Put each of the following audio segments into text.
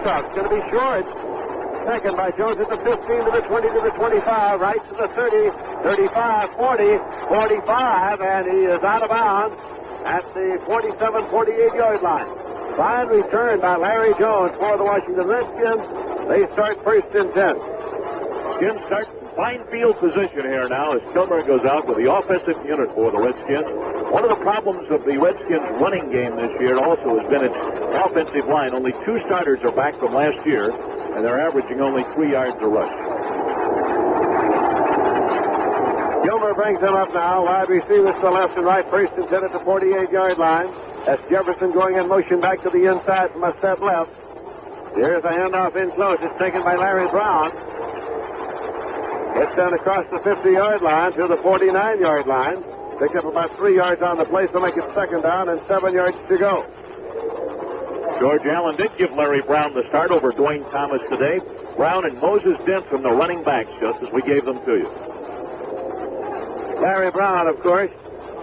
It's going to be short. Second by Jones at the 15 to the 20 to the 25, right to the 30, 35, 40, 45, and he is out of bounds at the 47, 48-yard line. Fine return by Larry Jones for the Washington Redskins. They start first and 10. Skins start fine field position here now as Kilmer goes out with the offensive unit for the Redskins. One of the problems of the Redskins running game this year also has been its offensive line. Only 2 starters are back from last year, and they're averaging only 3 yards a rush. Kilmer brings them up now. Wide receivers to the left and right. First and 10 at the 48-yard line. That's Jefferson going in motion back to the inside from a step left. Here's a handoff in close. It's taken by Larry Brown. It's down across the 50-yard line to the 49-yard line. Picked up about 3 yards on the play, so make it second down and 7 yards to go. George Allen did give Larry Brown the start over Dwayne Thomas today. Brown and Moses Dent from the running backs, just as we gave them to you. Larry Brown, of course,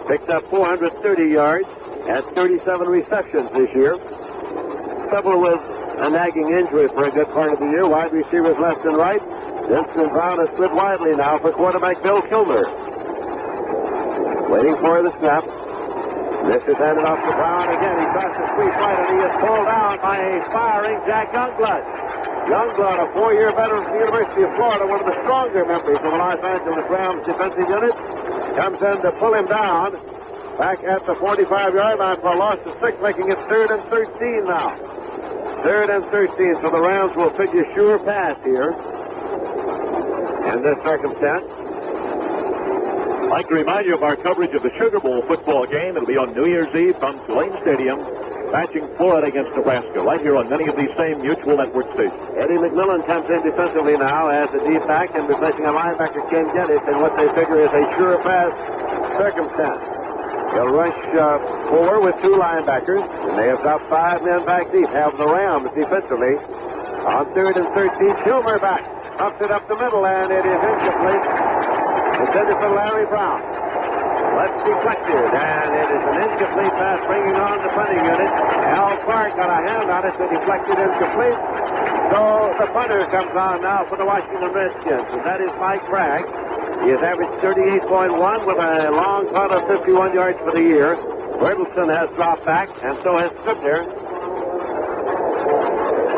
picked up 430 yards at 37 receptions this year. Several with a nagging injury for a good part of the year. Wide receivers left and right. Denton Brown has split widely now for quarterback Bill Kilmer. Waiting for the snap. This is handed off to Brown again. He tries to squeeze right, and he is pulled down by a firing Jack Youngblood. Youngblood, a 4-year veteran from the University of Florida, one of the stronger members of the Los Angeles Rams defensive unit, comes in to pull him down back at the 45-yard line for a loss of 6, making it 3rd and 13 now. 3rd and 13, so the Rams will figure sure pass here in this circumstance. I'd like to remind you of our coverage of the Sugar Bowl football game. It'll be on New Year's Eve from Tulane Stadium, matching Florida against Nebraska, right here on many of these same Mutual Network stations. Eddie McMillan comes in defensively now as a deep back and replacing a linebacker, Ken Geddes, in what they figure is a sure pass circumstance. They'll rush 4 with 2 linebackers, and they have got 5 men back deep. Have the Rams defensively on 3rd and 13. Kilmer back, pumps it up the middle, and it is incomplete. Intended for Larry Brown. Let's deflected, and it is an incomplete pass bringing on the punting unit. Al Clark got a hand on it, but deflected incomplete. So the punter comes on now for the Washington Redskins, and that is Mike Bragg. He has averaged 38.1 with a long punt of 51 yards for the year. Bertelsen has dropped back, and so has Scribner.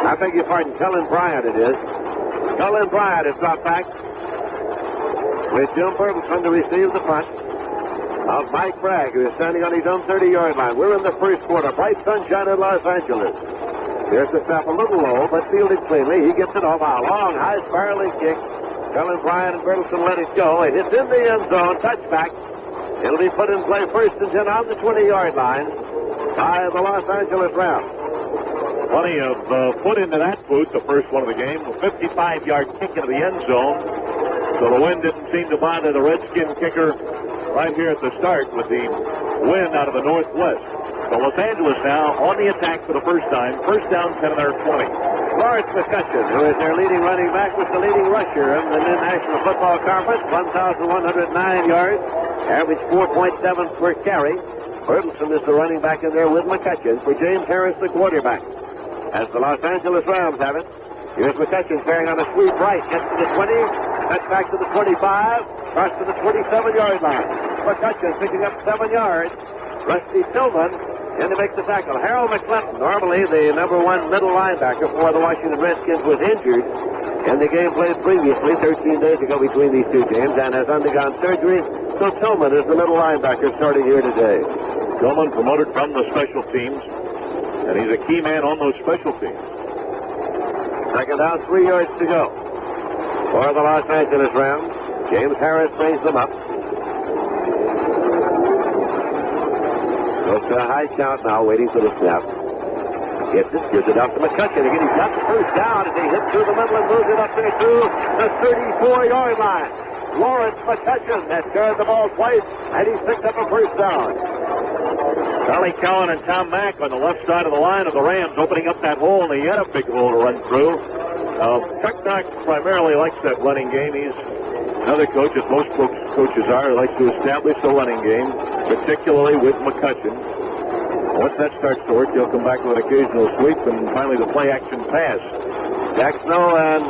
I beg your pardon, Cullen Bryant it is. Cullen Bryant has dropped back with Jim Bertelsen to receive the punt of Mike Bragg, who is standing on his own 30-yard line. We're in the first quarter. Bright sunshine in Los Angeles. Here's the snap a little low, but fielded cleanly. He gets it off a long, high spiraling kick. Cullen Bryant and Bertelsen let it go. It hits in the end zone. Touchback. It'll be put in play first and 10 on the 20-yard line by the Los Angeles Rams. Plenty of foot into that boot, the first one of the game. A 55-yard kick into the end zone. So the wind didn't seem to bother the Redskin kicker right here at the start with the wind out of the northwest. So Los Angeles now on the attack for the first time. First down, 10 of their 20. Lawrence McCutcheon, who is their leading running back, was the leading rusher in the National Football Conference. 1,109 yards, average 4.7 per carry. Bertelsen is the running back in there with McCutcheon for James Harris, the quarterback. As the Los Angeles Rams have it, here's McCutcheon carrying on a sweep right, gets to the 20, cuts back to the 25, across to the 27-yard line. McCutcheon picking up 7 yards. Rusty Tillman in to make the tackle. Harold McClinton, normally the #1 middle linebacker for the Washington Redskins, was injured in the game played previously 13 days ago between these two teams and has undergone surgery. So Tillman is the middle linebacker starting here today. Tillman promoted from the special teams, and he's a key man on those special teams. Second down, 3 yards to go for the Los Angeles Rams. James Harris brings them up. Goes to a high count now, waiting for the snap. Gets it, gives it up to McCutcheon. Again, he's got the first down as he hits through the middle and moves it up there to the 34-yard line. Lawrence McCutcheon has carried the ball twice, and he's picked up a first down. Charlie Cowan and Tom Mack on the left side of the line of the Rams, opening up that hole, and he had a big hole to run through. Chuck Knox primarily likes that running game. He's another coach, as most coaches are, who likes to establish the running game, particularly with McCutcheon. Once that starts to work, he'll come back with an occasional sweep and finally the play-action pass. Jack Snow and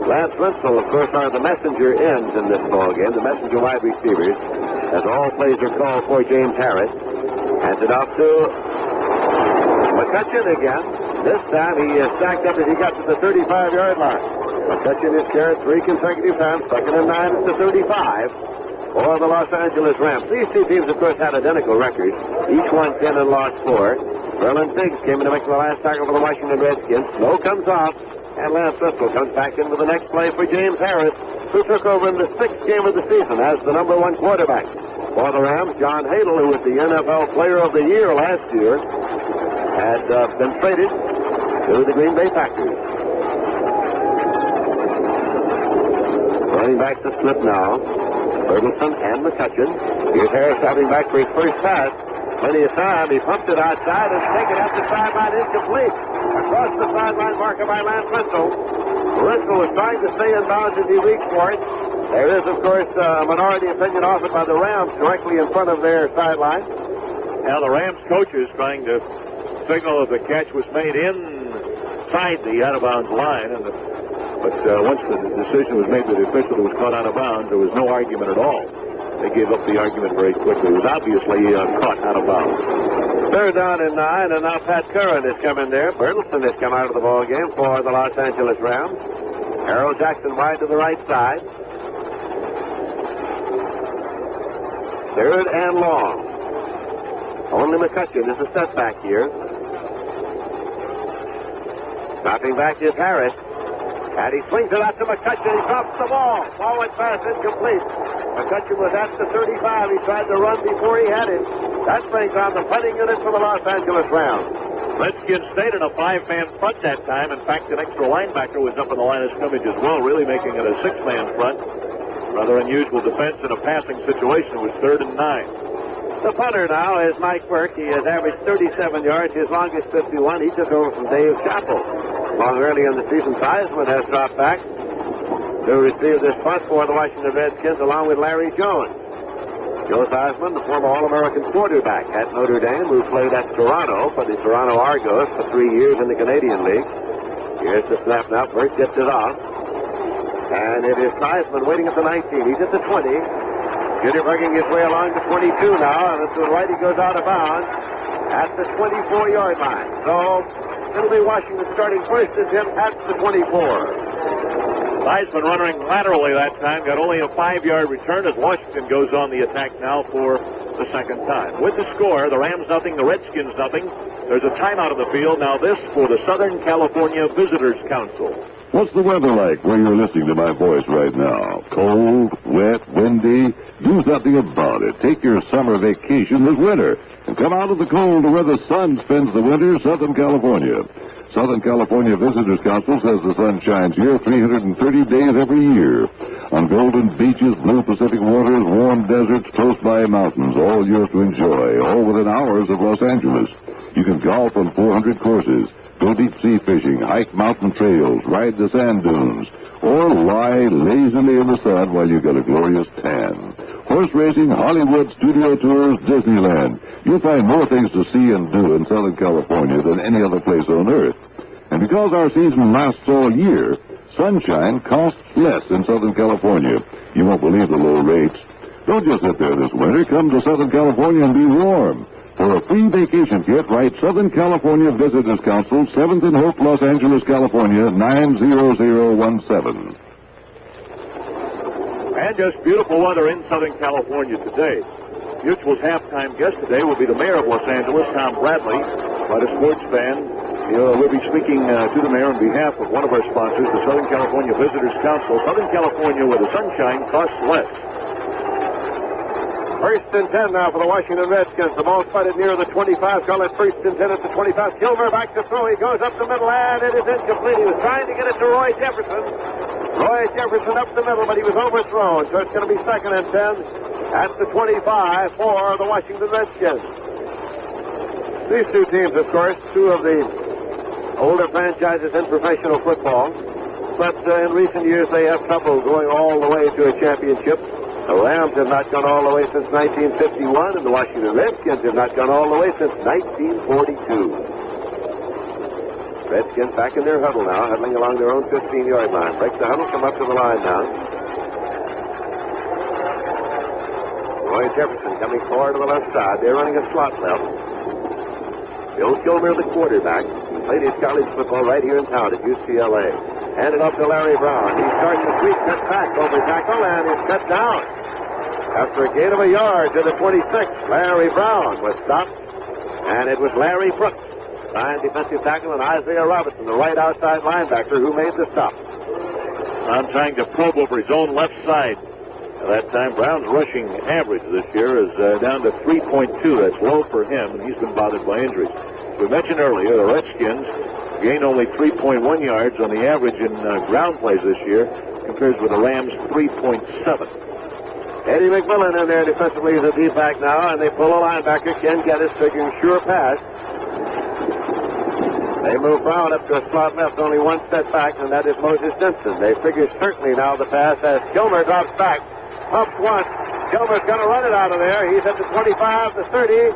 Lance Wenzel, of course, are the messenger ends in this ball game, the messenger wide receivers, as all plays are called for James Harris. Hands it off to McCutcheon again. This time he is stacked up as he got to the 35-yard line. McCutcheon is carried 3 consecutive times, 2nd and 9 at the 35 for the Los Angeles Rams. These two teams, of course, had identical records. Each won 10 and lost 4. Berlin Biggs came in to make the last tackle for the Washington Redskins. Snow comes off, and Lance Wenzel comes back in with the next play for James Harris, who took over in the 6th game of the season as the number 1 quarterback. For the Rams, John Hadel, who was the NFL Player of the Year last year, had been traded to the Green Bay Packers. Running back to slip now. Bertelson and McCutcheon. Here's Harris having back for his first pass. Plenty of time. He pumped it outside and taken at the sideline, incomplete. Across the sideline marker by Lance Wenzel. Wenzel was trying to stay in bounds as he reached for it. There is, of course, a minority opinion offered by the Rams directly in front of their sideline. Now the Rams coach is trying to signal that the catch was made inside the out-of-bounds line, but once the decision was made that the official was caught out of bounds, there was no argument at all. They gave up the argument very quickly. It was obviously caught out of bounds. 3rd down and 9, and now Pat Curran has come in there. Bertelson has come out of the ball game for the Los Angeles Rams. Harold Jackson wide to the right side. 3rd and long. Only McCutcheon is a setback here. Dropping back is Harris. And he swings it out to McCutcheon. He drops the ball. Forward pass incomplete. McCutcheon was at the 35. He tried to run before he had it. That brings on the punting unit for the Los Angeles Rams. Redskins stayed in a 5-man front that time. In fact, an extra linebacker was up in the line of scrimmage as well, really making it a 6-man front. Rather unusual defense in a passing situation. It was 3rd and 9. The punter now is Mike Burke. He has averaged 37 yards, his longest 51. He took over from Dave Chappell. Long early in the season, Theismann has dropped back to receive this punt for the Washington Redskins along with Larry Jones. Joe Theismann, the former All-American quarterback at Notre Dame, who played at Toronto for the Toronto Argos for 3 years in the Canadian League. Here's the snap now. Burke gets it off. And it is Theismann waiting at the 19. He's at the 20. Junior working his way along to 22 now, and to the right he goes out of bounds at the 24-yard line. So it'll be Washington starting first and 10 at the 24. Theismann running laterally that time, got only a 5-yard return as Washington goes on the attack now for the 2nd time. With the score, the Rams nothing, the Redskins nothing. There's a timeout of the field. Now this for the Southern California Visitors Council. What's the weather like where you're listening to my voice right now? Cold, wet, windy? Do something about it. Take your summer vacation this winter and come out of the cold to where the sun spends the winter, Southern California. Southern California Visitors Council says the sun shines here 330 days every year. On golden beaches, blue Pacific waters, warm deserts, close-by mountains, all yours to enjoy, all within hours of Los Angeles. You can golf on 400 courses, go deep sea fishing, hike mountain trails, ride the sand dunes, or lie lazily in the sun while you get a glorious tan. Horse racing, Hollywood, studio tours, Disneyland. You'll find more things to see and do in Southern California than any other place on earth. And because our season lasts all year, sunshine costs less in Southern California. You won't believe the low rates. Don't just sit there this winter. Come to Southern California and be warm. For a free vacation kit, write Southern California Visitors Council, 7th and Hope, Los Angeles, California, 90017. And just beautiful weather in Southern California today. Mutual's halftime guest today will be the mayor of Los Angeles, Tom Bradley. Quite a sports fan. We'll be speaking to the mayor on behalf of one of our sponsors, the Southern California Visitors Council. Southern California, where the sunshine costs less. 1st and 10 now for the Washington Redskins. The ball spotted near the 25. Call it 1st and 10 at the 25. Kilmer back to throw. He goes up the middle, and it is incomplete. He was trying to get it to Roy Jefferson. Roy Jefferson up the middle, but he was overthrown. So it's going to be 2nd and 10 at the 25 for the Washington Redskins. These two teams, of course, two of the older franchises in professional football. But in recent years, they have trouble going all the way to a championship. The Rams have not gone all the way since 1951, and the Washington Redskins have not gone all the way since 1942. Redskins back in their huddle now, huddling along their own 15-yard line. Break the huddle, come up to the line now. Roy Jefferson coming forward to the left side. They're running a slot left. Bill Kilmer, the quarterback, played his college football right here in town at UCLA. Handed off to Larry Brown. He starts the sweep, cut back over tackle, and is cut down. After a gain of a yard to the 26, Larry Brown was stopped, and it was Larry Brooks, fine defensive tackle, and Isaiah Robinson, the right outside linebacker, who made the stop. I'm trying to probe over his own left side. At that time, Brown's rushing average this year is down to 3.2. That's low for him, and he's been bothered by injuries. As we mentioned earlier, the Redskins gained only 3.1 yards on the average in ground plays this year, compared with the Rams' 3.7. Eddie McMillan in there defensively as a deep back now, and they pull a linebacker. Ken Geddes figuring sure pass. They move Brown up to a slot left, only one step back, and that is Moses Simpson. They figure certainly now the pass as Kilmer drops back. Pumps once. Kilmer's going to run it out of there. He's at the 25, the 30,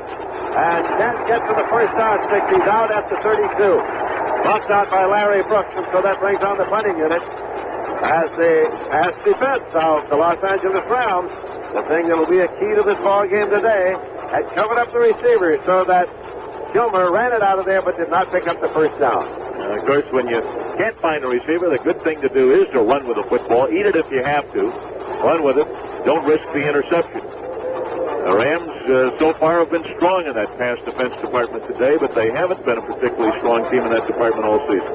and can't get to the first down stick. He's out at the 32. Bumped out by Larry Brooks, and so that brings on the punting unit. As defense of the Los Angeles Rams, the thing that will be a key to this ball game today, had covered up the receiver so that Kilmer ran it out of there but did not pick up the first down. Of course, when you can't find a receiver, the good thing to do is to run with the football. Eat it if you have to. Run with it. Don't risk the interception. The Rams so far have been strong in that pass defense department today, but they haven't been a particularly strong team in that department all season.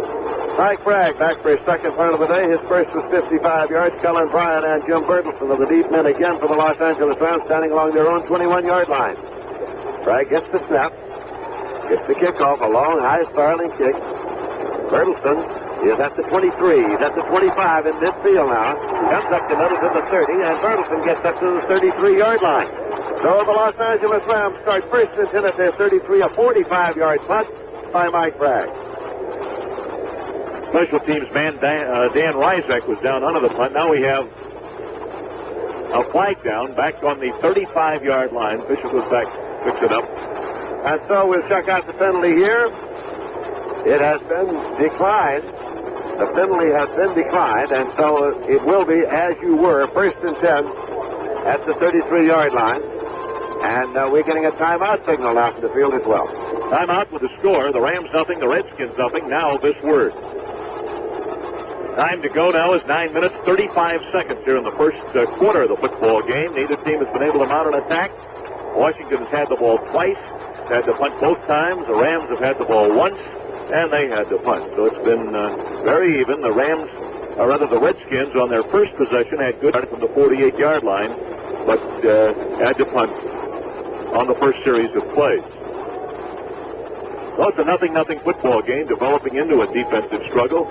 Mike Bragg back for his second punt of the day. His first was 55 yards. Cullen Bryant and Jim Bertelson of the deep men again for the Los Angeles Rams, standing along their own 21-yard line. Bragg gets the snap. Gets the kickoff, a long, high spiraling kick. Bertelson is at the 23. He's at the 25 in midfield now. Comes up the middle to the 30, and Bertelson gets up to the 33-yard line. So the Los Angeles Rams start first and 10 at their 33, a 45-yard punt by Mike Bragg. Special teams man Dan Ryzek was down under the punt. Now we have a flag down back on the 35-yard line. Fisher goes back, picks it up. And so we'll check out the penalty here. It has been declined. The penalty has been declined, and so it will be as you were, first and 10 at the 33-yard line. And we're getting a timeout signal now from the field as well. Timeout with the score. The Rams nothing, the Redskins nothing. Now this word. Time to go now is 9 minutes, 35 seconds here in the first quarter of the football game. Neither team has been able to mount an attack. Washington has had the ball twice, had to punt both times. The Rams have had the ball once, and they had to punt. So it's been very even. The Redskins on their first possession had good from the 48-yard line, but had to punt on the first series of plays. Well, it's a nothing football game developing into a defensive struggle,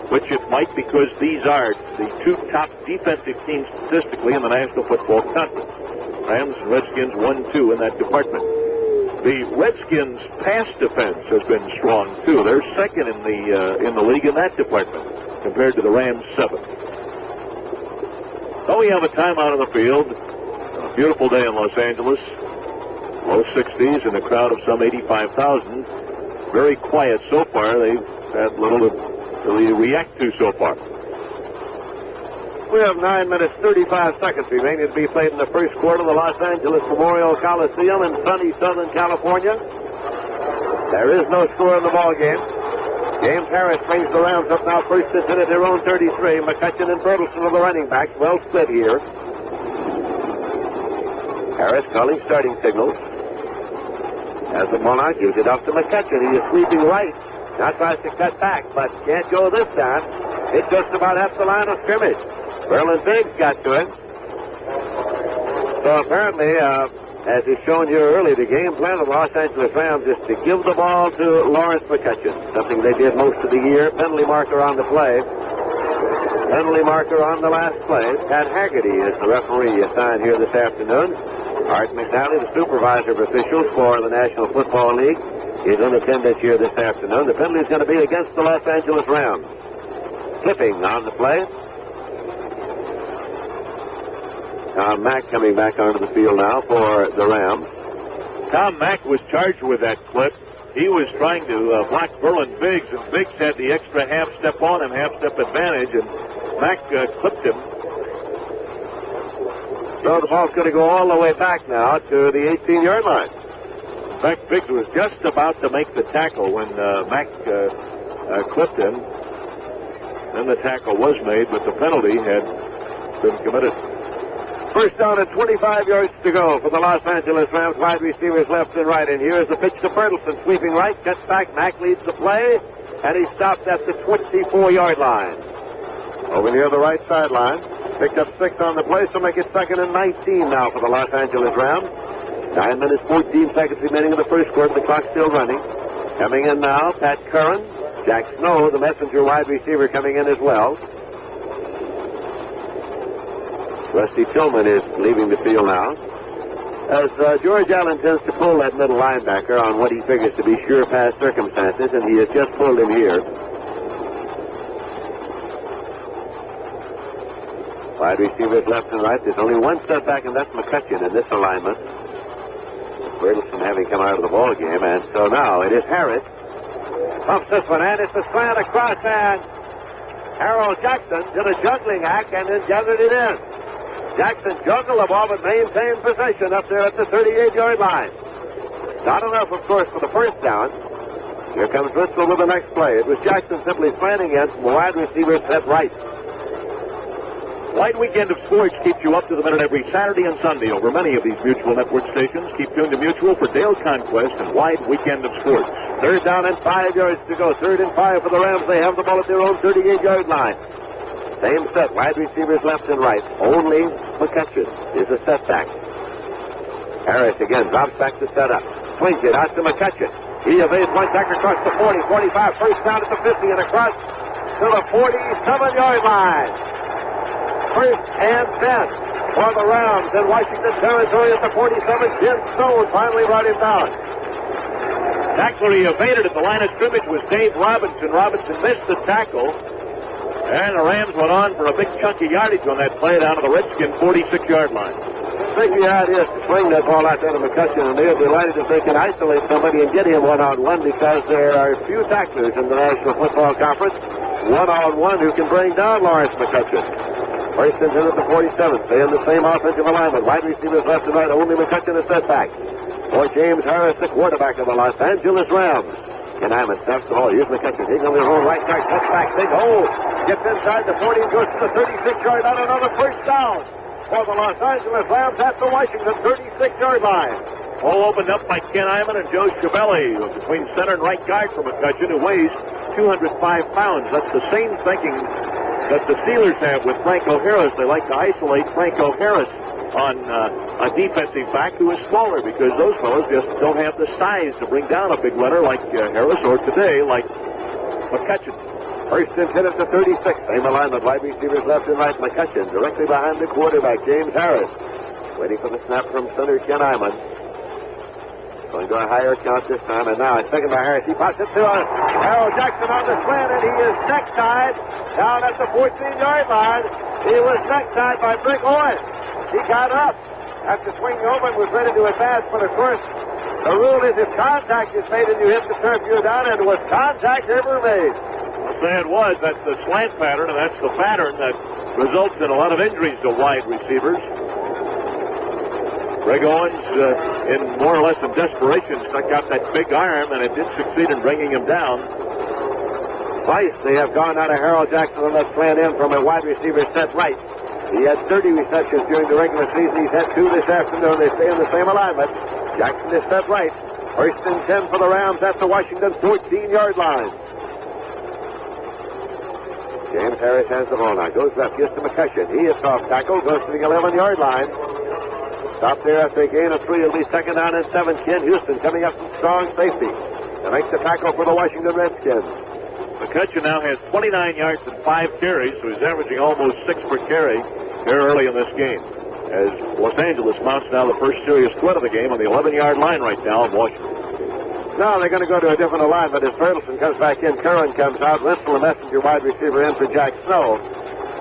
which it might because these are the two top defensive teams statistically in the National Football Conference. Rams and Redskins 1-2 in that department. The Redskins' pass defense has been strong too. They're second in the league in that department compared to the Rams' 7th. So we have a timeout on the field. A beautiful day in Los Angeles. Low 60s and a crowd of some 85,000. Very quiet so far. They've had little to really react to so far. We have 9 minutes, 35 seconds remaining to be played in the first quarter of the Los Angeles Memorial Coliseum in sunny Southern California. There is no score in the ball game. James Harris brings the Rams up now first and 10 at their own 33. McCutcheon and Bertelson are the running backs. Well split here. Harris calling starting signals. As the Monarch gives it off to McCutcheon. He is sweeping right. Now tries to cut back, but can't go this time. It's just about half the line of scrimmage. Berlin Biggs got to it. So apparently, as is shown here early, the game plan of the Los Angeles Rams is to give the ball to Lawrence McCutcheon, something they did most of the year. Penalty marker on the play. Penalty marker on the last play. Pat Haggerty is the referee assigned here this afternoon. Art McNally, the supervisor of officials for the National Football League, is in attendance here this afternoon. The penalty is going to be against the Los Angeles Rams. Clipping on the play. Tom Mack coming back onto the field now for the Rams. Tom Mack was charged with that clip. He was trying to block Verlin Biggs, and Biggs had the extra half step on him, half step advantage, and Mack clipped him. So the ball's going to go all the way back now to the 18-yard line. In fact, Biggs was just about to make the tackle when Mack clipped him. Then the tackle was made, but the penalty had been committed. First down and 25 yards to go for the Los Angeles Rams. Wide receivers left and right. And here's the pitch to Bertelsen. Sweeping right, cuts back. Mack leads the play, and he stopped at the 24-yard line. Over near the right sideline. Picked up 6 on the play, so make it 2nd and 19 now for the Los Angeles Rams. 9 minutes, 14 seconds remaining in the first quarter. The clock still running. Coming in now, Pat Curran. Jack Snow, the messenger wide receiver, coming in as well. Rusty Tillman is leaving the field now. As George Allen tends to pull that middle linebacker on what he figures to be sure pass circumstances, and he has just pulled him here. Wide receivers left and right. There's only one setback, and that's McCutcheon in this alignment. Bertelsen having come out of the ball game, and so now it is Harris. Pumps this one, and it's a slant across, and Harold Jackson did a juggling act and then gathered it in. Jackson juggled the ball but maintained possession up there at the 38-yard line. Not enough, of course, for the first down. Here comes Ritzel with the next play. It was Jackson simply slanting in from the wide receiver set right. Wide Weekend of Sports keeps you up to the minute every Saturday and Sunday over many of these Mutual Network stations. Keep tuned to Mutual for Dale Conquest and Wide Weekend of Sports. Third down and 5 yards to go. 3rd and 5 for the Rams. They have the ball at their own 38-yard line. Same set. Wide receivers left and right. Only McCutcheon is a setback. Harris again drops back to set up. Swings it out to McCutcheon. He evades one tackle across the 40, 45. First down at the 50 and across to the 47-yard line. First and 10 for the Rams in Washington territory at the 47. Jim Stone finally brought him down. Tackler he evaded at the line of scrimmage was Dave Robinson. Robinson missed the tackle. And the Rams went on for a big chunk of yardage on that play down to the Redskin 46-yard line. I think the idea is to swing that ball out there to McCutcheon, and they're delighted if they can isolate somebody and get him one-on-one because there are few tacklers in the National Football Conference one-on-one who can bring down Lawrence McCutcheon. First and 10 at the 47. Stay in the same offensive alignment. Wide receivers left and right. Only McCutcheon a setback. For James Harris, the quarterback of the Los Angeles Rams. Ken Hyman snaps the ball. Here's McCutcheon. He's on his own right side. Cuts back. Big hole. Gets inside the 40 and goes to the 36-yard line. Another first down for the Los Angeles Rams at the Washington 36-yard line. Hole opened up by Ken Hyman and Joe Schiavelli between center and right guard for McCutcheon, who weighs 205 pounds. That's the same thinking that the Steelers have with Franco Harris. They like to isolate Franco Harris on a defensive back who is smaller because those fellows just don't have the size to bring down a big runner like Harris or today like McCutcheon. First and 10 at the 36. Same alignment. Wide receivers left and right. McCutcheon directly behind the quarterback, James Harris. Waiting for the snap from center Ken Hyman. Going to a higher count this time, and now it's taken by Harris. He pops it to Harold Jackson on the slant, and he is neck-tied down at the 14-yard line. He was neck-tied by Brick Owens. He got up after swinging over and was ready to advance, but of course, the rule is if contact is made and you hit the turf, you're down, and was contact ever made? I'll say it was. That's the slant pattern, and that's the pattern that results in a lot of injuries to wide receivers. Greg Owens, in more or less in desperation, stuck out that big arm, and it did succeed in bringing him down. Twice they have gone out of Harold Jackson on that slant in from a wide receiver set right. He had 30 receptions during the regular season. He's had 2 this afternoon. They stay in the same alignment. Jackson is set right. First and 10 for the Rams at the Washington 14-yard line. James Harris has the ball now. Goes left, gets to McCutcheon. He is off tackle, goes to the 11-yard line. Stop there after a gain of 3. It'll be second down and 7. Ken Houston coming up from strong safety to make the tackle for the Washington Redskins. McCutcheon now has 29 yards and 5 carries, so he's averaging almost 6 per carry here early in this game. As Los Angeles mounts now the first serious threat of the game on the 11-yard line right now of Washington. Now they're going to go to a different alignment as Bertelsen comes back in. Curran comes out. Ritzel, the messenger wide receiver, in for Jack Snow.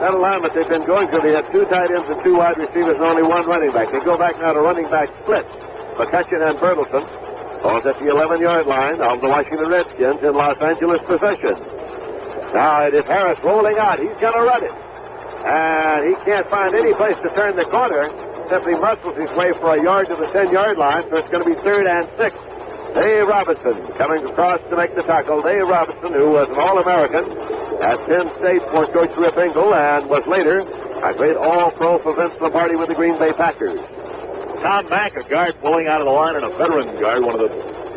that alignment they've been going through. They had 2 tight ends and 2 wide receivers and only 1 running back. They go back now to running back split. McCutcheon and Bertelson. Both at the 11-yard line of the Washington Redskins in Los Angeles possession. Now it is Harris rolling out. He's going to run it. And he can't find any place to turn the corner. Simply muscles his way for a yard to the 10-yard line, so it's going to be 3rd and 6. Dave Robinson coming across to make the tackle. Dave Robinson, who was an All-American at Penn State for Coach Rip Engel and was later a great All-Pro for Vince Lombardi with the Green Bay Packers. Tom Mack, a guard pulling out of the line, and a veteran guard, one of the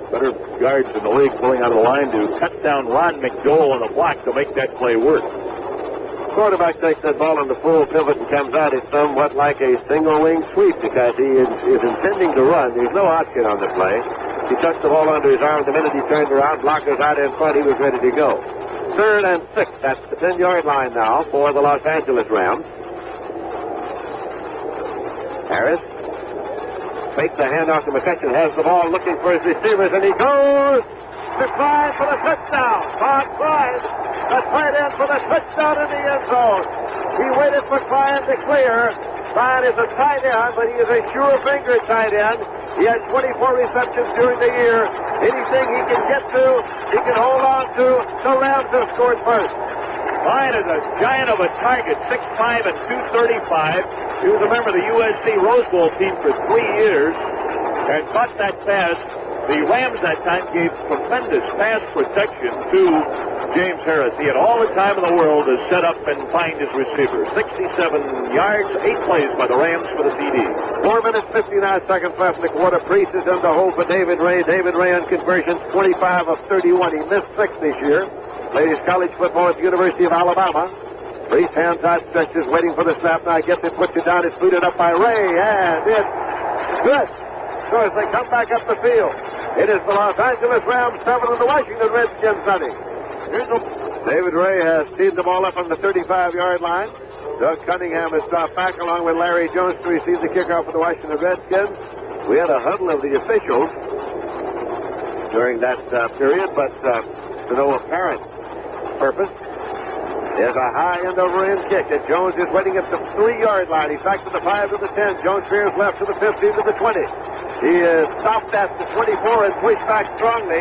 better guards in the league, pulling out of the line to cut down Ron McDowell on the block to make that play work. Quarterback takes that ball on the full pivot and comes out. It's somewhat like a single-wing sweep because he is intending to run. There's no option on the play. He tucked the ball under his arm. The minute he turned around, blockers out in front, he was ready to go. 3rd and 6. That's the 10-yard line now for the Los Angeles Rams. Harris fakes the handoff to McCutcheon, has the ball looking for his receivers, and he goes to Klein for the touchdown. Bob Klein, the tight end for the touchdown in the end zone. He waited for Klein to clear. Klein is a tight end, but he is a sure-fingered tight end. He had 24 receptions during the year. Anything he can get to, he can hold on to. The Rams have scored first. Klein is a giant of a target, 6'5" and 235. He was a member of the USC Rose Bowl team for 3 years and caught that pass. The Rams that time gave tremendous pass protection to James Harris. He had all the time in the world to set up and find his receiver. 67 yards, 8 plays by the Rams for the TD. 4 minutes, 59 seconds left in the quarter. Priest is in the hole for David Ray. David Ray on conversions, 25 of 31. He missed 6 this year. Played his college football at the University of Alabama. Priest hands out stretches, waiting for the snap. Now gets it, puts it down. It's booted up by Ray, and it's good. So as they come back up the field, it is the Los Angeles Rams 7 and the Washington Redskins nothing. David Ray has teed the ball up on the 35-yard line. Doug Cunningham has dropped back along with Larry Jones to receive the kickoff for the Washington Redskins. We had a huddle of the officials during that period, but to no apparent purpose. There's a high end over end kick, and Jones is waiting at the 3-yard line. He's back to the 5 to the 10. Jones veers left to the 15 to the 20. He is stopped at the 24 and pushed back strongly.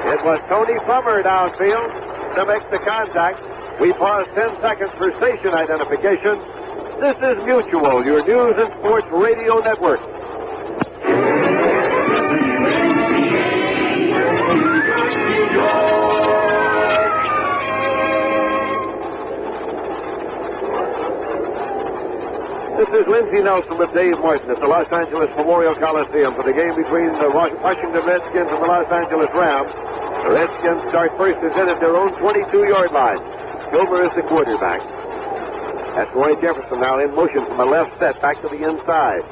It was Tony Plummer downfield to make the contact. We pause 10 seconds for station identification. This is Mutual, your news and sports radio network. This is Lindsey Nelson with Dave Martin at the Los Angeles Memorial Coliseum for the game between the Washington Redskins and the Los Angeles Rams. The Redskins start first and 10 at their own 22-yard line. Gilmer is the quarterback. That's Roy Jefferson now in motion from the left set back to the inside.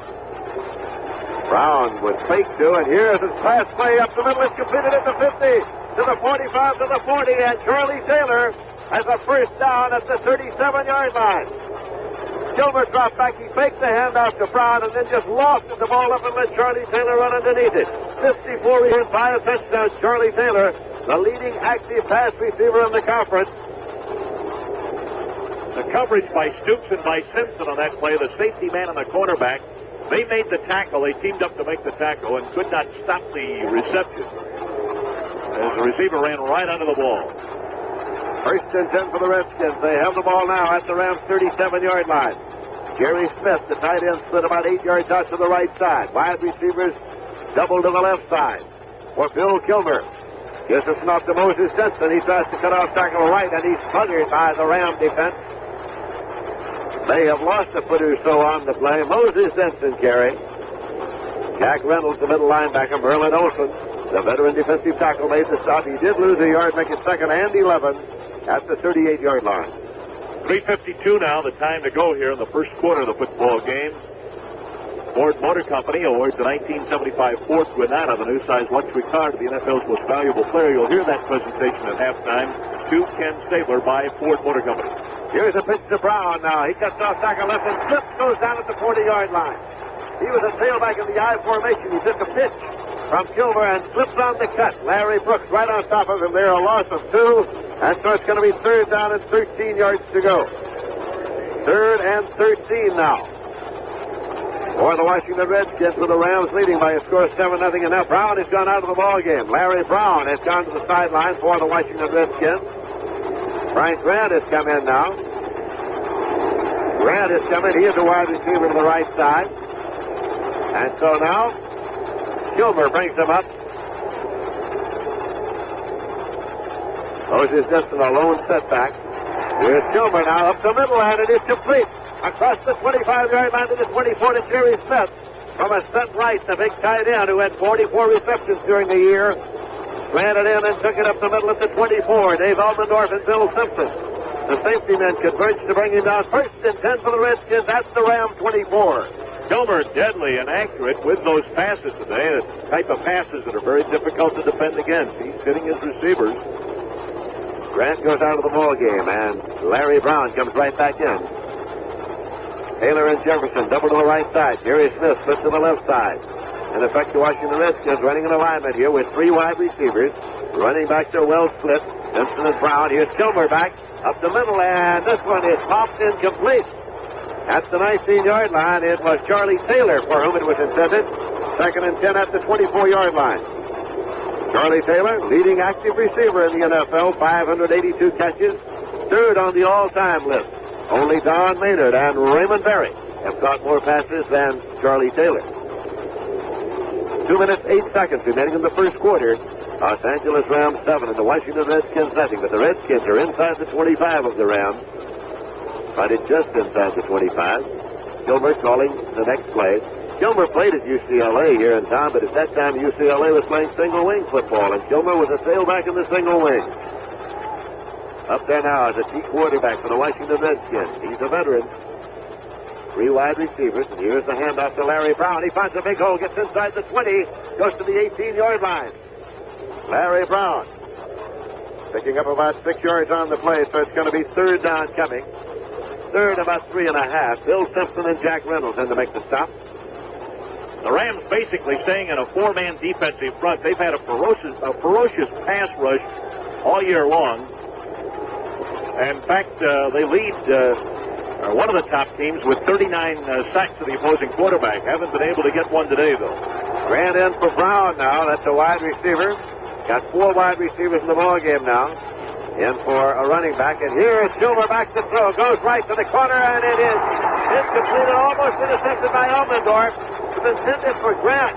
Brown with fake to, and here's his pass play up the middle. It's completed at the 50, to the 45, to the 40, and Charlie Taylor has a first down at the 37-yard line. Gilmer dropped back. He faked the handoff to Brown and then just lofted the ball up and let Charlie Taylor run underneath it. 54 yards by a touchdown. Charlie Taylor, the leading active pass receiver in the conference. The coverage by Stoops and by Simpson on that play, the safety man and the cornerback, they made the tackle. They teamed up to make the tackle and could not stop the reception as the receiver ran right under the ball. First and 10 for the Redskins. They have the ball now at the Rams' 37-yard line. Jerry Smith, the tight end, split about 8 yards out to the right side. Wide receivers double to the left side. For Bill Kilmer. Gives a snap to Moses Denson. He tries to cut off tackle right, and he's smothered by the Ram defense. They have lost a foot or so on the play. Moses Denson carry. Jack Reynolds, the middle linebacker. Merlin Olsen, the veteran defensive tackle, made the stop. He did lose a yard, make it 2nd and 11 at the 38-yard line. 3:52 now, the time to go here in the first quarter of the football game. Ford Motor Company awards the 1975 Ford Granada, the new-size luxury car, to the NFL's most valuable player. You'll hear that presentation at halftime to Ken Stabler by Ford Motor Company. Here's a pitch to Brown now. He cuts off tackle left and slips, goes down at the 40-yard line. He was a tailback in the I formation. He took a pitch from Kilmer and slips on the cut. Larry Brooks right on top of him there, a loss of 2. And so it's going to be third down and 13 yards to go. Third and 13 now. For the Washington Redskins, with the Rams leading by a score of 7-0. And now Brown has gone out of the ball game. Larry Brown has gone to the sideline for the Washington Redskins. Frank Grant has come in now. Grant has come in. He is a wide receiver to the right side. And so now, Kilmer brings him up. Those is just a lone setback. Here's Kilmer now up the middle, and it is complete. Across the 25-yard line to the 24 to Jerry Smith. From a set right, the big tight end who had 44 receptions during the year. Slanted in and took it up the middle at the 24. Dave Elmendorf and Bill Simpson. The safety men converged to bring him down. First and 10 for the Redskins. That's the Ram 24. Kilmer deadly and accurate with those passes today. The type of passes that are very difficult to defend against. He's hitting his receivers. Grant goes out of the ball game, and Larry Brown comes right back in. Taylor and Jefferson double to the right side. Jerry Smith splits to the left side. In effect, the Washington Redskins running an alignment here with three wide receivers. Running backs are well split. Simpson and Brown. Here's Kilmer back up the middle, and this one is popped incomplete. At the 19-yard line, it was Charlie Taylor for whom it was intended. Second and 10 at the 24-yard line. Charlie Taylor, leading active receiver in the NFL, 582 catches, third on the all-time list. Only Don Maynard and Raymond Berry have caught more passes than Charlie Taylor. 2 minutes, 8 seconds remaining in the first quarter. Los Angeles Rams 7 and the Washington Redskins nothing, but the Redskins are inside the 25 of the Rams. But it's just inside the 25. Kilmer calling the next play. Kilmer played at UCLA here in town, but at that time UCLA was playing single wing football, and Kilmer was a tailback in the single wing. Up there now is a T quarterback for the Washington Redskins. He's a veteran. Three wide receivers, and here's the handoff to Larry Brown. He finds a big hole, gets inside the 20, goes to the 18-yard line. Larry Brown picking up about 6 yards on the play, so it's going to be third down coming. Third, about 3.5. Bill Simpson and Jack Reynolds in to make the stop. The Rams basically staying in a four-man defensive front. They've had a ferocious pass rush all year long. In fact, they lead one of the top teams with 39 sacks to the opposing quarterback. Haven't been able to get one today, though. Grant in for Brown now. That's a wide receiver. Got four wide receivers in the ball game now. In for a running back. And here is Kilmer back to throw. Goes right to the corner, and it is incomplete and almost intercepted by Elmendorf. It was intended for Grant.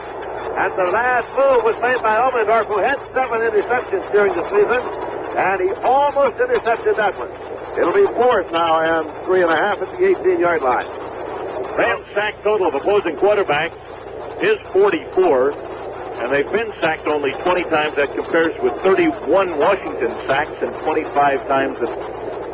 And the last move was made by Elmendorf, who had 7 interceptions during the season. And he almost intercepted that one. It'll be fourth now and 3.5 at the 18-yard line. Rams sack total of opposing quarterbacks is 44, and they've been sacked only 20 times. That compares with 31 Washington sacks and 25 times that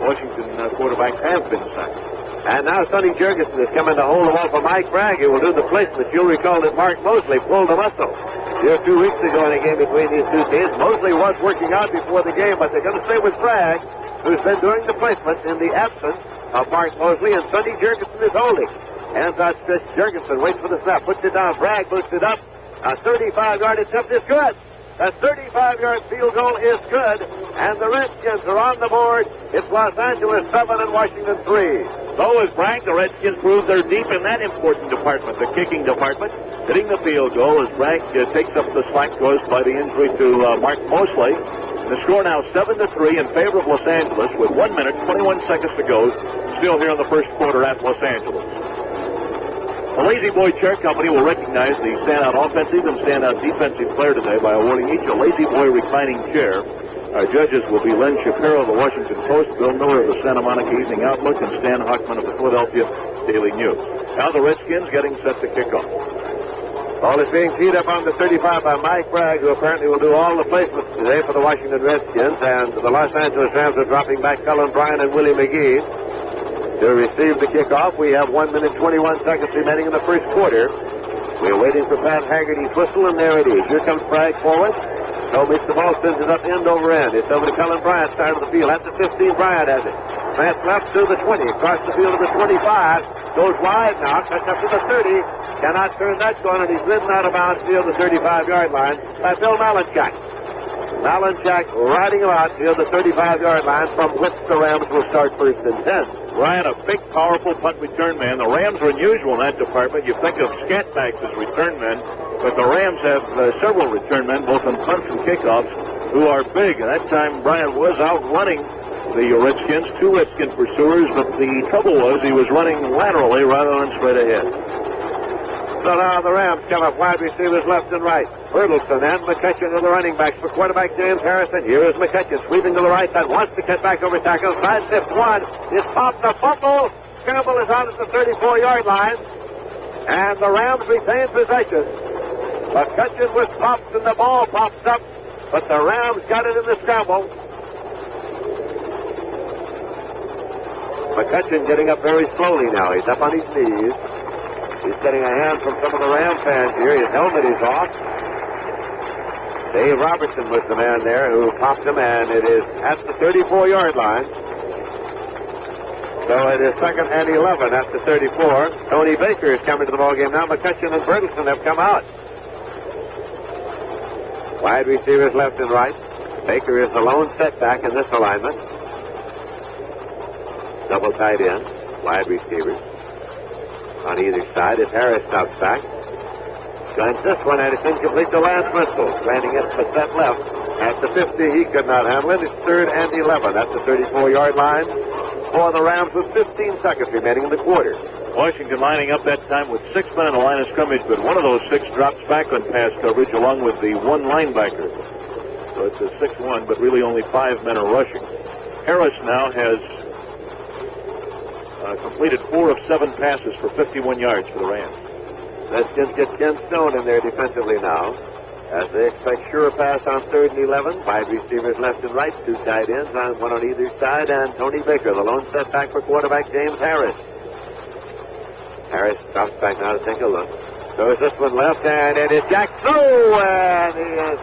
Washington quarterbacks have been sacked. And now Sonny Jurgensen is coming to hold the ball for Mike Bragg, who will do the placement. You'll recall that Mark Mosley pulled the muscle here 2 weeks ago in a game between these two teams. Mosley was working out before the game, but they're going to stay with Bragg, who's been doing the placement in the absence of Mark Mosley, and Sonny Jurgensen is holding. Hands out stretch. Jurgensen waits for the snap, puts it down. Bragg boosts it up. A 35-yard attempt is good. That 35-yard field goal is good, and the Redskins are on the board. It's Los Angeles 7 and Washington 3. So as Bragg, the Redskins prove they're deep in that important department, the kicking department. Hitting the field goal as Bragg takes up the slack caused by the injury to Mark Mosley. The score now 7-3 in favor of Los Angeles with 1 minute, 21 seconds to go. Still here in the first quarter at Los Angeles. The Lazy Boy Chair Company will recognize the standout offensive and standout defensive player today by awarding each a Lazy Boy reclining chair. Our judges will be Len Shapiro of the Washington Post, Bill Miller of the Santa Monica Evening Outlook, and Stan Hockman of the Philadelphia Daily News. Now the Redskins getting set to kick off. Ball is being teed up on the 35 by Mike Bragg, who apparently will do all the placements today for the Washington Redskins. And the Los Angeles Rams are dropping back Cullen Bryant and Willie McGee to receive the kickoff. We have 1 minute, 21 seconds remaining in the first quarter. We're waiting for Pat Haggerty's whistle, and there it is. Here comes Bragg forward. So meets the ball, spins it up end over end. It's over to Cullen Bryant, side of the field. At the 15, Bryant has it. Pass left to the 20, across the field to the 25. Goes wide now, cuts up to the 30. Cannot turn that corner, and he's ridden out of bounds field the 35-yard line by Bill Malinchak. Alan Jack riding him out near the 35-yard line, from which the Rams will start first and 10. Ryan, a big, powerful punt return man. The Rams are unusual in that department. You think of Scatbacks as return men, but the Rams have several return men, both on punts and kickoffs, who are big. At that time, Bryant was outrunning the Redskins, 2 Redskin pursuers, but the trouble was he was running laterally rather than straight ahead. So now the Rams come up, wide receivers left and right. Bertelson and McCutcheon are the running backs for quarterback James Harrison. Here is McCutcheon sweeping to the right side, wants to cut back over tackle. Side step one is popped, the fumble. Scramble is out at the 34-yard line, and the Rams retain possession. McCutcheon was popped and the ball pops up, but the Rams got it in the scramble. McCutcheon getting up very slowly now. He's up on his knees. He's getting a hand from some of the Ram fans here. His helmet is off. Dave Robertson was the man there who popped him, and it is at the 34-yard line. So it is 2nd and 11 at the 34. Tony Baker is coming to the ballgame now. McCutcheon and Bertelson have come out. Wide receivers left and right. Baker is the lone setback in this alignment. Double tight end. Wide receivers on either side. If Harris stops back, guns this one, and it's incomplete to Lance Bristol. Landing it, but that left at the 50. He could not handle it. It's 3rd and 11 at the 34-yard line for the Rams with 15 seconds remaining in the quarter. Washington lining up that time with 6 men in the line of scrimmage, but one of those 6 drops back on pass coverage along with the 1 linebacker. So it's a 6-1, but really only 5 men are rushing. Harris now has completed 4 of 7 passes for 51 yards for the Rams. Redskins get Ken Stone in there defensively now, as they expect sure pass on 3rd and 11. Wide receivers left and right, 2 tight ends, one on either side, and Tony Baker, the lone setback for quarterback James Harris. Harris drops back now to take a look. Throws this one left, and it is Jack Snow, and he is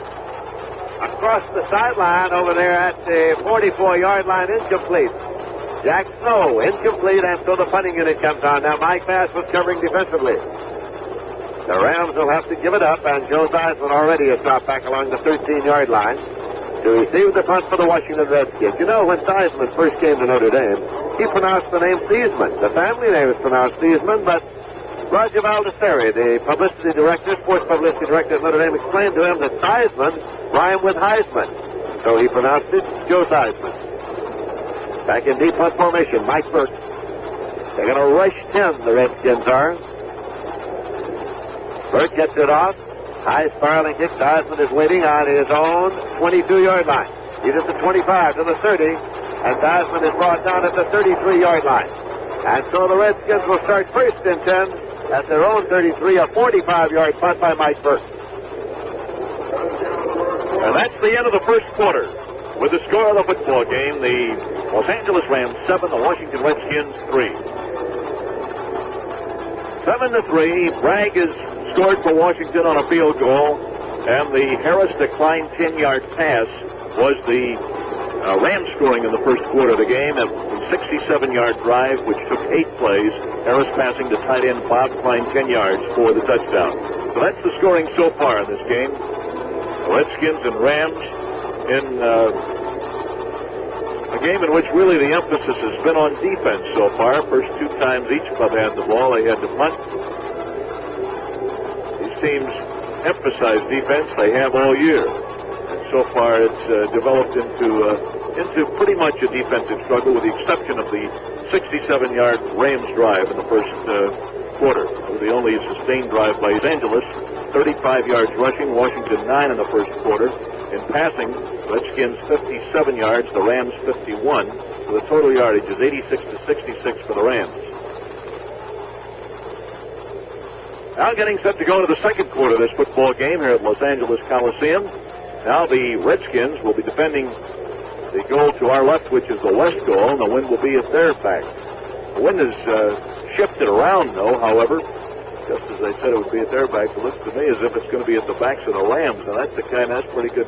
across the sideline over there at the 44-yard line, incomplete. Jack Snow, incomplete, and so the punting unit comes on. Now Mike Bass was covering defensively. The Rams will have to give it up, and Joe Theismann already has dropped back along the 13-yard line to receive the punt for the Washington Redskins. You know, when Theismann first came to Notre Dame, he pronounced the name Theismann. The family name is pronounced Theismann, but Roger Baldessari, the publicity director, sports publicity director at Notre Dame, explained to him that Theismann rhymed with Heisman. So he pronounced it Joe Theismann. Back in deep punt formation, Mike Burke. They're going to rush 10, the Redskins are. Burke gets it off. High spiraling kick. Theismann is waiting on his own 22-yard line. He's at the 25 to the 30, and Theismann is brought down at the 33-yard line. And so the Redskins will start first and 10 at their own 33, a 45-yard punt by Mike Burke. And that's the end of the first quarter. With the score of the football game, the Los Angeles Rams 7, the Washington Redskins 3. 7-3. Bragg is scored for Washington on a field goal, and the Harris declined 10-yard pass was the Rams scoring in the first quarter of the game. A 67-yard drive, which took 8 plays. Harris passing to tight end Bob Klein 10 yards for the touchdown. So that's the scoring so far in this game. The Redskins and Rams in a game in which really the emphasis has been on defense so far. First 2 times each club had the ball, they had to punt. These teams emphasize defense, they have all year. And so far it's developed into pretty much a defensive struggle, with the exception of the 67-yard Rams drive in the first quarter. It was the only sustained drive by Los Angeles. 35 yards rushing, Washington 9 in the first quarter. In passing, Redskins 57 yards, the Rams 51. So the total yardage is 86-66 for the Rams. Now getting set to go into the second quarter of this football game here at Los Angeles Coliseum. Now the Redskins will be defending the goal to our left, which is the west goal, and the wind will be at their back. The wind has shifted around, though, however. Just as they said it would be at their backs, it looks to me as if it's going to be at the backs of the Rams. Now that's pretty good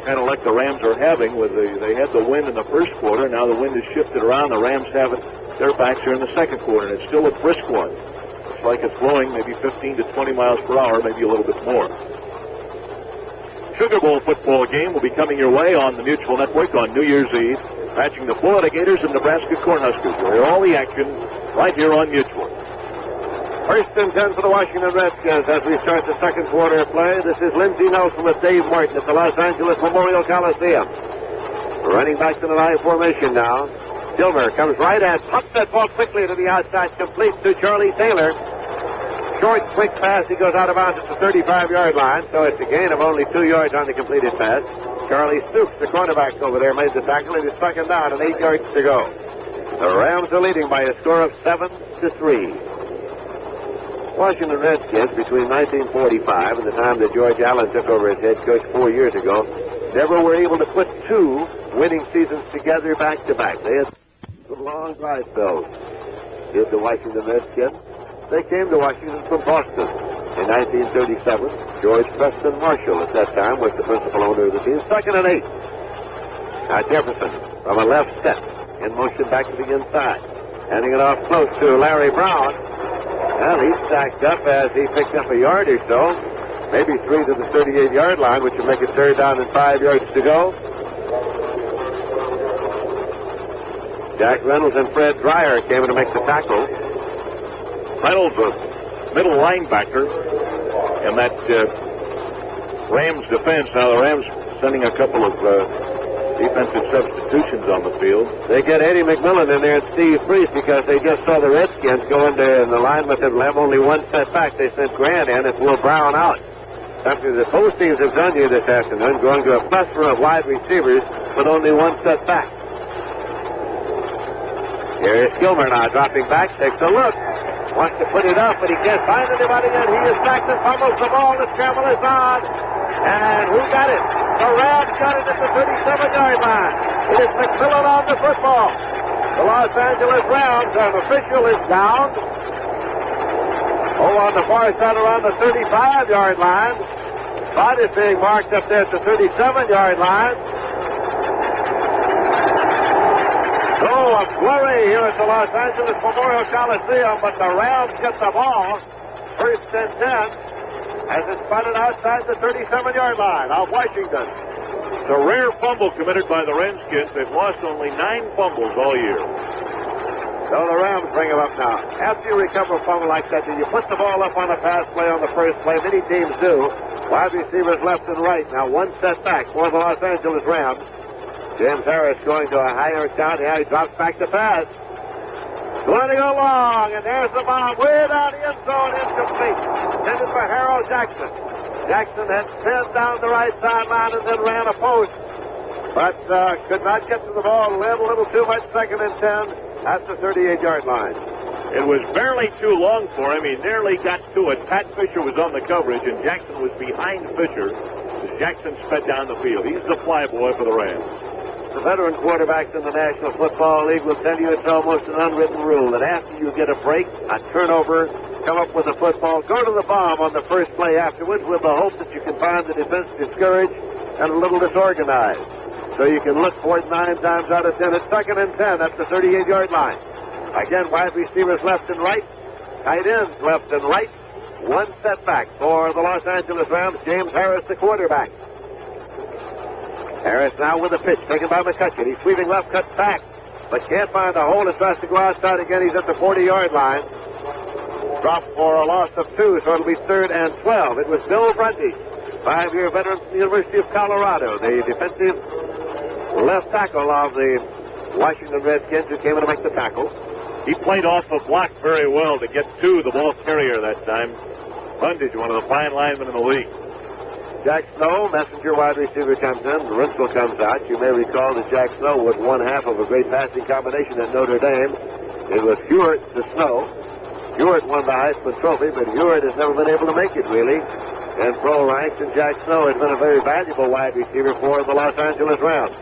kind of luck the Rams are having. They had the wind in the first quarter, now the wind has shifted around. The Rams have it their backs here in the second quarter, and it's still a brisk one. Looks like it's blowing maybe 15 to 20 miles per hour, maybe a little bit more. Sugar Bowl football game will be coming your way on the Mutual Network on New Year's Eve, matching the Florida Gators and Nebraska Cornhuskers. You'll hear all the action right here on Mutual. First and 10 for the Washington Redskins as we start the second quarter of play. This is Lindsey Nelson with Dave Martin at the Los Angeles Memorial Coliseum. Running back to the line formation now. Gilmer comes right at, pops that ball quickly to the outside, complete to Charlie Taylor. Short, quick pass. He goes out of bounds at the 35-yard line, so it's a gain of only 2 yards on the completed pass. Charlie Stoops, the cornerback over there, made the tackle, and is second down and 8 yards to go. The Rams are leading by a score of 7-3. Washington Redskins, between 1945 and the time that George Allen took over as head coach 4 years ago, never were able to put 2 winning seasons together back-to-back. They had some long dry spells. Did the Washington Redskins. They came to Washington from Boston. In 1937, George Preston Marshall at that time was the principal owner of the team. 2nd and 8. Now Jefferson from a left step in motion back to the inside. Handing it off close to Larry Brown. Well, he stacked up as he picked up a yard or so. Maybe 3 to the 38-yard line, which would make it 3rd down and 5 yards to go. Jack Reynolds and Fred Dreyer came in to make the tackle. Reynolds, a middle linebacker in that Rams defense. Now the Rams sending a couple of defensive substitutions on the field. They get Eddie McMillan in there and Steve Freese because they just saw the Redskins go into an alignment that will have only one setback. They sent Grant in and Will Brown out. Something that both teams have done here this afternoon, going to a plethora of wide receivers with only one setback. Here is Gilmer now dropping back, takes a look. Wants to put it up, but he can't find anybody, and he is back and fumbles the ball. The scramble is on. And who got it? The Rams got it at the 37-yard line. It is McMillan on the football. The Los Angeles Rams, an official is down. On the far side around the 35-yard line. Spot is being marked up there at the 37-yard line. So a flurry here at the Los Angeles Memorial Coliseum, but the Rams get the ball. 1st and 10 as it's spotted outside the 37-yard line of Washington. It's a rare fumble committed by the Redskins. They've lost only 9 fumbles all year. So the Rams bring him up now. After you recover a fumble like that, you put the ball up on a pass play on the first play. Many teams do. Wide receivers left and right. Now one setback for the Los Angeles Rams. James Harris going to a higher count. Now he drops back to pass. Going to go long, and there's the bomb way down the end zone, incomplete. Intended for Harold Jackson. Jackson had spun down the right sideline and then ran a post, but could not get to the ball. Led a little too much. 2nd and 10 at the 38-yard line. It was barely too long for him. He nearly got to it. Pat Fisher was on the coverage, and Jackson was behind Fisher as Jackson sped down the field. He's the flyboy for the Rams. The veteran quarterbacks in the National Football League will tell you it's almost an unwritten rule that after you get a break, a turnover, come up with a football, go to the bomb on the first play afterwards with the hope that you can find the defense discouraged and a little disorganized. So you can look for it 9 times out of 10. It's 2nd and 10 at the 38-yard line. Again, wide receivers left and right, tight ends left and right. One setback for the Los Angeles Rams. James Harris, the quarterback. Harris now with a pitch taken by McCutcheon. He's sweeping left, cuts back, but can't find a hole. It tries to go outside again. He's at the 40-yard line. Dropped for a loss of 2, so it'll be 3rd and 12. It was Bill Grundy, 5-year veteran from the University of Colorado, the defensive left tackle of the Washington Redskins, who came in to make the tackle. He played off the block very well to get to the ball carrier that time. Brundage, one of the fine linemen in the league. Jack Snow, messenger wide receiver, comes in. Rinsel comes out. You may recall that Jack Snow was one half of a great passing combination at Notre Dame. It was Hewitt to Snow. Hewitt won the Heisman Trophy, but Hewitt has never been able to make it, really. In pro ranks, and Jack Snow has been a very valuable wide receiver for the Los Angeles Rams.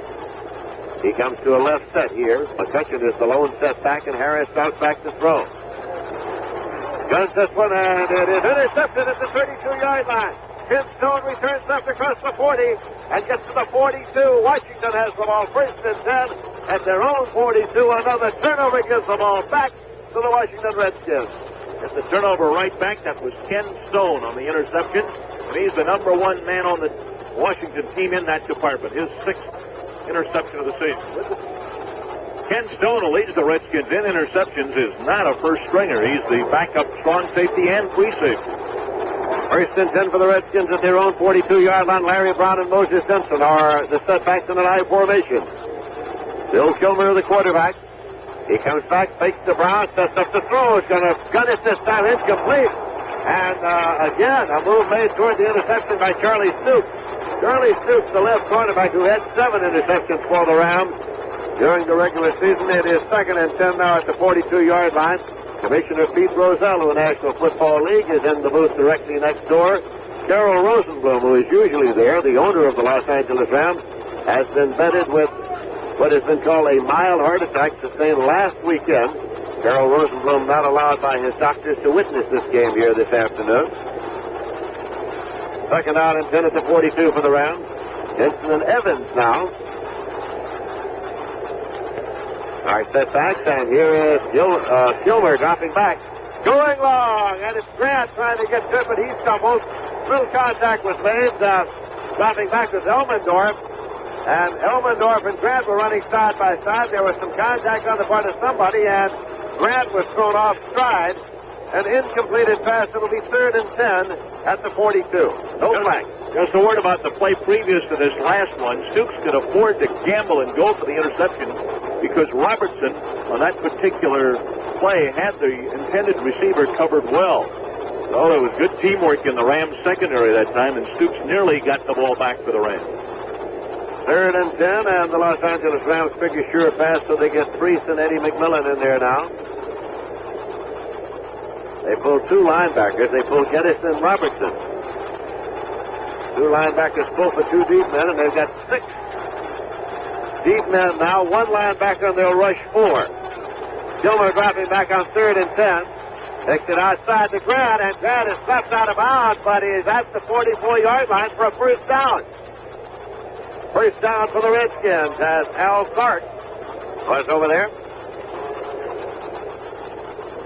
He comes to a left set here. McCutcheon is the lone set back, and Harris bounces back to throw. Guns this one, and it is intercepted at the 32-yard line. Tim Stone returns left across the 40 and gets to the 42. Washington has the ball 1st and 10 at their own 42. Another turnover gives the ball back to the Washington Redskins. It's the turnover right back. That was Ken Stone on the interception. And he's the number 1 man on the Washington team in that department. His 6th interception of the season. Ken Stone, who leads the Redskins in interceptions, is not a first stringer. He's the backup strong safety and free safety. First and 10 for the Redskins at their own 42-yard line. Larry Brown and Moses Simpson are the setbacks in an I formation. Bill Kilmer, the quarterback. He comes back, fakes the Brown, sets up the throw. He's going to gun it this time. Incomplete. And again, a move made toward the interception by Charlie Stoops. Charlie Stoops, the left cornerback, who had 7 interceptions for the Rams during the regular season. It is 2nd and 10 now at the 42-yard line. Commissioner Pete Rozelle of the National Football League is in the booth directly next door. Darrell Rosenblum, who is usually there, the owner of the Los Angeles Rams, has been vetted with what has been called a mild heart attack sustained last weekend. Darrell Rosenblum not allowed by his doctors to witness this game here this afternoon. 2nd down and 10 at the 42 for the Rams. Jensen and Evans now. All right, setbacks, and here is Kilmer dropping back. Going long, and it's Grant trying to get to it, but he stumbles. Little contact was made. Dropping back was Elmendorf. And Elmendorf and Grant were running side by side. There was some contact on the part of somebody, and Grant was thrown off stride. An incompleted pass. It'll be 3rd and 10 at the 42. No flag. Just a word about the play previous to this last one. Stoops could afford to gamble and go for the interception because Robertson, on that particular play, had the intended receiver covered well. So there was good teamwork in the Rams secondary that time, and Stoops nearly got the ball back for the Rams. 3rd and 10, and the Los Angeles Rams figure sure pass, so they get Priest and Eddie McMillan in there now. They pull 2 linebackers. They pull Geddes and Robertson. 2 linebackers pull for 2 deep men, and they've got 6 deep men now. 1 linebacker, and they'll rush 4. Kilmer dropping back on 3rd and 10. Takes it outside to Grant, and Grant is swept out of bounds, but he's at the 44-yard line for a first down. First down for the Redskins as Al Clark was over there.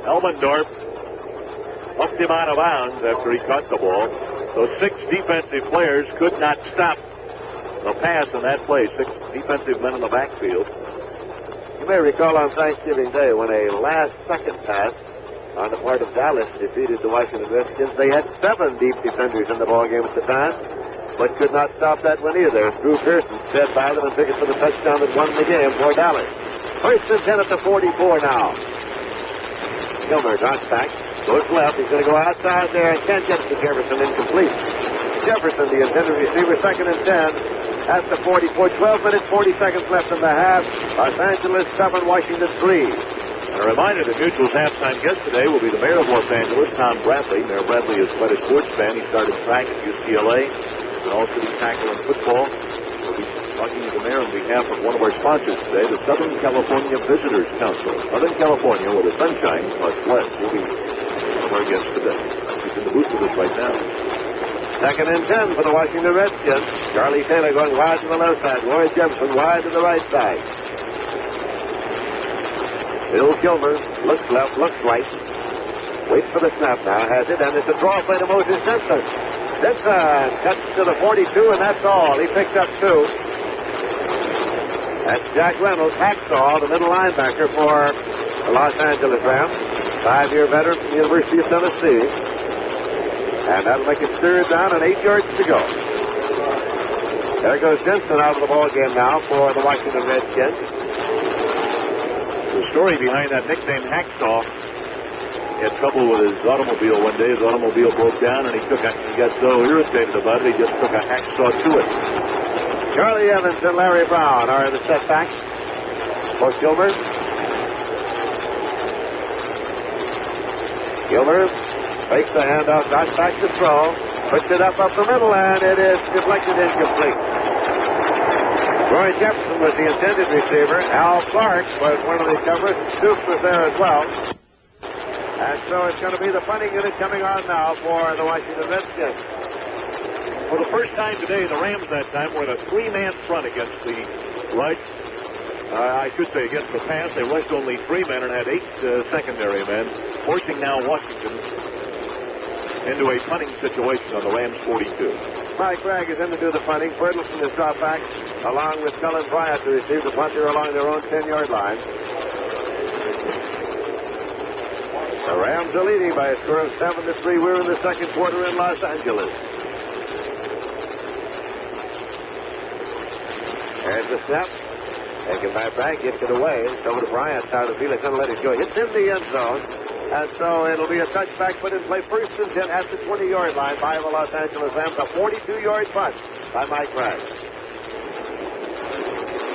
Elmendorf upped him out of bounds after he caught the ball. Those 6 defensive players could not stop the pass in that play. 6 defensive men in the backfield. You may recall on Thanksgiving Day when a last-second pass on the part of Dallas defeated the Washington Redskins. They had 7 deep defenders in the ballgame at the time, but could not stop that one either. Drew Pearson sped by them and took it for the touchdown that won the game for Dallas. 1st and 10 at the 44 now. Kilmer drops back, goes left. He's going to go outside there and can't get it to Jefferson. Incomplete. Jefferson, the intended receiver, 2nd and 10 at the 44. 12 minutes, 40 seconds left in the half. Los Angeles 7, Washington 3. And a reminder, the Mutual's halftime guest today will be the mayor of Los Angeles, Tom Bradley. Mayor Bradley is quite a sports fan. He started track at UCLA. An all-city tackle in football. We'll be talking to the mayor on behalf of one of our sponsors today, the Southern California Visitors Council. Southern California, where the sunshine plus blessed, will be one of our guests today. He's in the booth with us right now. 2nd and 10 for the Washington Redskins. Charlie Taylor going wide to the left side. Roy Jefferson wide to the right side. Bill Kilmer looks left, looks right. Waits for the snap now, has it, and it's a draw play to Moses Simpson. Simpson cuts to the 42, and that's all. He picked up 2. That's Jack Reynolds, Hacksaw, the middle linebacker for the Los Angeles Rams. 5-year veteran from the University of Tennessee. And that'll make it 3rd down and 8 yards to go. There goes Jensen out of the ball game now for the Washington Redskins. The story behind that nickname, Hacksaw, he had trouble with his automobile one day. His automobile broke down, and he got so irritated about it, he just took a hacksaw to it. Charlie Evans and Larry Brown are the setbacks for Kilmer. Kilmer fakes the handoff, drops back to throw, puts it up the middle, and it is deflected incomplete. Roy Jefferson was the intended receiver. Al Clark was one of the covers. Stoops was there as well. And so it's going to be the punting unit coming on now for the Washington Redskins. For the first time today, the Rams that time were in a 3-man front against the right. I should say against the pass. They rushed only 3 men and had 8 secondary men, forcing now Washington into a punting situation on the Rams 42. Mike Bragg is in to do the punting. Bertelsen is dropped back along with Cullen Bryant to receive the punt here along their own 10-yard line. The Rams are leading by a score of 7-3. We're in the second quarter in Los Angeles. There's the snap. Taken by Bragg, gets it away. It's over to Bryant. Out of the field. He's going to let it go. It's in the end zone. And so it'll be a touchback put in play. First and 10 at the 20-yard line by the Los Angeles Rams. A 42-yard punt by Mike Bragg.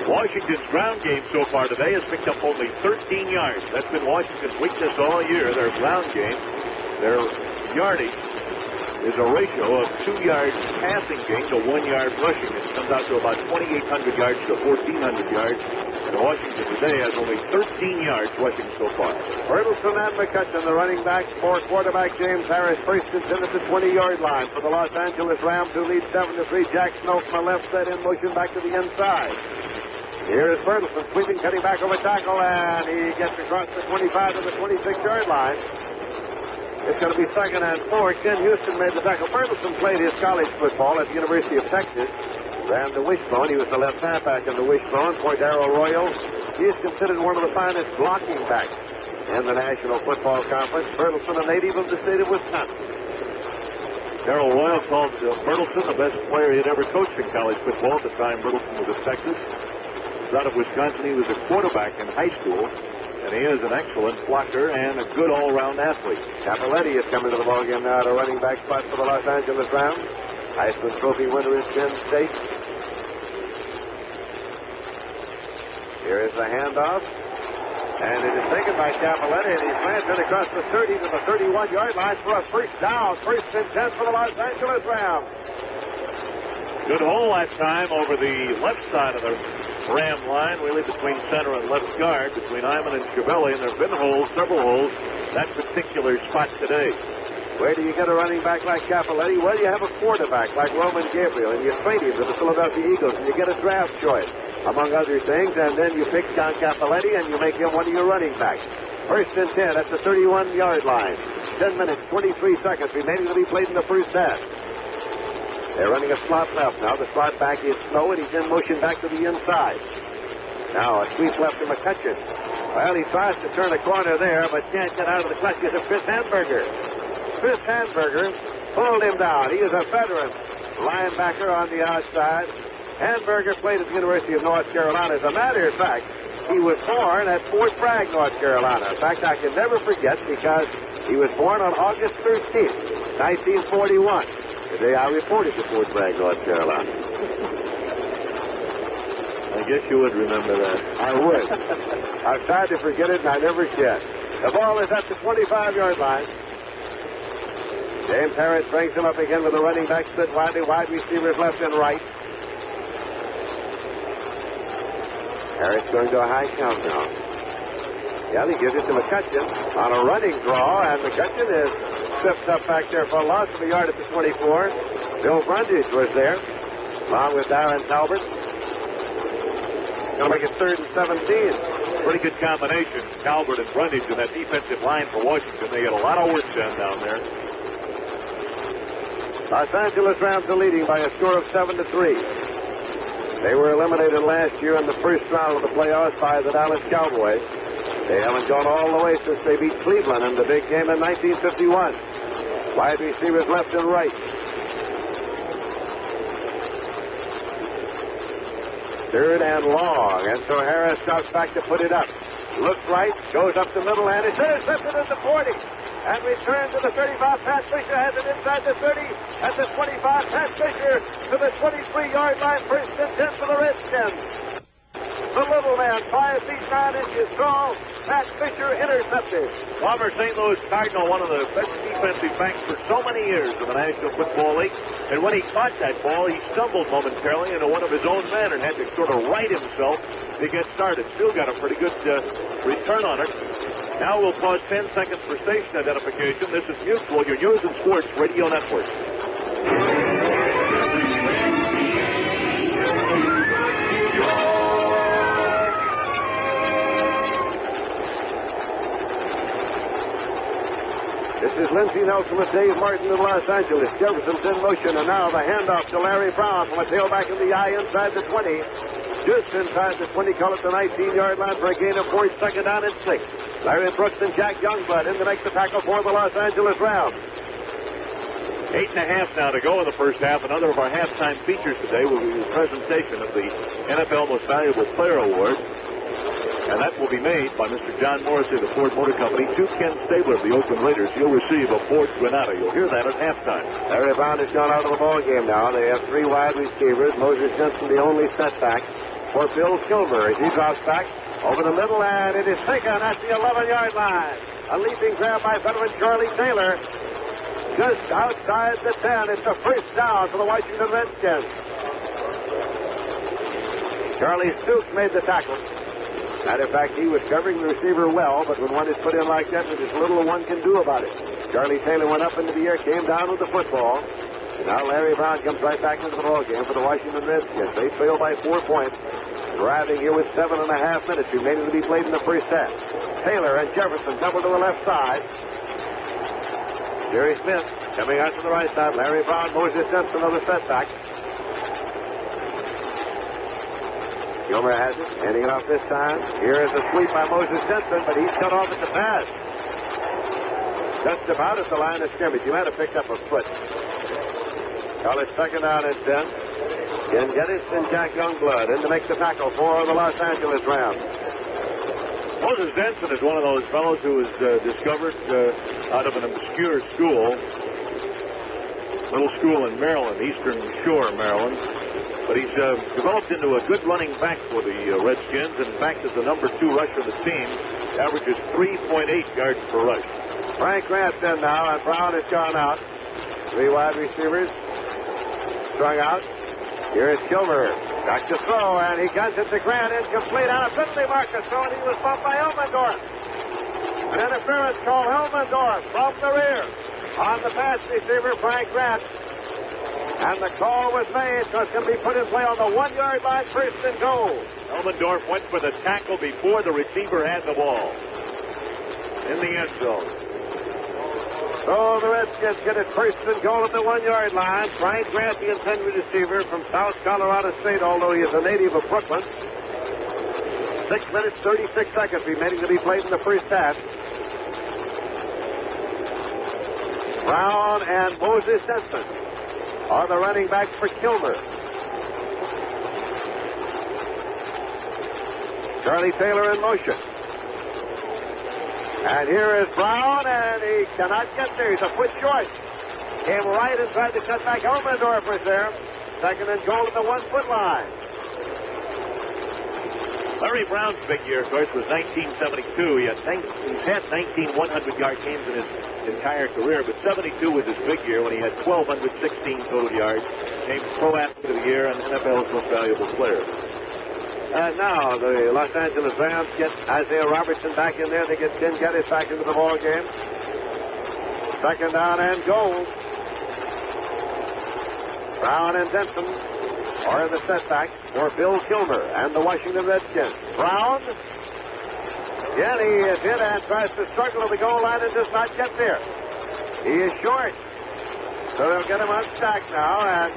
Washington's ground game so far today has picked up only 13 yards. That's been Washington's weakness all year. Their ground game, their yardage is a ratio of 2 yards passing gain to 1 yard rushing. It comes out to about 2,800 yards to 1,400 yards. And Washington today has only 13 yards rushing so far. Bertelsen and McCutcheon, the running backs, for quarterback James Harris. First and 10 at the 20-yard line for the Los Angeles Rams, who lead 7-3. Jack Snow from the left side in motion back to the inside. Here is Bertelsen sweeping, cutting back over tackle, and he gets across the 25 to the 26-yard line. It's going to be 2nd and 4. Ken Houston made the tackle. Bertelsen played his college football at the University of Texas. Ran the wishbone. He was the left halfback in the wishbone for Darrell Royal. He is considered one of the finest blocking backs in the National Football Conference. Bertelsen, a native of the state of Wisconsin. Darrell Royal called Bertelsen the best player he had ever coached in college football at the time Bertelsen was at Texas. Out of Wisconsin, he was a quarterback in high school, and he is an excellent blocker and a good all-around athlete. Cappelletti is coming to the ballgame now at a running back spot for the Los Angeles Rams. Heisman Trophy winner is Penn State. Here is the handoff, and it is taken by Cappelletti, and he slants it across the 30 to the 31-yard line for a first down. First and 10 for the Los Angeles Rams. Good hole that time over the left side of the Ram line, really between center and left guard, between Iman and Schiavelli, and there have been holes, several holes, that particular spot today. Where do you get a running back like Cappelletti? Well, you have a quarterback like Roman Gabriel, and you trade him to the Philadelphia Eagles, and you get a draft choice, among other things, and then you pick John Cappelletti, and you make him one of your running backs. First and 10 at the 31-yard line. 10 minutes, 23 seconds remaining to be played in the first half. They're running a slot left now. The slot back is Snow, and he's in motion back to the inside. Now a sweep left to McCutcheon. Well, he tries to turn a corner there, but can't get out of the clutches of Chris Hamburger. Chris Hamburger pulled him down. He is a veteran linebacker on the outside. Hamburger played at the University of North Carolina. As a matter of fact, he was born at Fort Bragg, North Carolina. In fact, I can never forget because he was born on August 13th, 1941. The day I reported to Fort Bragg, North Carolina. I guess you would remember that. I would. I've tried to forget it, and I never can. The ball is at the 25-yard line. James Harris brings him up again with the running back split widely, wide receivers left and right. Harris going to a high count now. Yeah, he gives it to McCutcheon on a running draw, and McCutcheon is tripped up back there for a loss of a yard at the 24. Bill Brundage was there, along with Darren Talbot. Going to make it 3rd and 17. Pretty good combination, Talbot and Brundage in that defensive line for Washington. They get a lot of work done down there. Los Angeles Rams are leading by a score of 7-3. They were eliminated last year in the first round of the playoffs by the Dallas Cowboys. They haven't gone all the way since they beat Cleveland in the big game in 1951. Wide receivers left and right. Third and long, and so Harris drops back to put it up. Looks right, goes up the middle, and it's intercepted at the 40. And return to the 35. Pat Fisher has it inside the 30. At the 25, Pat Fisher to the 23-yard line. First and 10 for the Redskins. The little man, 5 feet 9 inches tall. Pat Fisher intercepted. Former St. Louis Cardinal, one of the best defensive backs for so many years in the National Football League. And when he caught that ball, he stumbled momentarily into one of his own men and had to sort of right himself to get started. Still got a pretty good return on it. Now we'll pause 10 seconds for station identification. This is Mutual, your news and sports radio network. This is Lindsey Nelson with Dave Martin in Los Angeles. Jefferson's in motion, and now the handoff to Larry Brown from a tailback in the eye inside the 20. Just inside the 20, call it the 19-yard line for a gain of 4, second down and 6. Larry Brooks and Jack Youngblood in to make the tackle for the Los Angeles Rams. 8.5 now to go in the first half. Another of our halftime features today will be the presentation of the NFL Most Valuable Player Award. And that will be made by Mr. John Morrissey of the Ford Motor Company to Ken Stabler of the Oakland Raiders. He'll receive a Ford Granada. You'll hear that at halftime. Larry Brown has gone out of the ball game now. They have 3 wide receivers. Moses Jensen, the only setback for Bill Kilmer as he drops back over the middle, and it is taken at the 11-yard line. A leaping grab by veteran Charlie Taylor. Just outside the 10. It's a first down for the Washington Redskins. Charlie Stoops made the tackle. Matter of fact, he was covering the receiver well, but when one is put in like that, there's little one can do about it. Charlie Taylor went up into the air, came down with the football. Now Larry Brown comes right back into the ball game for the Washington Redskins. They fail by 4 points. Driving here with 7.5 minutes remaining to be played in the first half. Taylor and Jefferson double to the left side. Jerry Smith coming out to the right side. Larry Brown, Moses Jensen, another setback. Gilmer has it, handing it off this time. Here is a sweep by Moses Jensen, but he's cut off at the pass. Just about at the line of scrimmage. He might have picked up a foot. Call it second down and 10. Ken Geddes and Jack Youngblood in to make the tackle for the Los Angeles Rams. Moses Jensen is one of those fellows who was discovered out of an obscure school, little school in Maryland, Eastern Shore, Maryland. But he's developed into a good running back for the Redskins. In fact, is the number 2 rusher of the team. Averages 3.8 yards per rush. Frank Grant's in now, and Brown has gone out. 3 wide receivers strung out. Here is Kilmer. Back to throw, and he guns it to Grant. Incomplete on a penalty marker throw, and he was bumped by Elmendorf. An interference called Elmendorf from the rear on the pass receiver, Frank Grant. And the call was made, so it's going to be put in play on the 1-yard line, first and goal. Elmendorf went for the tackle before the receiver had the ball in the end zone. So the Redskins get it first and goal at the 1-yard line. Frank Grant, the intended receiver from South Colorado State, although he is a native of Brooklyn. 6 minutes, 36 seconds remaining to be played in the first half. Brown and Moses Jensen are the running backs for Kilmer. Charlie Taylor in motion. And here is Brown, and he cannot get there. He's a foot short. Came right inside the cutback. Elmendorf was there. Second and goal at the 1-foot line. Larry Brown's big year, of course, was 1972. He's had 19 100-yard games in his entire career, but 72 was his big year when he had 1,216 total yards. Named Pro Athlete of the Year and NFL's Most Valuable Player. And now the Los Angeles Rams get Isaiah Robertson back in there. They get Ken Geddes back into the ball game. Second down and goal. Brown and Jensen are in the setback for Bill Kilmer and the Washington Redskins. Brown. Again, he is hit and tries to struggle to the goal line and does not get there. He is short. So they'll get him unstacked now, and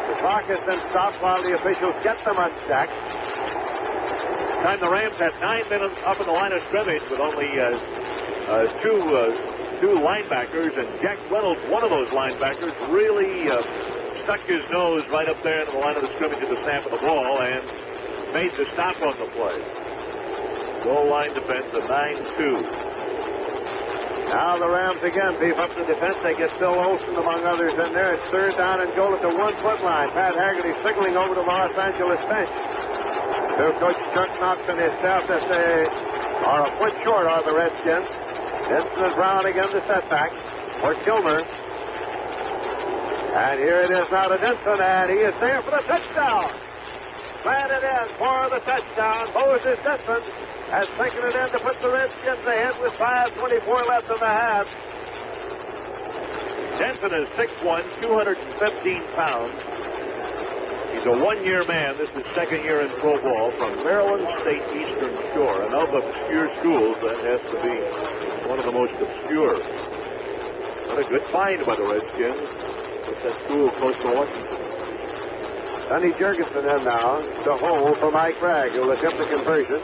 the clock has been stopped while the officials get them unstacked. This time the Rams had 9 minutes up in the line of scrimmage with only two linebackers, and Jack Reynolds, one of those linebackers, really stuck his nose right up there in the line of the scrimmage at the snap of the ball and made the stop on the play. Goal line defense, a 9-2. Now the Rams again beef up the defense. They get Bill Olson, among others, in there. It's third down and goal at the 1-foot line. Pat Haggerty signaling over to the Los Angeles bench to Coach Chuck Knox and his staff that they are a foot short, are the Redskins. Jensen and Brown again the setback for Kilmer. And here it is now to Jensen, and he is there for the touchdown. Planted in for the touchdown. Moses Jensen has taken it in to put the Redskins ahead with 5:24 left in the half. Jensen is 6'1", 215 pounds. He's a one-year man. This is second year in pro ball from Maryland State Eastern Shore. And of obscure schools, that has to be one of the most obscure. What a good find by the Redskins. It's that school close to Washington. Sonny Jurgensen in now to hold for Mike Bragg, who will attempt the conversion.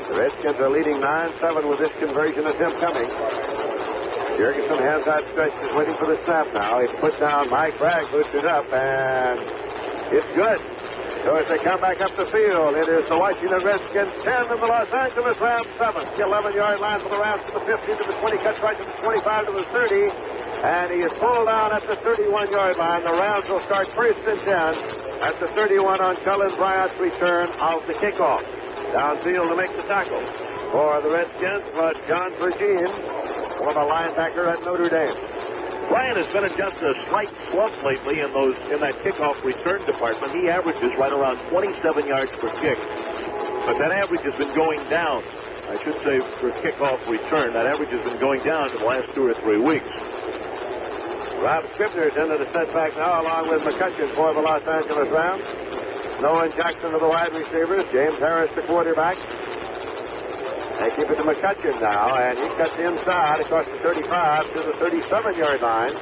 The Redskins are leading 9-7 with this conversion attempt coming. Jurgensen, hands outstretched, is waiting for the snap now. He's put down. Mike Bragg boots it up, and it's good. So as they come back up the field, it is the Washington Redskins 10 and the Los Angeles Rams 7. The 11-yard line for the Rams to the 15 to the 20, cuts right to the 25 to the 30. And he is pulled down at the 31-yard line. The Rams will start first and 10 at the 31 on Cullen Bryant's return of the kickoff. Downfield to make the tackle for the Redskins was John Virgin, former linebacker at Notre Dame. Bryant has been in just a slight slump lately in that kickoff return department. He averages right around 27 yards per kick. But that average has been going down. I should say for kickoff return, that average has been going down for the last 2 or 3 weeks. Rob Scribner's into the setback now, along with McCutcheon for the Los Angeles Rams. Nolan Jackson to the wide receivers. James Harris, the quarterback. They keep it to McCutcheon now, and he cuts inside across the 35 to the 37-yard line.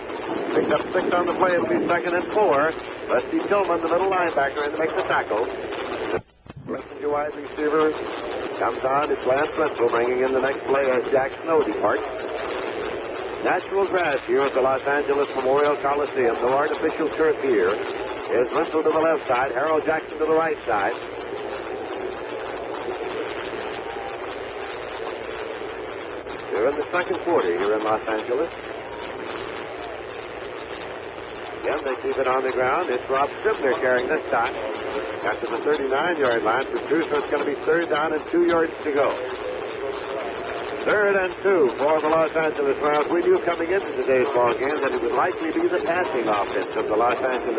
Picks up 6 on the play. It'll be 2nd and 4. Rusty Tillman, the middle linebacker, in to make the tackle. Messenger wide receiver comes on. It's Lance Wenzel bringing in the next play as Jack Snow departs. Natural grass here at the Los Angeles Memorial Coliseum. No artificial turf here. Is Wenzel to the left side. Harold Jackson to the right side. They're in the second quarter here in Los Angeles. Again, they keep it on the ground. It's Rob Scribner carrying this time. After the 39-yard line for 2, so it's going to be 3rd down and 2 yards to go. 3rd and 2 for the Los Angeles Rams. We knew coming into today's ball game that it would likely be the passing offense of the Washington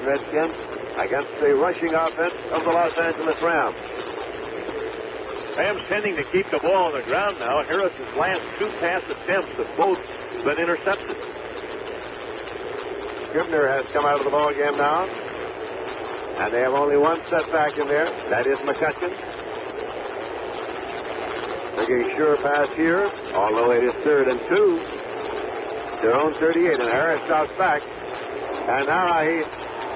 Redskins against the rushing offense of the Los Angeles Rams. Rams tending to keep the ball on the ground now. Harris's last 2 pass attempts have both been intercepted. Scribner has come out of the ball game now. And they have only one setback in there. That is McCutcheon. Taking a sure pass here. Although it is 3rd and 2. Their own 38. And Harris drops back. And now he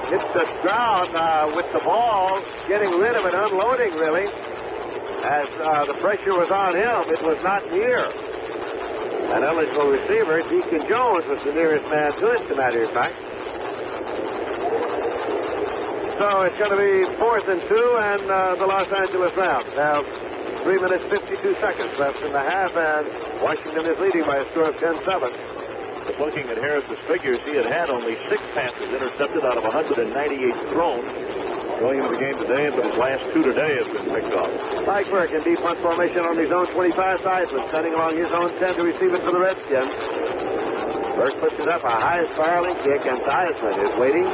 hits the ground with the ball. Getting rid of it. Unloading, really. As the pressure was on him, it was not near. An eligible receiver, Deacon Jones, was the nearest man to it, as a matter of fact. So it's going to be 4th and 2, and the Los Angeles Rams have 3 minutes, 52 seconds left in the half, and Washington is leading by a score of 10-7. Just looking at Harris's figures, he had only 6 passes intercepted out of 198 thrown. Going into the game today, but his last 2 today have been picked off. Mike Burke in deep punt formation on his own 25. Theismann standing along his own 10 to receive it for the Redskins. Burke puts it up, a high spiraling kick, and Theismann is waiting.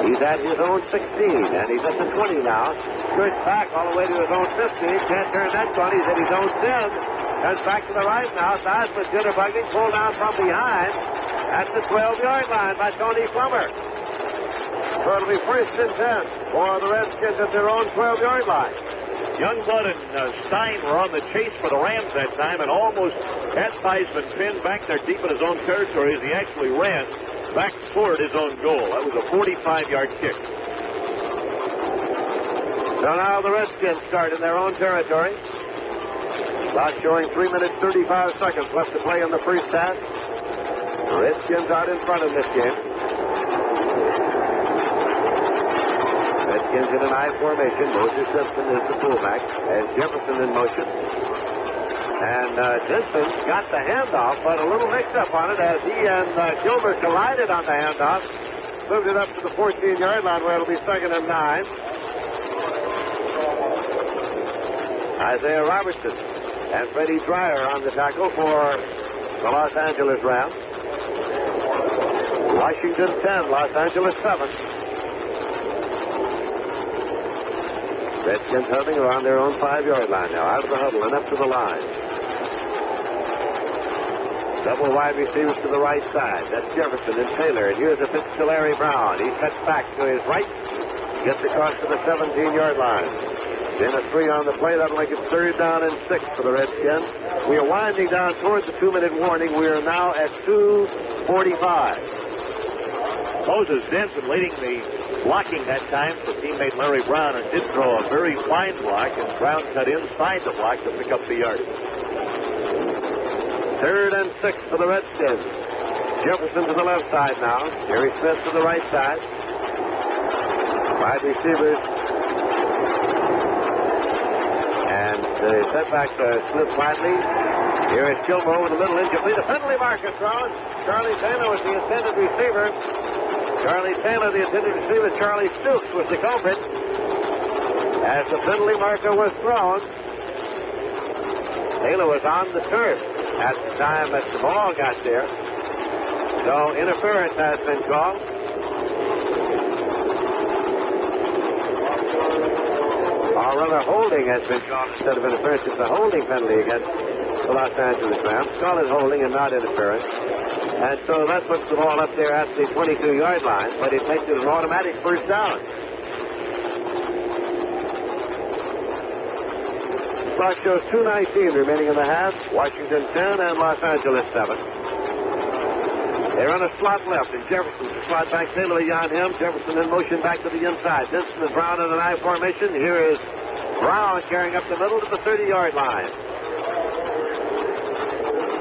He's at his own 16, and he's at the 20 now. Skirts back all the way to his own 15. Can't turn that one. He's at his own 10. Comes back to the right now. Theismann jitterbugging, pulled down from behind at the 12-yard line by Tony Plummer. So it'll be 1st and 10 for the Redskins at their own 12-yard line. Youngblood and Stein were on the chase for the Rams that time and almost had Theismann pinned back there deep in his own territory as he actually ran back toward his own goal. That was a 45-yard kick. So now the Redskins start in their own territory. Clock showing 3 minutes, 35 seconds left to play in the first half. The Redskins out in front of this game. Redskins in an I formation. Moses Simpson is the fullback. As Jefferson in motion. And Jensen got the handoff, but a little mix-up on it as he and Gilbert collided on the handoff. Moved it up to the 14-yard line where it'll be 2nd and 9. Isaiah Robertson and Freddie Dreyer on the tackle for the Los Angeles Rams. Washington 10, Los Angeles 7. Redskins huddling around their own 5-yard line now. Out of the huddle and up to the line. Double wide receivers to the right side. That's Jefferson and Taylor. And here's a pitch to Larry Brown. He cuts back to his right. Gets across to the 17-yard line. Then a 3 on the play. That'll make it 3rd down and 6 for the Redskins. We are winding down towards the 2-minute warning. We are now at 2:45. Moses Denson leading the blocking that time for teammate Larry Brown, and did throw a very fine block, and Brown cut inside the block to pick up the yard. 3rd and 6 for the Redskins. Jefferson to the left side now. Jerry Smith to the right side. 5 receivers. And the setback Smith flatly. Here is Gilmore with a little incomplete. A penalty marker thrown. Charlie Taylor was the intended receiver. Charlie Taylor, the intended receiver. Charlie Stoops was the culprit. As the penalty marker was thrown, Taylor was on the turf at the time that the ball got there. So interference has been called. Or rather, holding has been called instead of interference. It's a holding penalty against the Los Angeles Rams. Call it holding and not interference. And so that puts the ball up there at the 22-yard line, but it makes it an automatic 1st down. Clock shows 2:19 remaining in the half. Washington 10 and Los Angeles 7. They run a slot left, and Jefferson to slot back. Taylor on him. Jefferson in motion back to the inside. Denson and Brown in an I formation. Here is Brown carrying up the middle to the 30-yard line.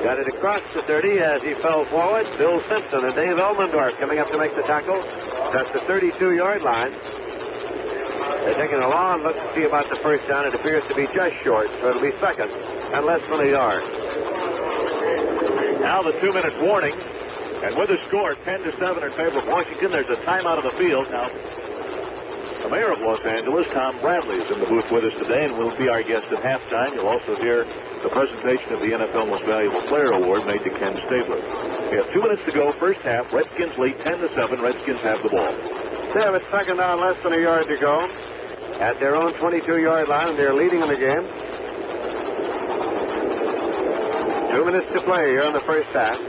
Got it across the 30 as he fell forward. Bill Simpson and Dave Elmendorf coming up to make the tackle. That's the 32-yard line. They're taking a long look to see about the 1st down. It appears to be just short, so it'll be 2nd and less than a yard. Now the 2-minute warning. And with the score 10-7 in favor of Washington, there's a timeout of the field. Now, the mayor of Los Angeles, Tom Bradley, is in the booth with us today and will be our guest at halftime. You'll also hear the presentation of the NFL Most Valuable Player Award made to Ken Stabler. We have 2 minutes to go, 1st half. Redskins lead 10-7. Redskins have the ball. They have it 2nd down, less than a yard to go. At their own 22-yard line, and they're leading in the game. 2 minutes to play here in the 1st half.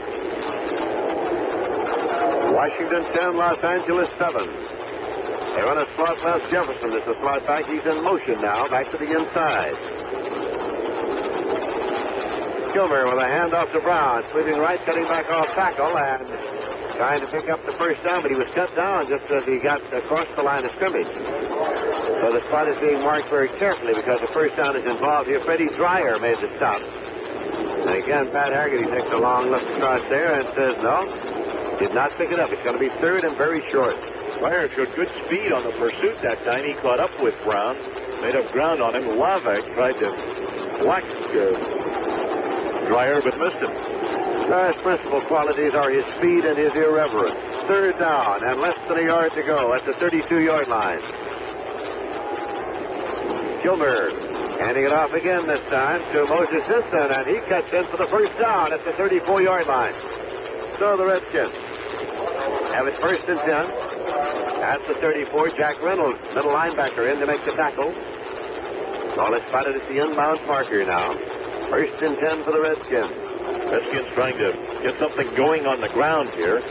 Washington 10, Los Angeles 7. They run a slot past Jefferson. It's a slot back. He's in motion now. Back to the inside. Gilmer with a handoff to Brown. Sweeping right, cutting back off tackle, and trying to pick up the 1st down, but he was cut down just as he got across the line of scrimmage. So the spot is being marked very carefully because the 1st down is involved here. Freddie Dreyer made the stop. And again, Pat Haggerty takes a long look across there and says, no, did not pick it up. It's going to be 3rd and very short. Dreyer showed good speed on the pursuit that time. He caught up with Brown, made up ground on him. Lavek tried to block Dreyer, but missed him. His principal qualities are his speed and his irreverence. 3rd down and less than a yard to go at the 32-yard line. Gilmer handing it off again this time to Moses Simpson, and he cuts in for the 1st down at the 34-yard line. So the Redskins have it 1st and 10 at the 34. Jack Reynolds, middle linebacker, in to make the tackle. Ball is spotted at the inbound marker now. 1st and 10 for the Redskins. Redskins trying to get something going on the ground here.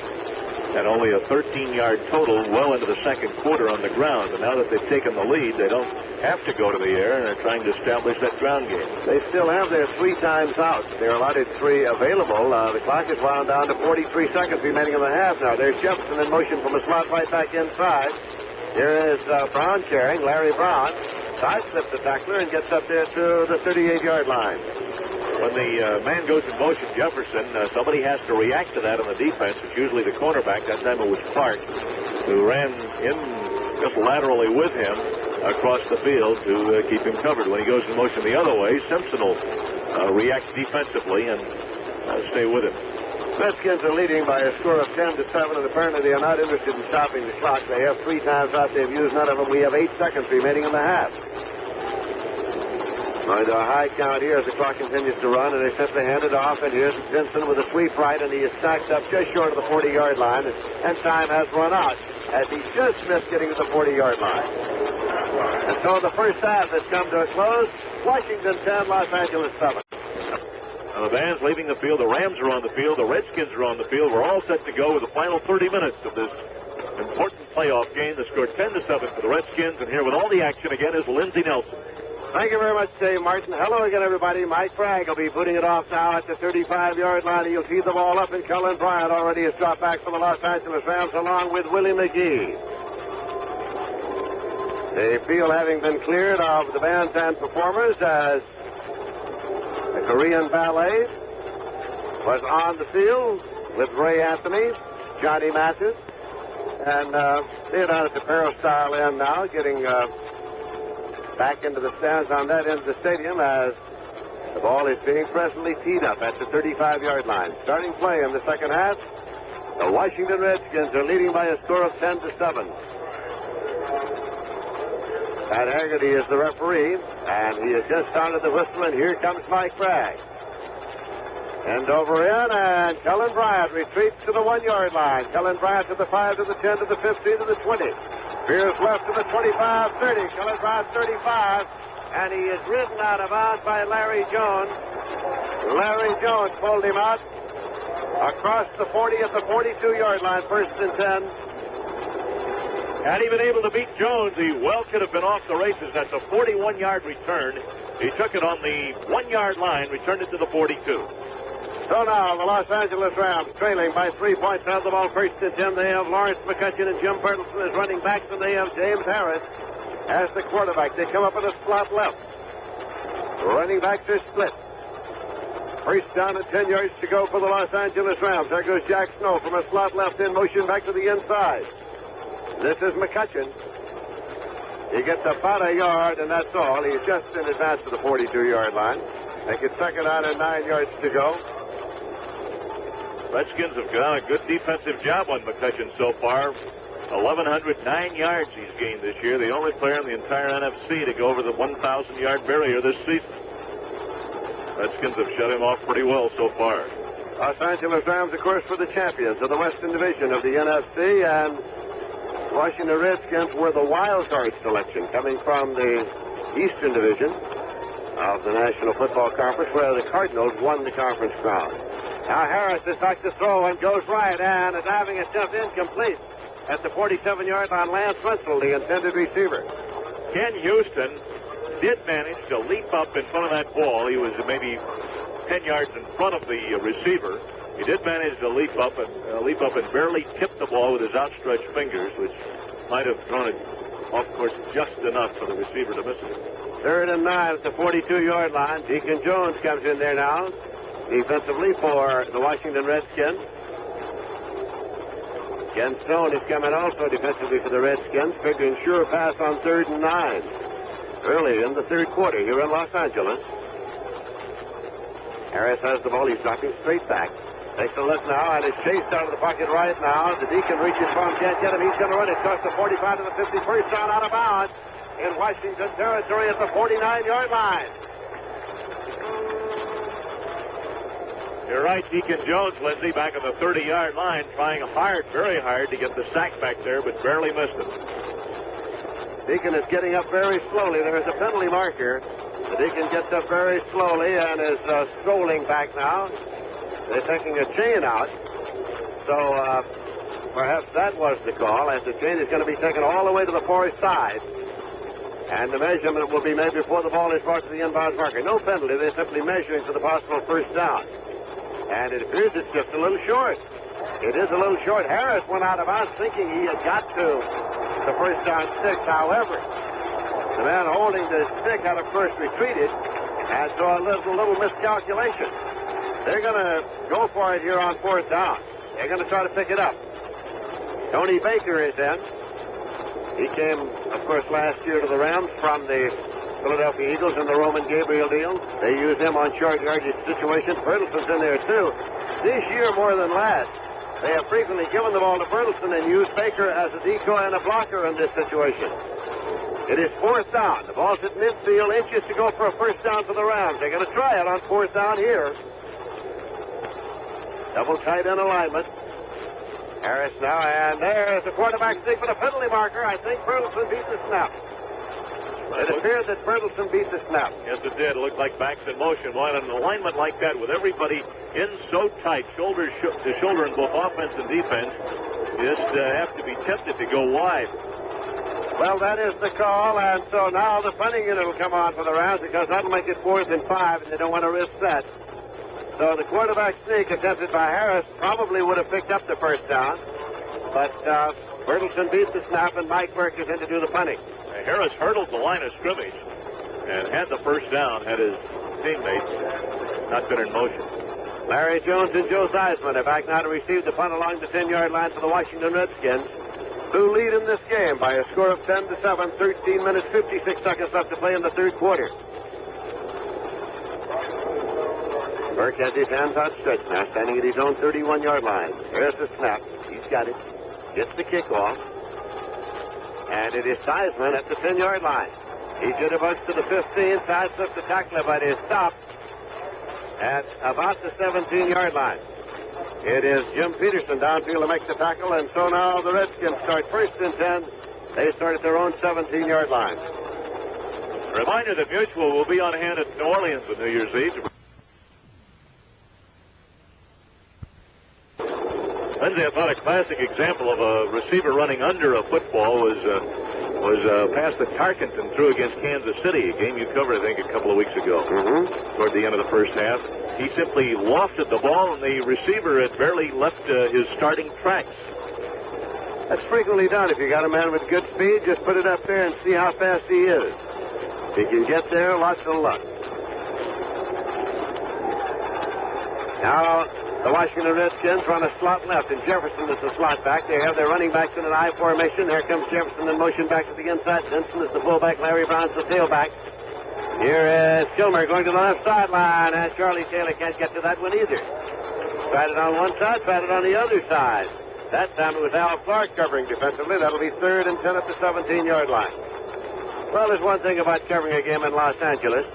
And only a 13-yard total well into the 2nd quarter on the ground. And now that they've taken the lead, they don't have to go to the air, and they're trying to establish that ground game. They still have their 3 times out. They're allotted 3 available. The clock is wound down to 43 seconds remaining in the half now. There's Jefferson in motion from the slot right back inside. Here is Brown carrying, Larry Brown. Sidesteps the tackler and gets up there to the 38-yard line. When the man goes in motion, Jefferson, somebody has to react to that on the defense. It's usually the cornerback. That time it was Clark, who ran in just laterally with him across the field to keep him covered. When he goes in motion the other way, Simpson will react defensively and stay with him. Redskins are leading by a score of 10-7, and apparently they are not interested in stopping the clock. They have 3 times out. They've used none of them. We have 8 seconds remaining in the half. Going to a high count here as the clock continues to run, and they simply hand it off, and here's Vinson with a sweep right, and he is stacked up just short of the 40-yard line, and time has run out as he just missed getting to the 40-yard line. And so the 1st half has come to a close. Washington 10, Los Angeles 7. The band's leaving the field. The Rams are on the field. The Redskins are on the field. We're all set to go with the final 30 minutes of this important playoff game. The score 10-7 for the Redskins, and here with all the action again is Lindsey Nelson. Thank you very much, Dave Martin. Hello again, everybody. Mike Bragg will be putting it off now at the 35-yard line. He'll tee the ball up, and Cullen Bryant already has dropped back for the Los Angeles Rams along with Willie McGee. The field having been cleared of the bands and performers as the Korean ballet was on the field with Ray Anthony, Johnny Mathis, and they're down at the peristyle end now, getting back into the stands on that end of the stadium as the ball is being presently teed up at the 35-yard line. Starting play in the second half, the Washington Redskins are leading by a score of 10-7. Pat Haggerty is the referee, and he has just sounded the whistle, and here comes Mike Bragg. End over in, and Cullen Bryant retreats to the 1-yard line. Cullen Bryant to the 5, to the 10, to the 15, to the 20. Spears left to the 25, 30. Cullen Bryant 35, and he is ridden out of bounds by Larry Jones. Larry Jones pulled him out across the 40 at the 42-yard line, 1st and 10. Had he been able to beat Jones, he well could have been off the races. That's a 41-yard return. He took it on the 1-yard line, returned it to the 42. So now the Los Angeles Rams trailing by 3 points. Have the ball 1st and 10. They have Lawrence McCutcheon and Jim Bertelsen as running backs, and they have James Harris as the quarterback. They come up with a slot left. Running backs are split. 1st down and 10 yards to go for the Los Angeles Rams. There goes Jack Snow from a slot left in motion back to the inside. This is McCutcheon. He gets about a yard, and that's all. He's just in advance to the 42-yard line. They get 2nd down and 9 yards to go. Redskins have done a good defensive job on McCutcheon so far. 1,109 yards he's gained this year. The only player in the entire NFC to go over the 1,000-yard barrier this season. Redskins have shut him off pretty well so far. Los Angeles Rams, of course, were the champions of the Western Division of the NFC, and Washington Redskins were the wild card selection coming from the Eastern Division of the National Football Conference, where the Cardinals won the conference crown. Now Harris is back to throw and goes right, and a diving attempt incomplete at the 47-yard line. Lance Wenzel, the intended receiver. Ken Houston did manage to leap up in front of that ball. He was maybe 10 yards in front of the receiver. He did manage to leap up and barely tip the ball with his outstretched fingers, which might have thrown it off course just enough for the receiver to miss it. 3rd and 9 at the 42-yard line. Deacon Jones comes in there now, defensively for the Washington Redskins. Ken Stone is coming also defensively for the Redskins, figuring sure pass on 3rd and 9. Early in the 3rd quarter here in Los Angeles. Harris has the ball. He's dropping straight back. Takes a look now and is chased out of the pocket right now. The Deacon reaches for him, can't get him. He's going to run it across the 45 to the 51st down out of bounds in Washington territory at the 49-yard line. You're right, Deacon Jones, Lindsey, back on the 30-yard line, trying hard, very hard to get the sack back there, but barely missed it. Deacon is getting up very slowly. There is a penalty marker. The Deacon gets up very slowly and is strolling back now. They're taking a chain out. So perhaps that was the call, as the chain is going to be taken all the way to the far side. And the measurement will be made before the ball is brought to the inbounds marker. No penalty. They're simply measuring for the possible 1st down. And it appears it's just a little short. It is a little short. Harris went out of bounds thinking he had got to the 1st down stick. However, the man holding the stick had at first retreated, and so a little miscalculation. They're going to go for it here on 4th down. They're going to try to pick it up. Tony Baker is in. He came, of course, last year to the Rams from the Philadelphia Eagles in the Roman Gabriel deal. They use him on short yardage situations. Bertelson's in there, too. This year, more than last, they have frequently given the ball to Bertelsen and used Baker as a decoy and a blocker in this situation. It is 4th down. The ball's at midfield, inches to go for a 1st down for the Rams. They're going to try it on 4th down here. Double tight end alignment. Harris now, and there's the quarterback sneak with a penalty marker. I think Bertelsen beat the snap. It appeared that Bertelsen beat the snap. Yes, it did. It looked like backs in motion. Well, in an alignment like that, with everybody in so tight, shoulder to shoulder in both offense and defense, you just have to be tempted to go wide. Well, that is the call, and so now the punting unit will come on for the rounds because that'll make it 4th and 5, and they don't want to risk that. So the quarterback sneak attempted by Harris probably would have picked up the first down, but Bertelson beat the snap, and Mike Burke is in to do the punting. Harris hurdled the line of scrimmage and had the first down had his teammates not been in motion. Larry Jones and Joe Theismann are back now to receive the punt along the 10-yard line for the Washington Redskins, who lead in this game by a score of 10-7, 13 minutes, 56 seconds left to play in the third quarter. Burke has his hands outstretched now, standing at his own 31-yard line. Here's the snap. He's got it. Gets the kickoff. And it is Theismann at the 10-yard line. He jitterbugs to the 15, sidesteps the tackler, but is stopped at about the 17-yard line. It is Jim Peterson downfield to make the tackle, and so now the Redskins start 1st and 10. They start at their own 17-yard line. A reminder that Mutual will be on hand at New Orleans on New Year's Eve. Lindsay, I thought a classic example of a receiver running under a football was a pass that Tarkenton threw against Kansas City, a game you covered, I think, a couple of weeks ago. Toward the end of the first half. He simply lofted the ball, and the receiver had barely left his starting tracks. That's frequently done. If you got a man with good speed, just put it up there and see how fast he is. If he can get there, lots of luck. Now, the Washington Redskins run a slot left, and Jefferson is the slot back. They have their running backs in an I formation. Here comes Jefferson in motion back to the inside. Benson is the fullback. Larry Brown's the tailback. Here is Kilmer going to the left sideline, and Charlie Taylor can't get to that one either. Tried it on one side, tried it on the other side. That time it was Al Clark covering defensively. That'll be 3rd and 10 at the 17-yard line. Well, there's one thing about covering a game in Los Angeles.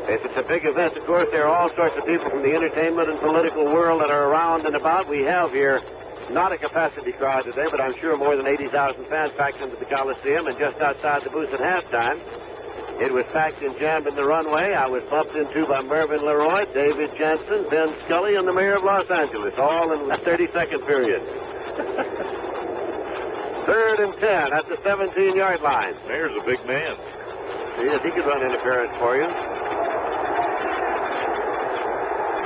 If it's a big event, of course, there are all sorts of people from the entertainment and political world that are around and about. We have here not a capacity crowd today, but I'm sure more than 80,000 fans packed into the Coliseum and just outside the booth at halftime. It was packed and jammed in the runway. I was bumped into by Mervyn LeRoy, David Jansen, Ben Scully, and the mayor of Los Angeles, all in a 30-second period. 3rd and 10 at the 17-yard line. Mayor's a big man. See if he could run interference for you.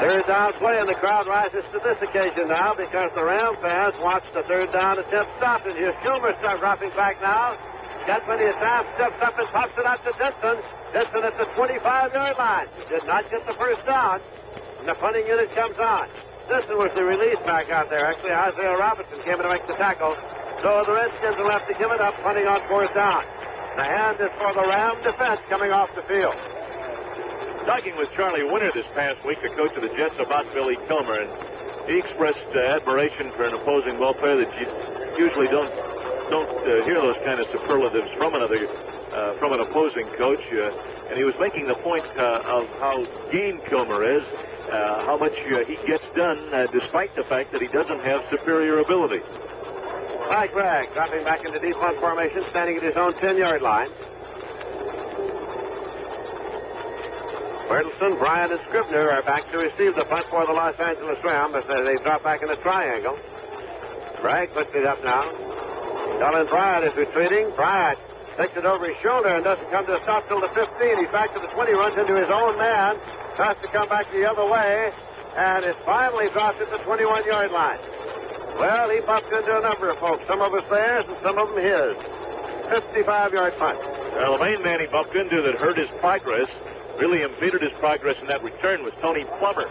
3rd down play, and the crowd rises to this occasion now because the Ram fans watch the 3rd down attempt stopped. And here's Kilmer start dropping back now. Got plenty of time, steps up and pops it out to Denson. Denson at the 25-yard line. Did not get the first down. And the punting unit comes on. Denson was the release back out there. Actually, Isaiah Robinson came in to make the tackle. So the Redskins will have to give it up, punting on 4th down. The hand is for the Ram defense coming off the field. Talking with Charlie Winter this past week, the coach of the Jets, about Billy Kilmer, and he expressed admiration for an opposing ball player that you usually don't hear those kind of superlatives from an opposing coach. And he was making the point of how game Kilmer is, how much he gets done, despite the fact that he doesn't have superior ability. Mike Bragg dropping back into deep punt formation, standing at his own 10-yard line. Bertelson, Bryant, and Scribner are back to receive the punt for the Los Angeles Rams as they drop back in a triangle. Bragg puts it up now. Colin Bryant is retreating. Bryant takes it over his shoulder and doesn't come to a stop till the 15. He's back to the 20, runs into his own man, tries to come back the other way, and is finally dropped at the 21-yard line. Well, he bumped into a number of folks. Some of us theirs and some of them his. 55-yard punt. Well, the main man he bumped into that hurt his progress, really impeded his progress in that return, was Tony Plummer.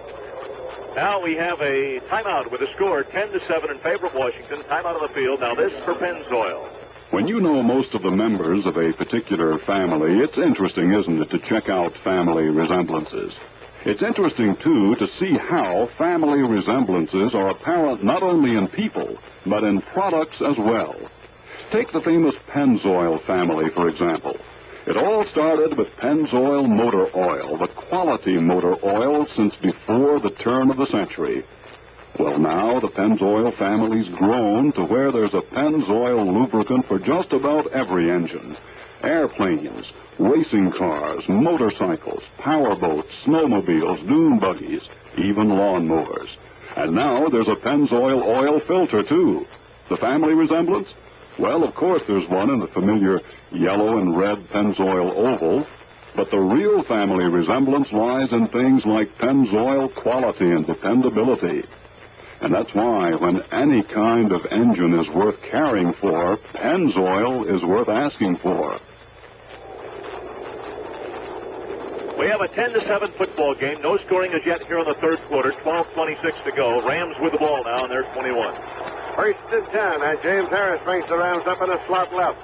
Now we have a timeout with a score 10-7 in favor of Washington. Timeout on the field. Now this for Pennzoil. When you know most of the members of a particular family, it's interesting, isn't it, to check out family resemblances. It's interesting, too, to see how family resemblances are apparent not only in people, but in products as well. Take the famous Pennzoil family, for example. It all started with Pennzoil motor oil, the quality motor oil since before the turn of the century. Well, now the Pennzoil family's grown to where there's a Pennzoil lubricant for just about every engine. Airplanes, racing cars, motorcycles, powerboats, snowmobiles, dune buggies, even lawnmowers. And now there's a Pennzoil oil filter, too. The family resemblance? Well, of course there's one in the familiar yellow and red Pennzoil oval, but the real family resemblance lies in things like Pennzoil quality and dependability. And that's why when any kind of engine is worth caring for, Pennzoil is worth asking for. We have a 10-7 football game. No scoring as yet here in the third quarter. 12:26 to go. Rams with the ball now, and they're 21. First and 10, and James Harris brings the Rams up in a slot left.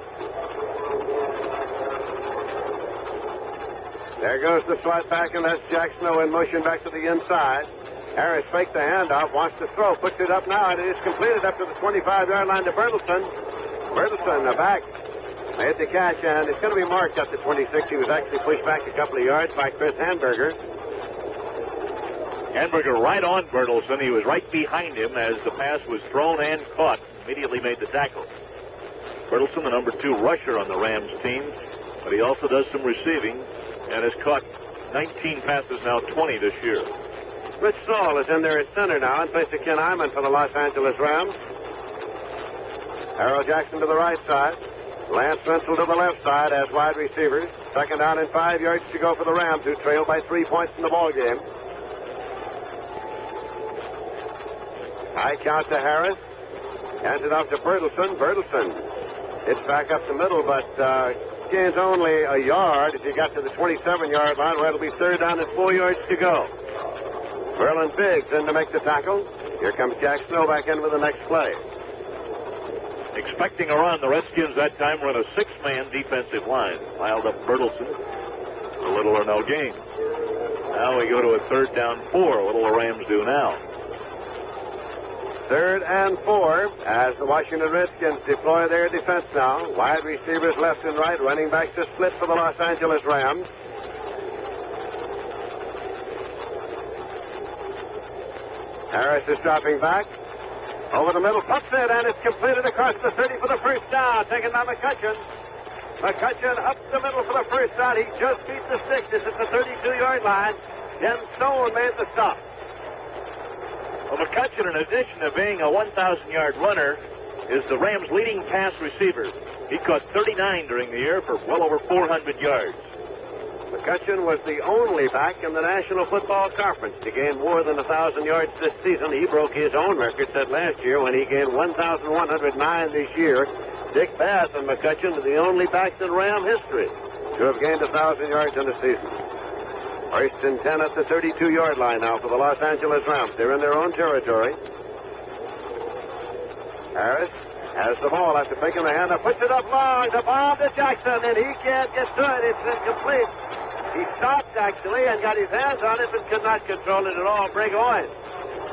There goes the slot back, and that's Jack Snow in motion back to the inside. Harris faked the handoff, wants to throw, puts it up now, and it is completed up to the 25-yard line to Bertelson. Bertelson, the back, made the catch, and it's going to be marked up to 26. He was actually pushed back a couple of yards by Chris Hamburger. Hamburger right on Bertelson. He was right behind him as the pass was thrown and caught. Immediately made the tackle. Bertelson, the number 2 rusher on the Rams team, but he also does some receiving and has caught 19 passes now, 20 this year. Rich Saul is in there at center now in place of Ken Iman for the Los Angeles Rams. Harold Jackson to the right side. Lance Wenzel to the left side as wide receivers. Second down and 5 yards to go for the Rams, who trail by 3 points in the ball game. High count to Harris. Hands it off to Bertelson. Bertelson hits back up the middle, but gains only a yard as he got to the 27-yard line, where it'll be third down and 4 yards to go. Verlin Biggs in to make the tackle. Here comes Jack Snow back in with the next play. Expecting a run, the Redskins that time run a 6-man defensive line. Piled up Bertelson for little or no gain. Now we go to a third down 4. What will the Rams do now? Third and 4 as the Washington Redskins deploy their defense now. Wide receivers left and right, running backs to split for the Los Angeles Rams. Harris is dropping back. Over the middle, puts it, and it's completed across the 30 for the first down. Taken by McCutcheon. McCutcheon up the middle for the first down. He just beat the sticks. This is the 32-yard line. Ken Stone made the stop. Well, McCutcheon, in addition to being a 1,000-yard runner, is the Rams' leading pass receiver. He caught 39 during the year for well over 400 yards. McCutcheon was the only back in the National Football Conference to gain more than 1,000 yards this season. He broke his own record set last year when he gained 1,109 this year. Dick Bass and McCutcheon are the only backs in Ram history to have gained 1,000 yards in a season. First and 10 at the 32-yard line now for the Los Angeles Rams. They're in their own territory. Harris has the ball after taking the hand up, puts it up long, the ball to Jackson, and he can't get to it. It's incomplete. He stopped, actually, and got his hands on it, but could not control it at all. Greg Owens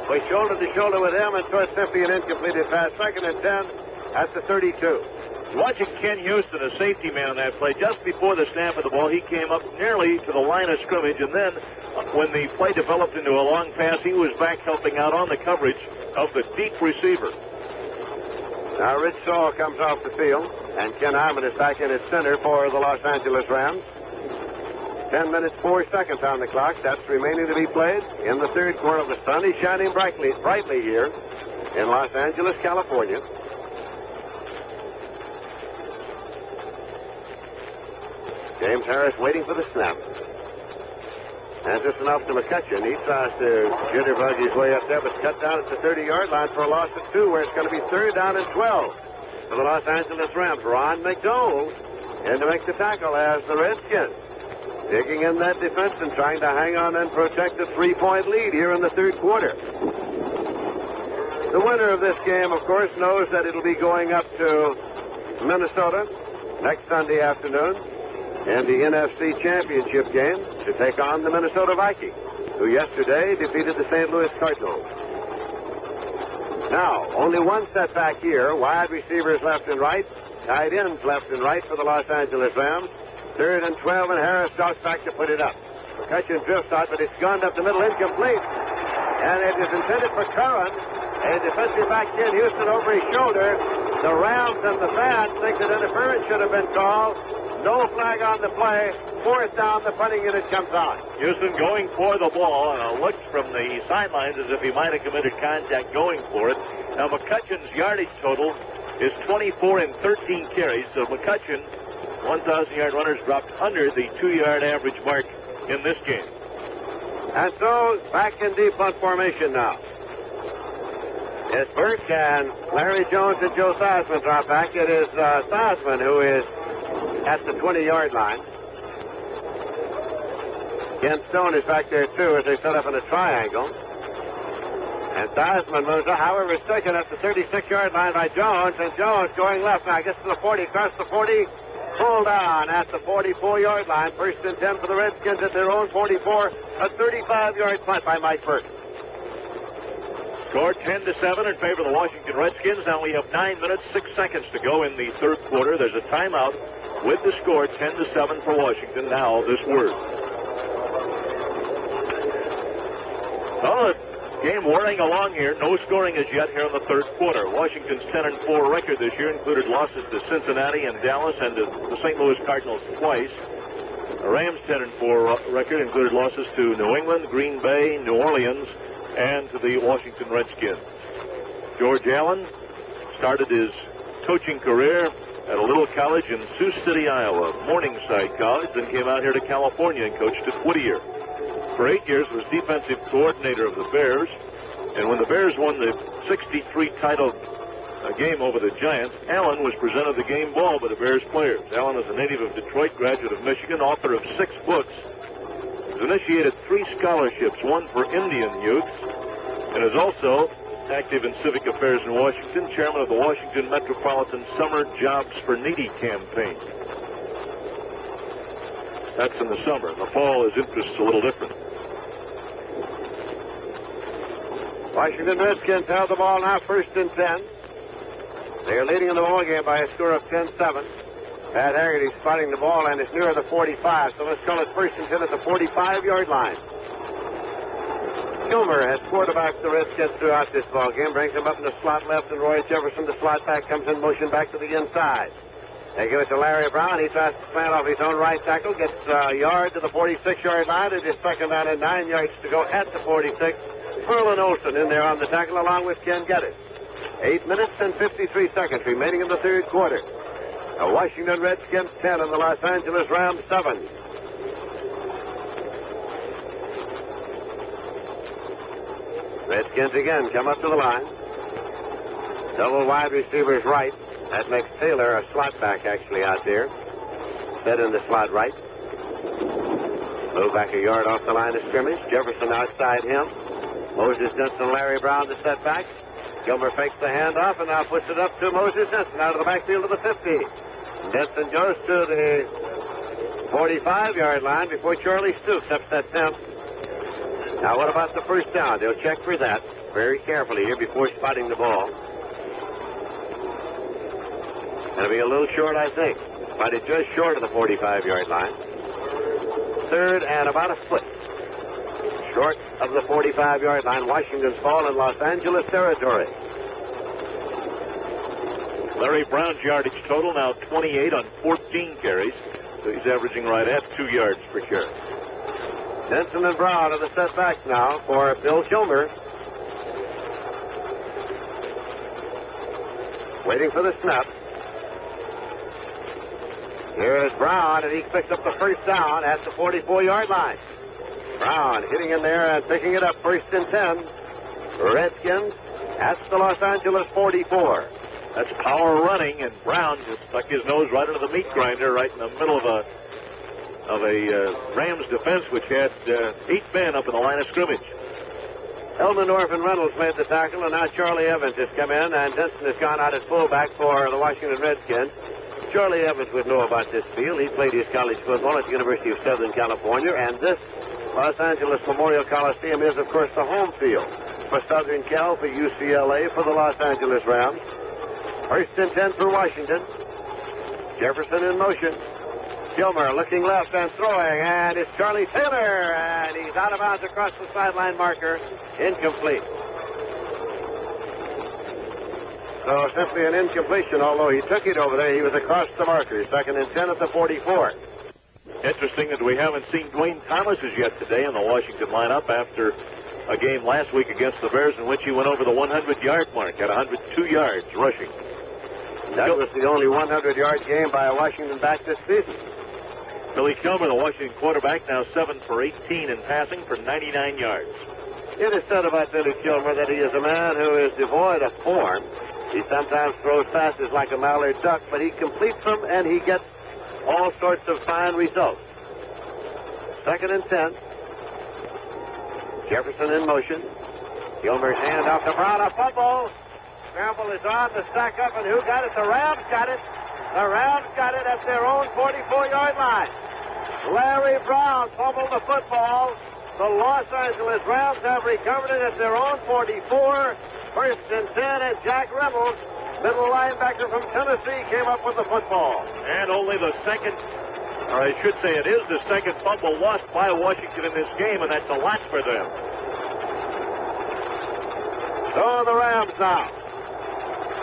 was shoulder to shoulder with him, and so it's simply an incompleted pass. Second and 10 at the 32. Watching Ken Houston, a safety man on that play, just before the snap of the ball, he came up nearly to the line of scrimmage, and then when the play developed into a long pass, he was back helping out on the coverage of the deep receiver. Now Rich Saul comes off the field, and Ken Iman is back in at center for the Los Angeles Rams. 10 minutes, 4 seconds on the clock. That's remaining to be played in the third quarter. The sun is shining brightly here in Los Angeles, California. James Harris waiting for the snap. Hands this one off to McCutcheon. He tries to jitterbug his way up there, but cut down at the 30-yard line for a loss of 2, where it's going to be third down and 12 for the Los Angeles Rams. Ron McDowell in to make the tackle as the Redskins digging in that defense and trying to hang on and protect the 3-point lead here in the third quarter. The winner of this game, of course, knows that it'll be going up to Minnesota next Sunday afternoon in the NFC Championship game to take on the Minnesota Vikings, who yesterday defeated the St. Louis Cardinals. Now, only one setback here. Wide receivers left and right, tight ends left and right for the Los Angeles Rams. Third and 12, and Harris drops back to put it up. McCutcheon drifts out, but it's gone up the middle, incomplete. And it is intended for Curran. A defensive back Ken Houston over his shoulder. The Rams and the fans think that interference should have been called. No flag on the play. fourth down, the punting unit comes on. Houston going for the ball, and it looks from the sidelines as if he might have committed contact going for it. Now, McCutcheon's yardage total is 24 in 13 carries, so McCutcheon, 1,000-yard runners, dropped under the 2-yard average mark in this game. And so, back in deep punt formation now. It's Burke and Larry Jones and Joe Theismann drop back. It is Theismann who is at the 20-yard line. Ken Stone is back there, too, as they set up in a triangle. And Theismann moves up. However, is taken at the 36-yard line by Jones. And Jones going left now. Gets to the 40, across the 40. Pulled down at the 44-yard line. First and 10 for the Redskins at their own 44. A 35-yard punt by Mike Burke. Score 10-7 in favor of the Washington Redskins. Now we have 9 minutes, 6 seconds to go in the third quarter. There's a timeout with the score 10-7 for Washington. Now this word. Well, the game whirling along here. No scoring as yet here in the third quarter. Washington's 10-4 record this year included losses to Cincinnati and Dallas and to the St. Louis Cardinals twice. The Rams' 10-4 record included losses to New England, Green Bay, New Orleans, and to the Washington Redskins. George Allen started his coaching career at a little college in Sioux City, Iowa, Morningside College, then came out here to California and coached at Whittier. For 8 years was defensive coordinator of the Bears, and when the Bears won the 63 title game over the Giants, Allen was presented the game ball by the Bears players. Allen is a native of Detroit, graduate of Michigan, author of 6 books. He's initiated 3 scholarships, one for Indian youths, and is also active in civic affairs in Washington, chairman of the Washington Metropolitan Summer Jobs for Needy campaign. That's in the summer. In the fall, his interest's a little different. Washington Redskins have the ball now, first and 10. They are leading in the ball game by a score of 10-7. Pat Haggerty spotting the ball and is near the 45, so let's call it first and 10 at the 45-yard line. Kilmer has quarterbacked the Redskins throughout this ball game, brings him up in the slot left, and Roy Jefferson, the slot back, comes in motion back to the inside. They give it to Larry Brown. He tries to slant off his own right tackle, gets a yard to the 46-yard line. It is second down and 9 yards to go at the 46. Merlin Olsen in there on the tackle along with Ken Geddes. 8 minutes and 53 seconds remaining in the third quarter. The Washington Redskins 10 and the Los Angeles Rams 7. Redskins again come up to the line. Double wide receivers right. That makes Taylor a slot back actually out there. Set in the slot right. Move back a yard off the line of scrimmage. Jefferson outside him. Moses Denson, Larry Brown to set back. Gilmer fakes the handoff and now puts it up to Moses Denson out of the backfield of the 50. Denson goes to the 45-yard line before Charlie Stoops upsets him. Now what about the first down? They'll check for that very carefully here before spotting the ball. Going to be a little short, I think. Spotted just short of the 45-yard line. Third and about a foot short of the 45-yard line. Washington's ball in Los Angeles territory. Larry Brown's yardage total now 28 on 14 carries. So he's averaging right at 2 yards per carry. Denson and Brown are the setbacks now for Bill Kilmer. Waiting for the snap. Here is Brown, and he picks up the first down at the 44-yard line. Brown hitting in there and picking it up, first and 10. Redskins at the Los Angeles 44. That's power running, and Brown just stuck his nose right into the meat grinder right in the middle of a Rams defense, which had 8 men up in the line of scrimmage. Elmendorf and Reynolds made the tackle, and now Charlie Evans has come in, and Denson has gone out as fullback for the Washington Redskins. Charlie Evans would know about this field. He played his college football at the University of Southern California, and this Los Angeles Memorial Coliseum is, of course, the home field for Southern Cal, for UCLA, for the Los Angeles Rams. First and 10 for Washington. Jefferson in motion. Kilmer looking left and throwing, and it's Charlie Taylor, and he's out of bounds across the sideline marker. Incomplete. So simply an incompletion, although he took it over there. He was across the marker. Second and 10 at the 44. Interesting that we haven't seen Dwayne Thomas as yet today in the Washington lineup after a game last week against the Bears in which he went over the 100-yard mark at 102 yards rushing. That was the only 100-yard game by a Washington back this season. Billy Kilmer, the Washington quarterback, now 7 for 18 in passing for 99 yards. It is said about Billy Kilmer that he is a man who is devoid of form. He sometimes throws passes like a mallard duck, but he completes them and he gets all sorts of fine results. 2nd and 10. Jefferson in motion. Kilmer's hand off to Brown, a fumble. Scramble is on to stack up, and who got it? The Rams got it. The Rams got it at their own 44-yard line. Larry Brown fumbled the football. The Los Angeles Rams have recovered it at their own 44. 1st and 10, and Jack Reynolds, middle linebacker from Tennessee, came up with the football. And only the second, or I should say it is the second fumble lost by Washington in this game, and that's a lot for them. So the Rams now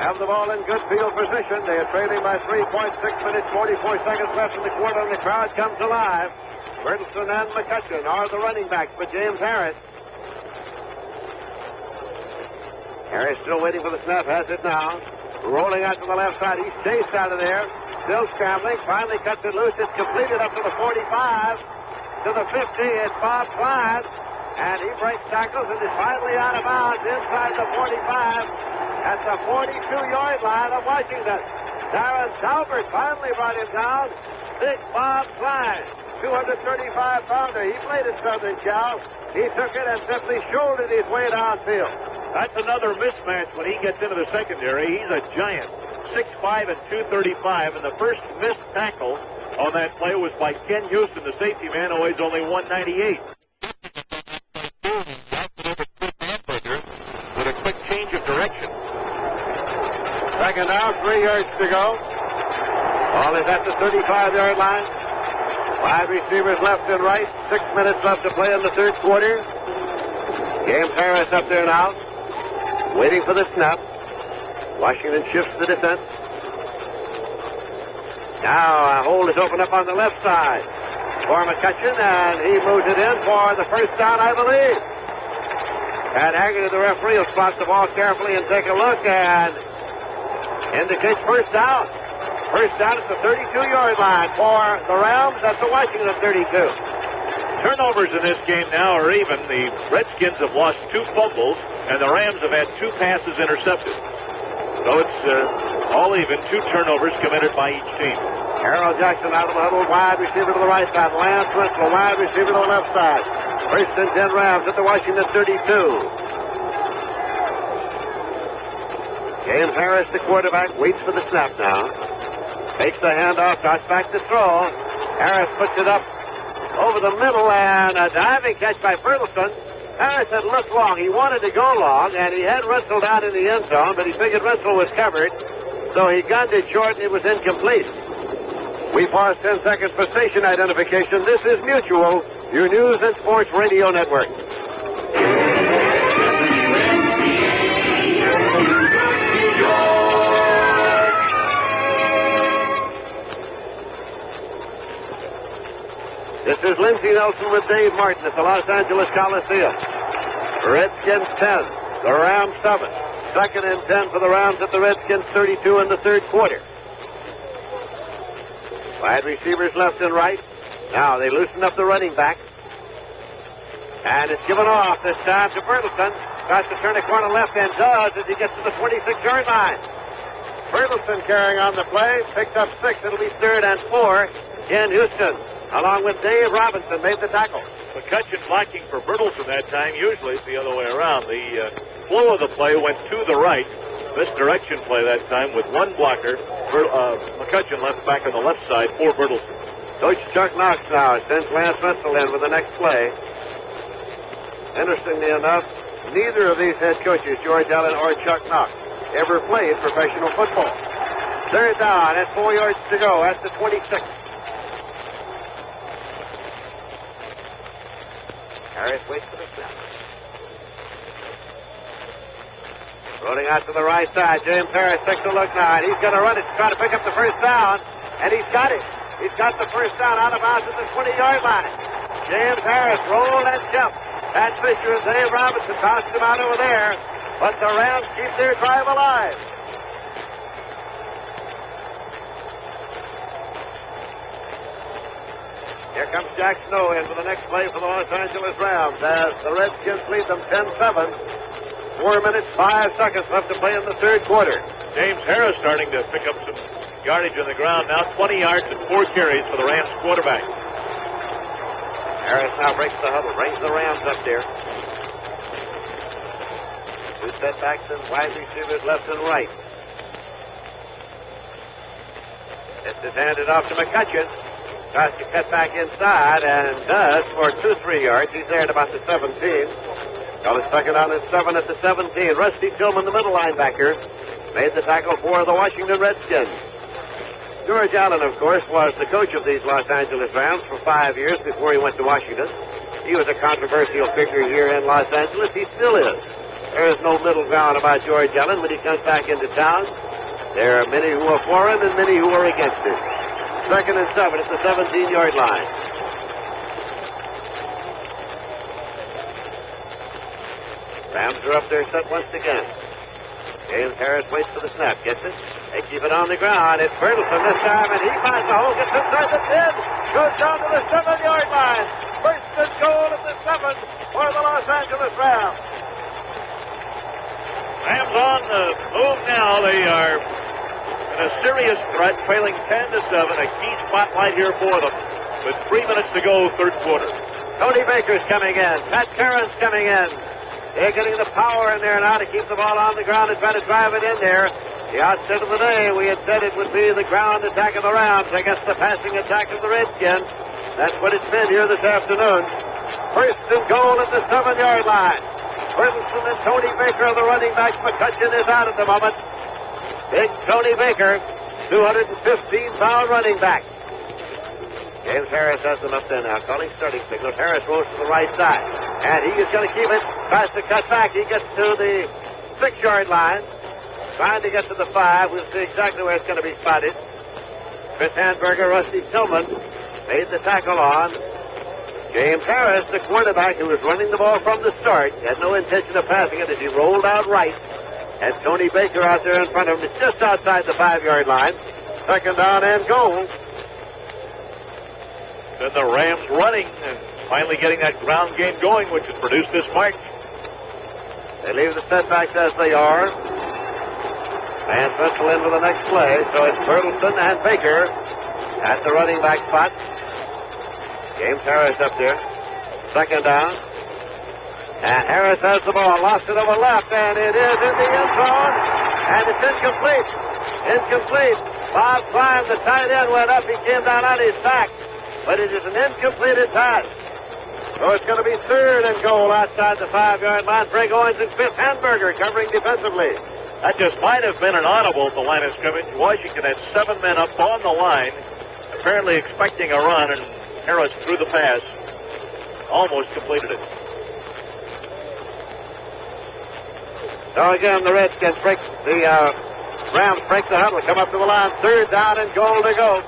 have the ball in good field position. They are trailing by 3.6 minutes, 44 seconds left in the quarter, and the crowd comes alive. Bertelsen and McCutcheon are the running backs for James Harris. Harris still waiting for the snap, has it now. Rolling out to the left side. He's chased out of there. Still scrambling. Finally cuts it loose. It's completed up to the 45. To the 50. It's Bob Klein. And he breaks tackles and is finally out of bounds inside the 45 at the 42-yard line of Washington. Darren Talbert finally brought him down. Big Bob Klein, 235-pounder. He played at Southern Cal. He took it and simply shouldered his way downfield. That's another mismatch when he gets into the secondary. He's a giant, 6'5" and 235, and the first missed tackle on that play was by Ken Houston, the safety man, who weighs only 198. With a quick change of direction. 2nd down, 3 yards to go. Ball is at the 35-yard line. 5 receivers left and right. 6 minutes left to play in the 3rd quarter. James Harris up there now, waiting for the snap. Washington shifts the defense. Now a hole is opened up on the left side for McCutcheon, and he moves it in for the first down, I believe. And Haggerty, the referee, will spot the ball carefully and take a look and indicates first down. First down at the 32-yard line for the Rams. That's the Washington 32. Turnovers in this game now are even. The Redskins have lost 2 fumbles, and the Rams have had 2 passes intercepted. So it's all even. 2 turnovers committed by each team. Harold Jackson out of the huddle, wide receiver to the right side. Lance Wenzel, wide receiver to the left side. 1st and 10 Rams at the Washington 32. James Harris, the quarterback, waits for the snap now. Takes the handoff, drops back to throw. Harris puts it up over the middle, and a diving catch by Bertelsen. Harris had looked long. He wanted to go long, and he had Wenzel down in the end zone, but he figured Wenzel was covered, so he gunned it short, and it was incomplete. We pause 10 seconds for station identification. This is Mutual, your news and sports radio network. This is Lindsey Nelson with Dave Martin at the Los Angeles Coliseum. Redskins 10, the Rams 7. 2nd and 10 for the Rams at the Redskins 32 in the 3rd quarter. 5 receivers left and right. Now they loosen up the running back. And it's given off this time to Bertelsen. Tries to turn a corner left and does as he gets to the 26-yard line. Bertelsen carrying on the play. Picked up 6. It'll be 3rd and 4 in Houston. Along with Dave Robinson, made the tackle. McCutcheon blocking for Bertelsen that time. Usually it's the other way around. The flow of the play went to the right. Misdirection play that time with one blocker. McCutcheon left back on the left side for Bertelsen. Coach Chuck Knox now sends Lance Wenzel in with the next play. Interestingly enough, neither of these head coaches, George Allen or Chuck Knox, ever played professional football. 3rd down at 4 yards to go at the 26. Harris waits for the snap. Rolling out to the right side. James Harris takes a look now, and he's going to run it to try to pick up the first down, and he's got it. He's got the first down out of bounds at the 20-yard line. James Harris rolled and jumped. Pat Fisher and Dave Robinson bounced him out over there. But the Rams keep their drive alive. Here comes Jack Snow in for the next play for the Los Angeles Rams as the Redskins lead them 10-7. 4 minutes, 5 seconds left to play in the third quarter. James Harris starting to pick up some yardage on the ground now. 20 yards and 4 carries for the Rams quarterback. Harris now breaks the huddle, brings the Rams up there. 2 setbacks and wide receivers left and right. This is handed off to McCutcheon. Tries to cut back inside and does for 2-3 yards. He's there at about the 17. Got a second down and 7 at the 17. Rusty Tillman, the middle linebacker, made the tackle for the Washington Redskins. George Allen, of course, was the coach of these Los Angeles Rams for 5 years before he went to Washington. He was a controversial figure here in Los Angeles. He still is. There is no middle ground about George Allen when he comes back into town. There are many who are for him and many who are against him. Second and 7 at the 17-yard line. Rams are up there set once again. James Harris waits for the snap. Gets it. They keep it on the ground. It's Bertelsen this time, and he finds the hole. Gets inside the 10. Goes down to the 7-yard line. First and goal at the 7 for the Los Angeles Rams. Rams on the move now. They are in a serious threat, trailing 10-7. A key spotlight here for them. With 3 minutes to go, third quarter. Tony Baker's coming in. Pat Terrence coming in. They're getting the power in there now to keep the ball on the ground and try to drive it in there. The outset of the day, we had said it would be the ground attack of the Rams against the passing attack of the Redskins. That's what it's been here this afternoon. First and goal at the 7-yard line. Bertelsen and Tony Baker, the running back. McCutcheon is out at the moment. Big Tony Baker, 215-pound running back. James Harris has them up there now, calling starting signals. Harris rolls to the right side, and he is going to keep it. Tries to cut back. He gets to the 6-yard line, trying to get to the 5. We'll see exactly where it's going to be spotted. Chris Handberger, Rusty Tillman made the tackle on James Harris, the quarterback who was running the ball from the start. Had no intention of passing it as he rolled out right. And Tony Baker out there in front of him, just outside the 5-yard line. Second down and goal. Then the Rams running and finally getting that ground game going, which has produced this march. They leave the setbacks as they are. And pencil in for the next play. So it's Bertelsen and Baker at the running back spot. James Harris up there. Second down. And Harris has the ball. Lost it over left. And it is in the end zone. And it's incomplete. Incomplete. Bob Klein, the tight end, went up. He came down on his back. But it is an incompleted pass. So it's going to be third and goal outside the 5-yard line. Greg Owens and Chris Handberger covering defensively. That just might have been an audible at the line of scrimmage. Washington had 7 men up on the line, apparently expecting a run, and Harris threw the pass. Almost completed it. So again, the Redskins break the Rams break the huddle, come up to the line. Third down and goal to go.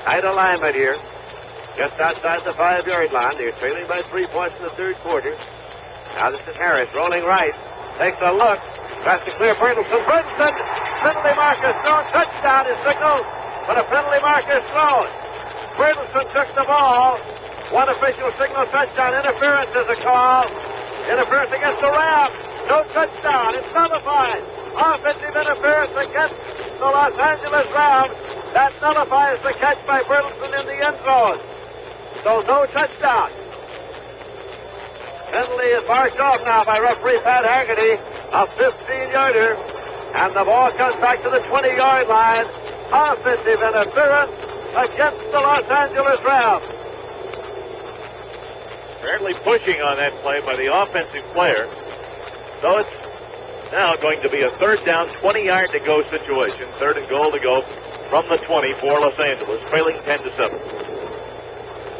Tight alignment here. Just outside the 5-yard line. They're trailing by 3 points in the third quarter. Now this is Harris rolling right. Takes a look. Tries to clear Bertelsen. Bertelsen. Penalty marker thrown. Touchdown is signaled. But a penalty marker is thrown. Bertelsen took the ball. One official signal touchdown. Interference is a call. Interference against the Rams. No touchdown. It's nullified. Offensive interference against the Los Angeles Rams. That nullifies the catch by Bertelsen in the end zone. So no touchdown. Penalty is marked off now by referee Pat Haggerty. A 15-yarder. And the ball comes back to the 20-yard line. Offensive interference against the Los Angeles Rams. Apparently pushing on that play by the offensive player. So it's now going to be a third down, 20-yard to go situation. Third and goal to go from the 20 for Los Angeles, trailing 10-7.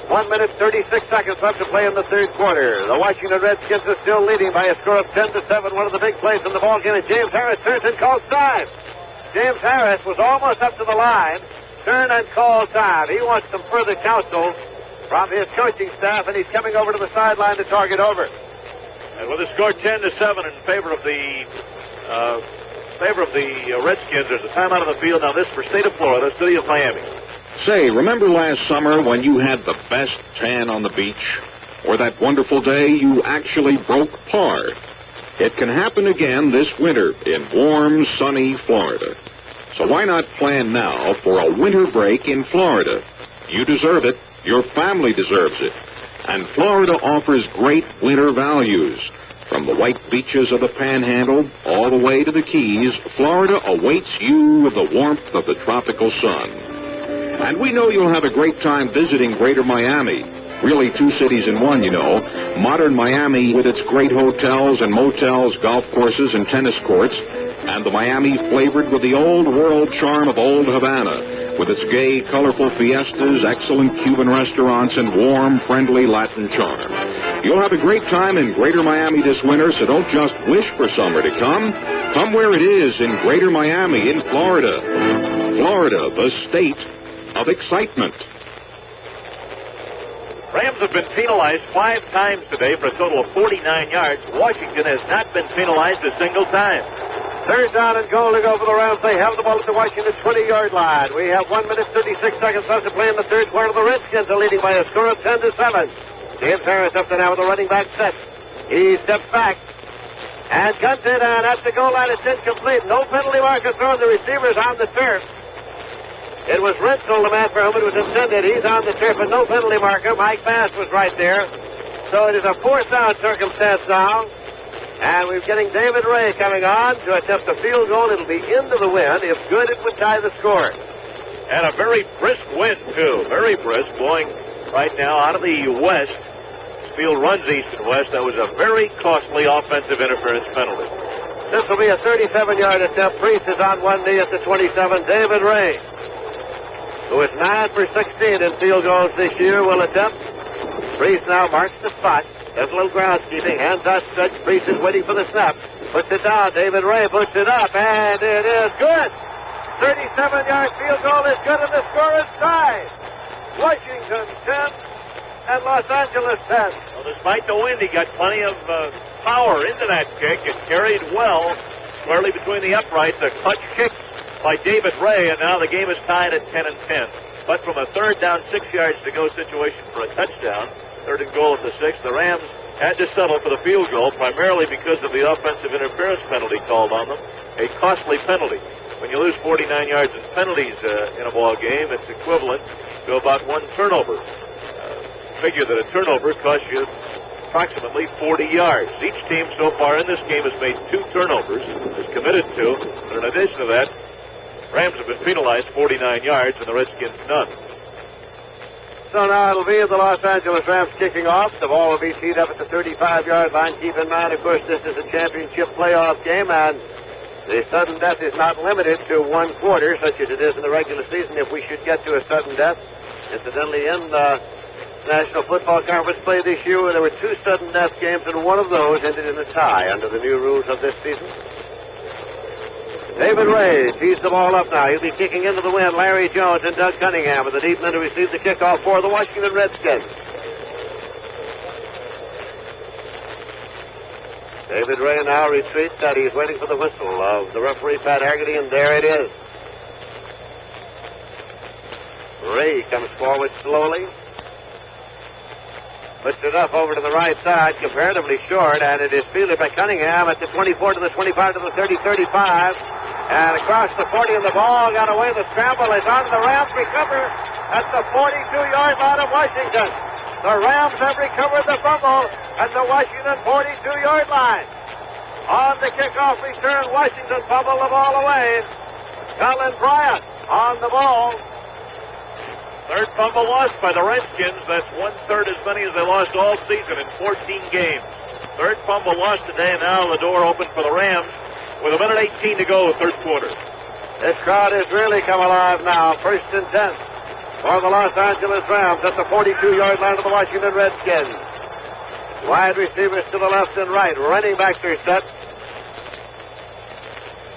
1 minute, 36 seconds left to play in the third quarter. The Washington Redskins are still leading by a score of 10-7. One of the big plays in the ball game, and James Harris turns and calls time. James Harris was almost up to the line. Turn and call time. He wants some further counsel from his coaching staff, and he's coming over to the sideline to talk it over. And with the score 10-7 in favor of the Redskins, there's a timeout on the field. Now this for State of Florida, City of Miami. Say, remember last summer when you had the best tan on the beach? Or that wonderful day you actually broke par? It can happen again this winter in warm, sunny Florida. So why not plan now for a winter break in Florida? You deserve it. Your family deserves it. And Florida offers great winter values. From the white beaches of the Panhandle all the way to the Keys, Florida awaits you with the warmth of the tropical sun. And we know you'll have a great time visiting Greater Miami. Really two cities in one, you know. Modern Miami with its great hotels and motels, golf courses and tennis courts. And the Miami flavored with the old world charm of Old Havana, with its gay, colorful fiestas, excellent Cuban restaurants, and warm, friendly Latin charm. You'll have a great time in Greater Miami this winter, so don't just wish for summer to come. Come where it is in Greater Miami in Florida. Florida, the state of excitement. Rams have been penalized 5 times today for a total of 49 yards. Washington has not been penalized a single time. Third down and goal to go for the Rams. They have the ball at the Washington 20-yard line. We have 1 minute, 36 seconds left to play in the third quarter. The Redskins are leading by a score of 10-7. James Harris up there now with the running back set. He steps back and guns it, and at the goal line it's incomplete. No penalty marker thrown. The receiver's on the turf. It was Renzel, the man for whom it was intended. He's on the turf and no penalty marker. Mike Bass was right there. So it is a fourth down circumstance now. And we're getting David Ray coming on to attempt a field goal. It'll be into the wind. If good, it would tie the score. And a very brisk wind, too. Very brisk, blowing right now out of the west. This field runs east and west. That was a very costly offensive interference penalty. This will be a 37-yard attempt. Priest is on one knee at the 27. David Ray, who is 9 for 16 in field goals this year, will attempt. Priest now marks the spot. Does a little groundskeeping. Hands out stretch. Priest is waiting for the snap. Puts it down. David Ray puts it up, and it is good. 37-yard field goal is good, and the score is tied. Washington 10 and Los Angeles 10. Well, despite the wind, he got plenty of power into that kick. It carried well squarely between the uprights. A clutch kick by David Ray, and now the game is tied at 10-10. But from a third down, 6 yards to go situation for a touchdown, third and goal at the 6, the Rams had to settle for the field goal, primarily because of the offensive interference penalty called on them, a costly penalty. When you lose 49 yards in penalties in a ball game, it's equivalent to about 1 turnover. Figure that a turnover costs you approximately 40 yards. Each team so far in this game has made 2 turnovers, is committed to, but in addition to that, Rams have been penalized 49 yards and the Redskins none. So now it'll be the Los Angeles Rams kicking off. The ball will be teed up at the 35-yard line. Keep in mind, of course, this is a championship playoff game, and the sudden death is not limited to 1 quarter, such as it is in the regular season. If we should get to a sudden death, incidentally, in the National Football Conference play this year, there were 2 sudden death games, and one of those ended in a tie under the new rules of this season. David Ray tees the ball up now. He'll be kicking into the wind. Larry Jones and Doug Cunningham are the deep men to receive the kickoff for the Washington Redskins. David Ray now retreats, and he's waiting for the whistle of the referee, Pat Haggerty, and there it is. Ray comes forward slowly. Puts it up over to the right side, comparatively short, and it is fielded by Cunningham at the 24 to the 25 to the 30, 35. And across the 40, and the ball got away. The scramble is on. The Rams recover at the 42-yard line of Washington. The Rams have recovered the fumble at the Washington 42-yard line. On the kickoff return, Washington fumbled the ball away. Colin Bryant on the ball. Third fumble lost by the Redskins. That's 1/3 as many as they lost all season in 14 games. Third fumble lost today, and now the door open for the Rams with 1:18 to go, third quarter. This crowd has really come alive now. 1st and 10 for the Los Angeles Rams at the 42-yard line of the Washington Redskins. Wide receivers to the left and right. Running backs are set.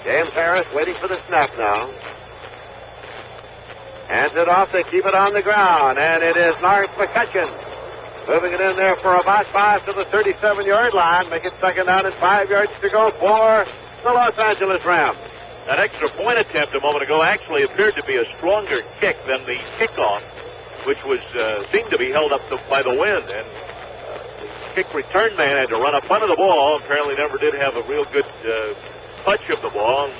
James Harris waiting for the snap now. Hands it off. They keep it on the ground. And it is Lawrence McCutcheon moving it in there for about 5 to the 37-yard line. Make it second down and 5 yards to go for the Los Angeles Rams. That extra point attempt a moment ago actually appeared to be a stronger kick than the kickoff, which was seemed to be held up by the wind. And the kick return man had to run up under the ball. Apparently never did have a real good touch of the ball.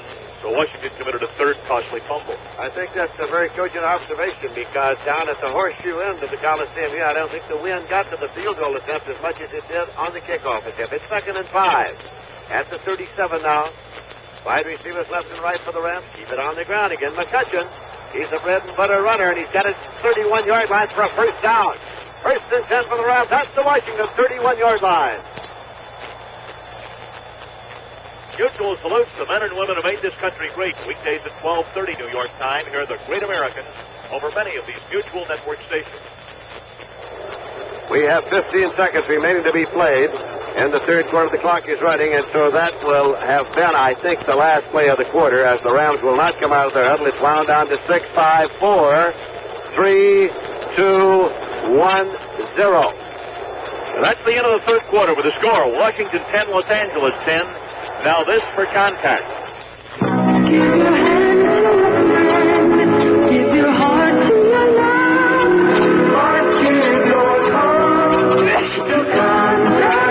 So Washington committed a third costly fumble. I think that's a very cogent observation because down at the horseshoe end of the Coliseum here, I don't think the wind got to the field goal attempt as much as it did on the kickoff attempt. It's second and 5 at the 37 now. Wide receivers left and right for the Rams. Keep it on the ground again. McCutcheon, he's a bread and butter runner, and he's got his 31-yard line for a first down. First and 10 for the Rams. That's the Washington 31-yard line. Mutual salutes the men and women who made this country great. Weekdays at 12:30 New York time. Here are the Great Americans over many of these Mutual Network stations. We have 15 seconds remaining to be played, and the third quarter of the clock is running, and so that will have been, I think, the last play of the quarter, as the Rams will not come out of their huddle. It's wound down to 6, 5, 4, 3, 2, 1, 0. That's the end of the third quarter with the score. Washington 10, Los Angeles 10. Now this for contact. Give your hand to your man. Give your heart to your love. Heart to your heart. Let's do contact.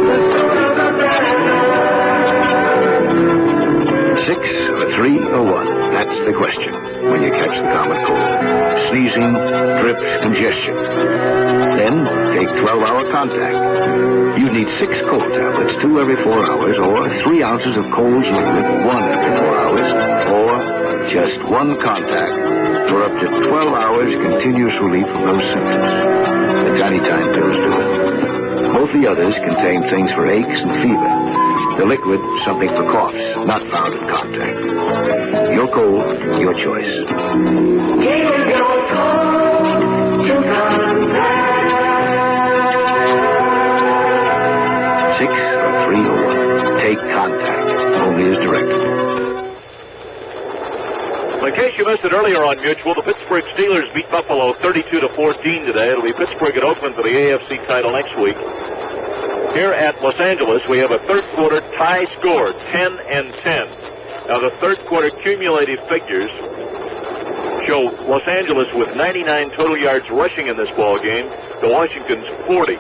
The sooner the better. 6, or 3, or 1. That's the question when you catch the common cold. Sneezing, drips, congestion. Then take 12-hour contact. You need 6 cold tablets, 2 every 4 hours, or 3 ounces of Cold's liquid, 1 every 4 hours, or just 1 contact for up to 12 hours continuous relief of those symptoms. The tiny time pills do it. Both the others contain things for aches and fever. The liquid, something for coughs, not found in contact. Your cold, your choice. Give your cold to contact. 6, or 3, or 1. Take contact. Only as directed. In case you missed it earlier on Mutual, the Pittsburgh Steelers beat Buffalo 32-14 today. It'll be Pittsburgh at Oakland for the AFC title next week. Here at Los Angeles, we have a third quarter tie score, 10-10. Now the third quarter cumulative figures show Los Angeles with 99 total yards rushing in this ball game to Washington's 40.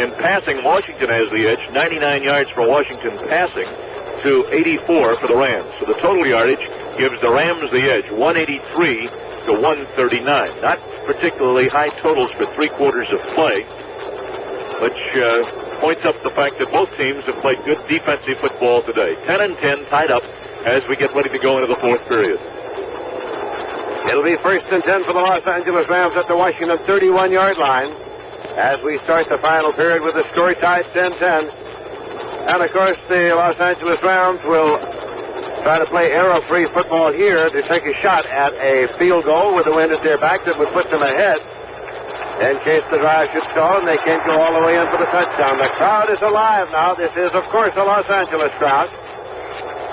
In passing, Washington has the edge, 99 yards for Washington passing to 84 for the Rams. So the total yardage gives the Rams the edge, 183 to 139. Not particularly high totals for 3 quarters of play, which points up the fact that both teams have played good defensive football today. 10-10 tied up as we get ready to go into the fourth period. It'll be first and 10 for the Los Angeles Rams at the Washington 31-yard line as we start the final period with the score tied 10-10. And, of course, the Los Angeles Rams will try to play error-free football here to take a shot at a field goal with the wind at their back that would put them ahead in case the drive should stall and they can't go all the way in for the touchdown. The crowd is alive now. This is, of course, a Los Angeles crowd.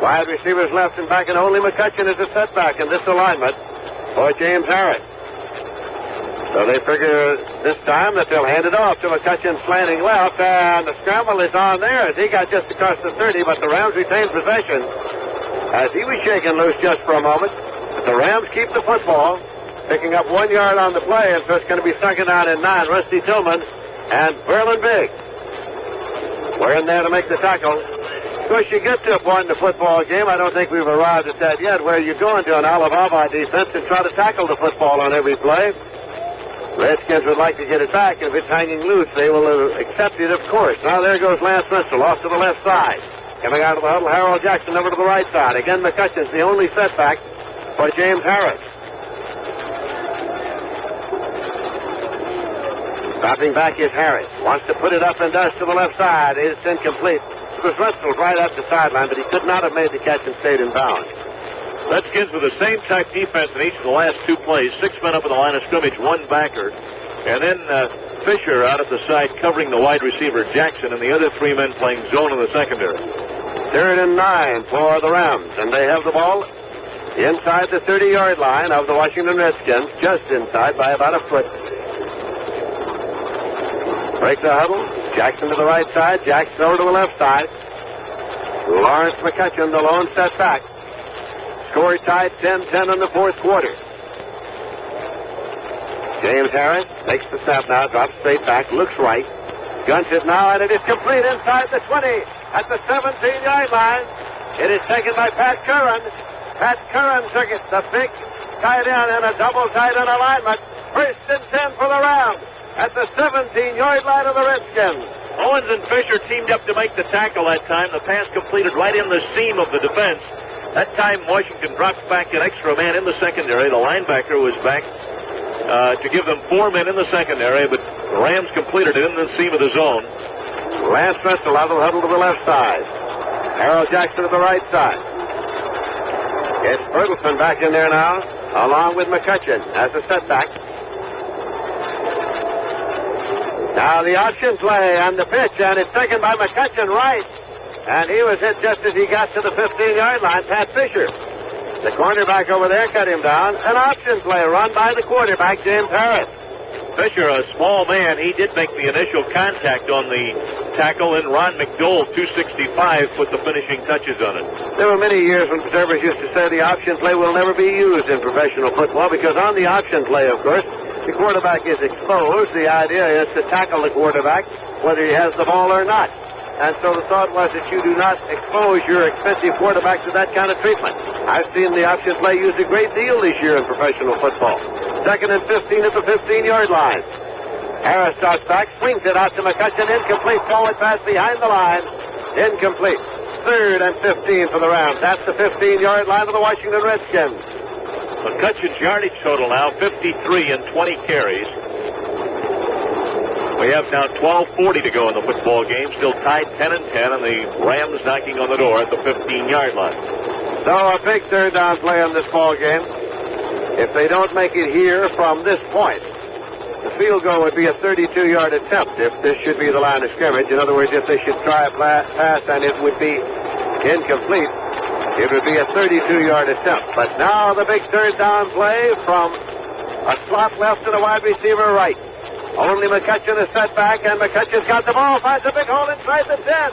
Wide receivers left and back, and only McCutcheon is a setback in this alignment for James Harris. So they figure this time that they'll hand it off to McCutcheon slanting left, and the scramble is on there as he got just across the 30, but the Rams retain possession as he was shaken loose just for a moment. But the Rams keep the football, picking up 1 yard on the play, and so it's going to be second down and 9. Rusty Tillman and Berlin Biggs were in there to make the tackle. Of course, you get to a point in the football game, I don't think we've arrived at that yet, where you go into an Alabama defense and try to tackle the football on every play. Redskins would like to get it back, and if it's hanging loose, they will accept it, of course. Now there goes Lance Mitchell off to the left side. Coming out of the huddle, Harold Jackson over to the right side. Again, McCutcheon's the only setback for James Harris. Dropping back is Harris. Wants to put it up and does to the left side. It's incomplete. It was Russell right at the sideline, but he could not have made the catch and stayed in bounds. Redskins with the same type defense in each of the last 2 plays. 6 men up in the line of scrimmage, 1 backer. And then Fisher out at the side covering the wide receiver Jackson, and the other 3 men playing zone in the secondary. 3rd and 9 for the Rams, and they have the ball inside the 30-yard line of the Washington Redskins, just inside by about a foot. Break the huddle. Jackson to the right side. Jackson over to the left side. Lawrence McCutcheon, the lone set back. Score tied 10-10 in the fourth quarter. James Harris takes the snap now, drops straight back, looks right. Guns it now, and it is complete inside the 20 at the 17-yard line. It is taken by Pat Curran. Pat Curran took it, the big tight end and a double tight end alignment. 1st and 10 for the Rams at the 17-yard line of the Redskins. Owens and Fisher teamed up to make the tackle that time. The pass completed right in the seam of the defense. That time Washington drops back an extra man in the secondary. The linebacker was back to give them 4 men in the secondary, but the Rams completed it in the seam of the zone. Lance Russell out of the huddle to the left side. Harold Jackson to the right side. It's Bertelson back in there now, along with McCutcheon as a setback. Now the option play on the pitch, and it's taken by McCutcheon right. And he was hit just as he got to the 15-yard line. Pat Fisher, the cornerback over there, cut him down. An option play run by the quarterback, James Harris. Fisher, a small man, he did make the initial contact on the tackle, and Ron McDowell, 265, put the finishing touches on it. There were many years when observers used to say the option play will never be used in professional football because on the option play, of course, the quarterback is exposed. The idea is to tackle the quarterback whether he has the ball or not. And so the thought was that you do not expose your expensive quarterback to that kind of treatment. I've seen the option play used a great deal this year in professional football. 2nd and 15 at the 15-yard line. Harris starts back, swings it out to McCutcheon. Incomplete forward pass behind the line. Incomplete. 3rd and 15 for the Rams. That's the 15-yard line of the Washington Redskins. McCutcheon's yardage total now 53 and 20 carries. We have now 12:40 to go in the football game. Still tied 10 and 10, and the Rams knocking on the door at the 15-yard line. So a big 3rd down play in this ball game. If they don't make it here from this point, the field goal would be a 32-yard attempt if this should be the line of scrimmage. In other words, if they should try a pass and it would be incomplete, it would be a 32-yard attempt. But now the big 3rd down play from a slot left to the wide receiver right. Only McCutcheon is set back, and McCutcheon's got the ball, finds a big hole inside the 10.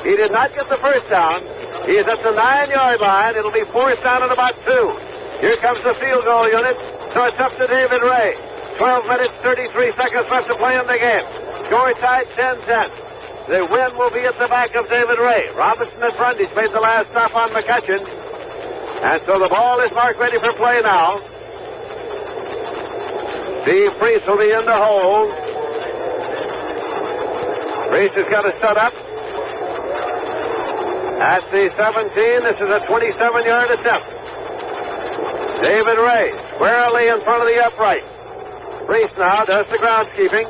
He did not get the first down. He is at the 9-yard line. It'll be 4th down and about 2. Here comes the field goal unit, so it's up to David Ray. 12 minutes, 33 seconds left to play in the game. Score tied 10-10. The win will be at the back of David Ray. Robinson and Brundage made the last stop on McCutcheon. And so the ball is marked ready for play now. Steve Priest will be in the hole. Priest has got to set up at the 17. This is a 27-yard attempt. David Ray squarely in front of the upright. Priest now does the groundskeeping.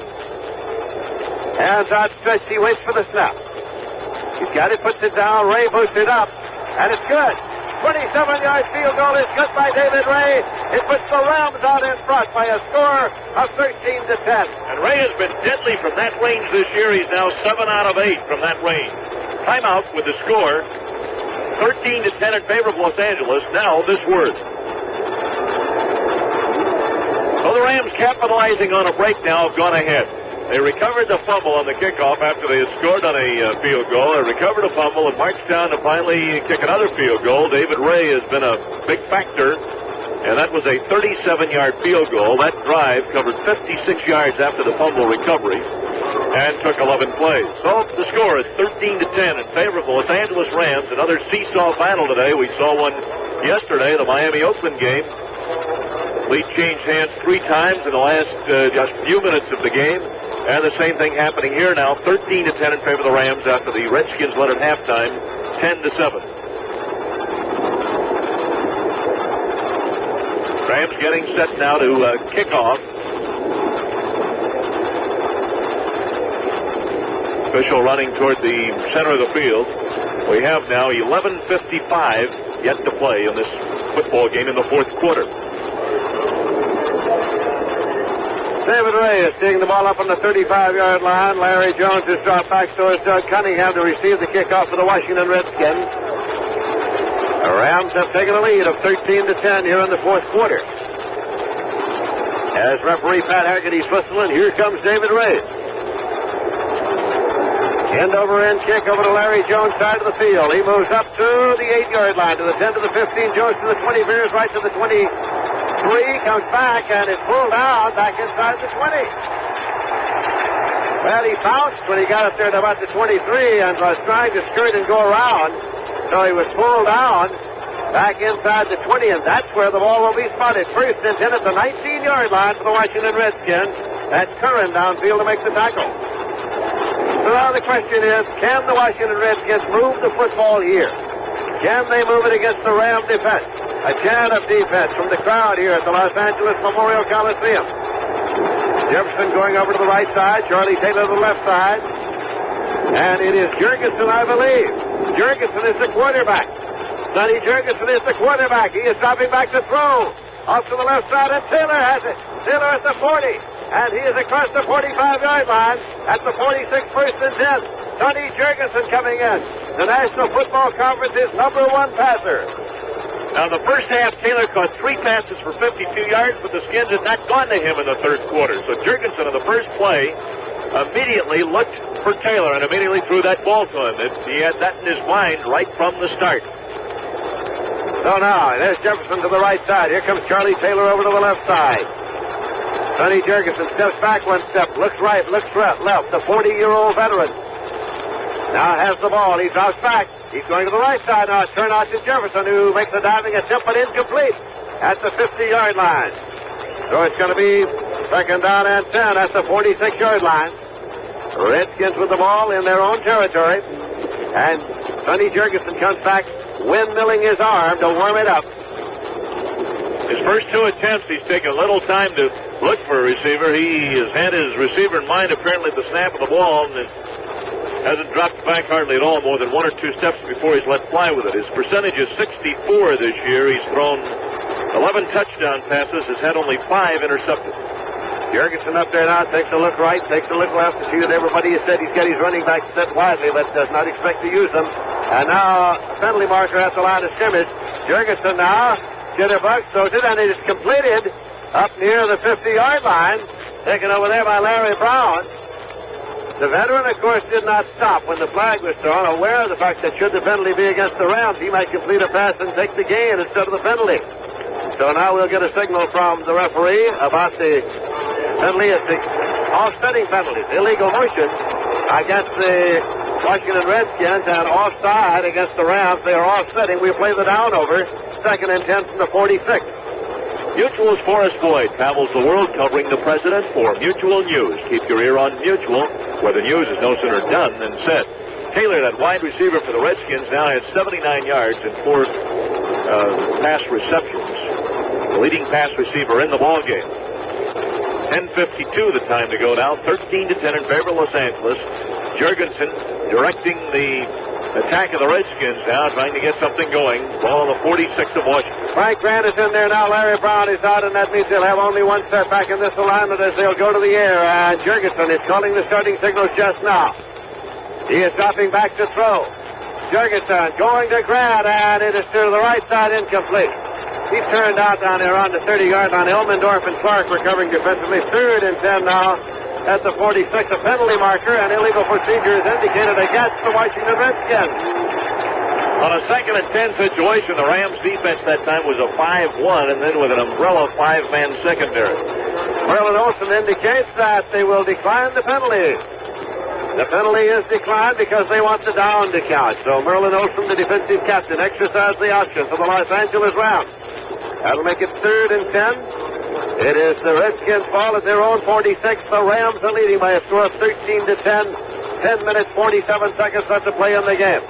Hands outstretched. He waits for the snap. He's got it, puts it down. Ray boosts it up, and it's good. 27-yard field goal is good by David Ray. It puts the Rams out in front by a score of 13-10. And Ray has been deadly from that range this year. He's now 7 out of 8 from that range. Timeout with the score, 13-10 in favor of Los Angeles. Now this word. So the Rams, capitalizing on a break now, have gone ahead. They recovered the fumble on the kickoff after they had scored on a field goal. They recovered a fumble and marched down to finally kick another field goal. David Ray has been a big factor, and that was a 37-yard field goal. That drive covered 56 yards after the fumble recovery and took 11 plays. So the score is 13-10 in favor of the Los Angeles Rams. Another seesaw battle today. We saw one yesterday, the Miami-Oakland game. Lead changed hands 3 times in the last just few minutes of the game. And the same thing happening here now, 13-10 in favor of the Rams after the Redskins led at halftime, 10-7. Rams getting set now to kick off. Official running toward the center of the field. We have now 11:55 yet to play in this football game in the fourth quarter. David Ray is teeing the ball up on the 35-yard line. Larry Jones is dropped back, so is Doug Cunningham to receive the kickoff for the Washington Redskins. The Rams have taken a lead of 13-10 here in the fourth quarter. As referee Pat Haggerty's whistling, here comes David Ray. End-over-end kick over to Larry Jones' side of the field. He moves up to the 8-yard line, to the 10, to the 15. Jones to the 20, veers right to the 23, comes back, and is pulled out back inside the 20. Well, he bounced when he got up there to about the 23 and was trying to skirt and go around. So he was pulled down back inside the 20, and that's where the ball will be spotted. First and 10 at the 19-yard line for the Washington Redskins. That's Curran downfield to make the tackle. So now the question is, can the Washington Redskins move the football here? Can they move it against the Ram defense? A chant of defense from the crowd here at the Los Angeles Memorial Coliseum. Jefferson going over to the right side, Charlie Taylor to the left side. And it is Jurgensen, I believe. Jurgensen is the quarterback. Sonny Jurgensen is the quarterback. He is dropping back to throw. Off to the left side, and Taylor has it. Taylor at the 40. And he is across the 45-yard line at the 46, first and 10. Sonny Jurgensen coming in. The National Football Conference's #1 passer. Now, the first half, Taylor caught 3 passes for 52 yards, but the Skins had not gone to him in the third quarter. So Jurgensen, on the first play, immediately looked for Taylor and immediately threw that ball to him. He had that in his mind right from the start. So now, there's Jefferson to the right side. Here comes Charlie Taylor over to the left side. Sonny Jurgensen steps back one step, looks right, looks left. The 40-year-old veteran now has the ball. He drops back. He's going to the right side now. Turn out to Jefferson, who makes a diving attempt, but incomplete at the 50-yard line. So it's going to be second down and 10 at the 46-yard line. Redskins with the ball in their own territory. And Sonny Jurgensen comes back, windmilling his arm to warm it up. His first 2 attempts, he's taken a little time to look for a receiver. He has had his receiver in mind apparently at the snap of the ball, and hasn't dropped back hardly at all, more than 1 or 2 steps before he's let fly with it. His percentage is 64 this year. He's thrown 11 touchdown passes, has had only 5 intercepted. Jurgensen up there now, takes a look right, takes a look left to see that everybody has said he's got his running back set widely, but does not expect to use them. And now a penalty marker at the line of scrimmage. Jurgensen now, jitterbugs, throws it, and it is completed up near the 50-yard line, taken over there by Larry Brown. The veteran, of course, did not stop when the flag was thrown, aware of the fact that should the penalty be against the Rams, he might complete a pass and take the gain instead of the penalty. So now we'll get a signal from the referee about the penalty. It's the offsetting penalties, illegal motion against the Washington Redskins and offside against the Rams. They are offsetting. We play the down over. Second and 10 from the 46. Mutual's Forrest Boyd travels the world covering the president for Mutual News. Keep your ear on Mutual, where the news is no sooner done than said. Taylor, that wide receiver for the Redskins, now has 79 yards and 4 pass receptions. The leading pass receiver in the ballgame. 10:52 the time to go now. 13-10 in favor of Los Angeles. Jurgensen directing the attack of the Redskins now, trying to get something going. Ball on the 46 of Washington. Frank Grant is in there now. Larry Brown is out, and that means they'll have only one setback in this alignment as they'll go to the air. And Jurgensen is calling the starting signals just now. He is dropping back to throw. Jurgensen going to Grant, and it is to the right side, incomplete. He turned out down there on the 30-yard line. Elmendorf and Clark recovering defensively. Third and 10 now at the 46. A penalty marker and illegal procedure is indicated against the Washington Redskins. On a second and 10 situation, the Rams defense that time was a 5-1, and then with an umbrella 5-man secondary. Merlin Olsen indicates that they will decline the penalty. The penalty is declined because they want the down to count. So Merlin Olsen, the defensive captain, exercised the option for the Los Angeles Rams. That'll make it third and 10. It is the Redskins' ball at their own 46. The Rams are leading by a score of 13-10. 10 minutes, 47 seconds left to play in the game.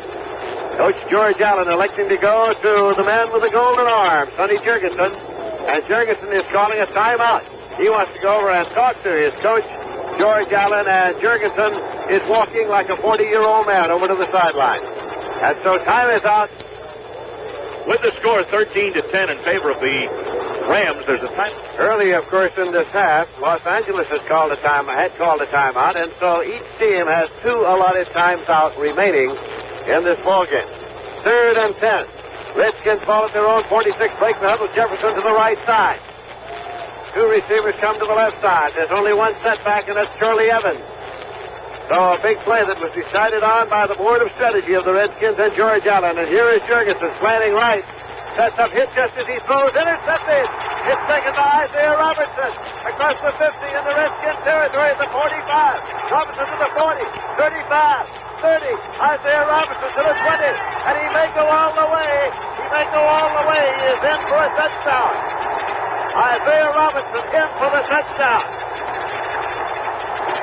Coach George Allen electing to go to the man with the golden arm, Sonny Jurgensen. And Jurgensen is calling a timeout. He wants to go over and talk to his coach, George Allen, and Jurgensen is walking like a 40-year-old man over to the sideline. And so time is out. With the score 13-10 in favor of the Rams. There's a time. Early, of course, in this half, Los Angeles had called a timeout, and so each team has 2 allotted times out remaining in this ball game. 3rd and 10. Redskins ball at their own 46, break the huddle. Jefferson to the right side. 2 receivers come to the left side. There's only one setback, and that's Charlie Evans. So a big play that was decided on by the board of strategy of the Redskins and George Allen. And here is Jurgensen slanting right. Sets up, hit just as he throws, intercepted. It's taken by Isaiah Robertson across the 50 in the Redskin territory at the 45. Robinson to the 40, 35, 30. Isaiah Robertson to the 20, and he may go all the way. He may go all the way. He is in for a touchdown. Isaiah Robinson in for the touchdown.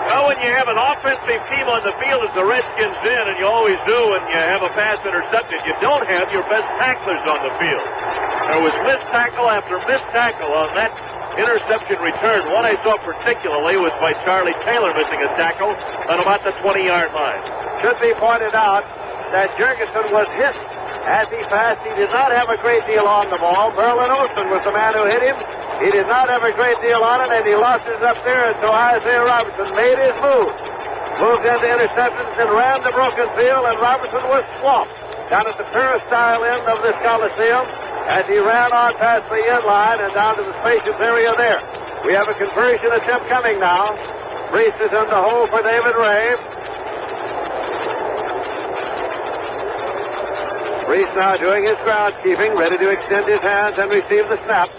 Well, when you have an offensive team on the field as the Redskins did, and you always do when you have a pass intercepted, you don't have your best tacklers on the field. There was missed tackle after missed tackle on that interception return. One I saw particularly was by Charlie Taylor missing a tackle on about the 20-yard line. Should be pointed out that Jurgensen was hit as he passed. He did not have a great deal on the ball. Merlin Olsen was the man who hit him. He did not have a great deal on it, and he lost it up there, and so Isaiah Robertson made his move. Moved into interceptions and ran the broken field, and Robertson was swamped down at the peristyle end of this Coliseum as he ran on past the end line and down to the spacious area there. We have a conversion attempt coming now. Priest is in the hole for David Ray. Priest now doing his groundskeeping, ready to extend his hands and receive the snap.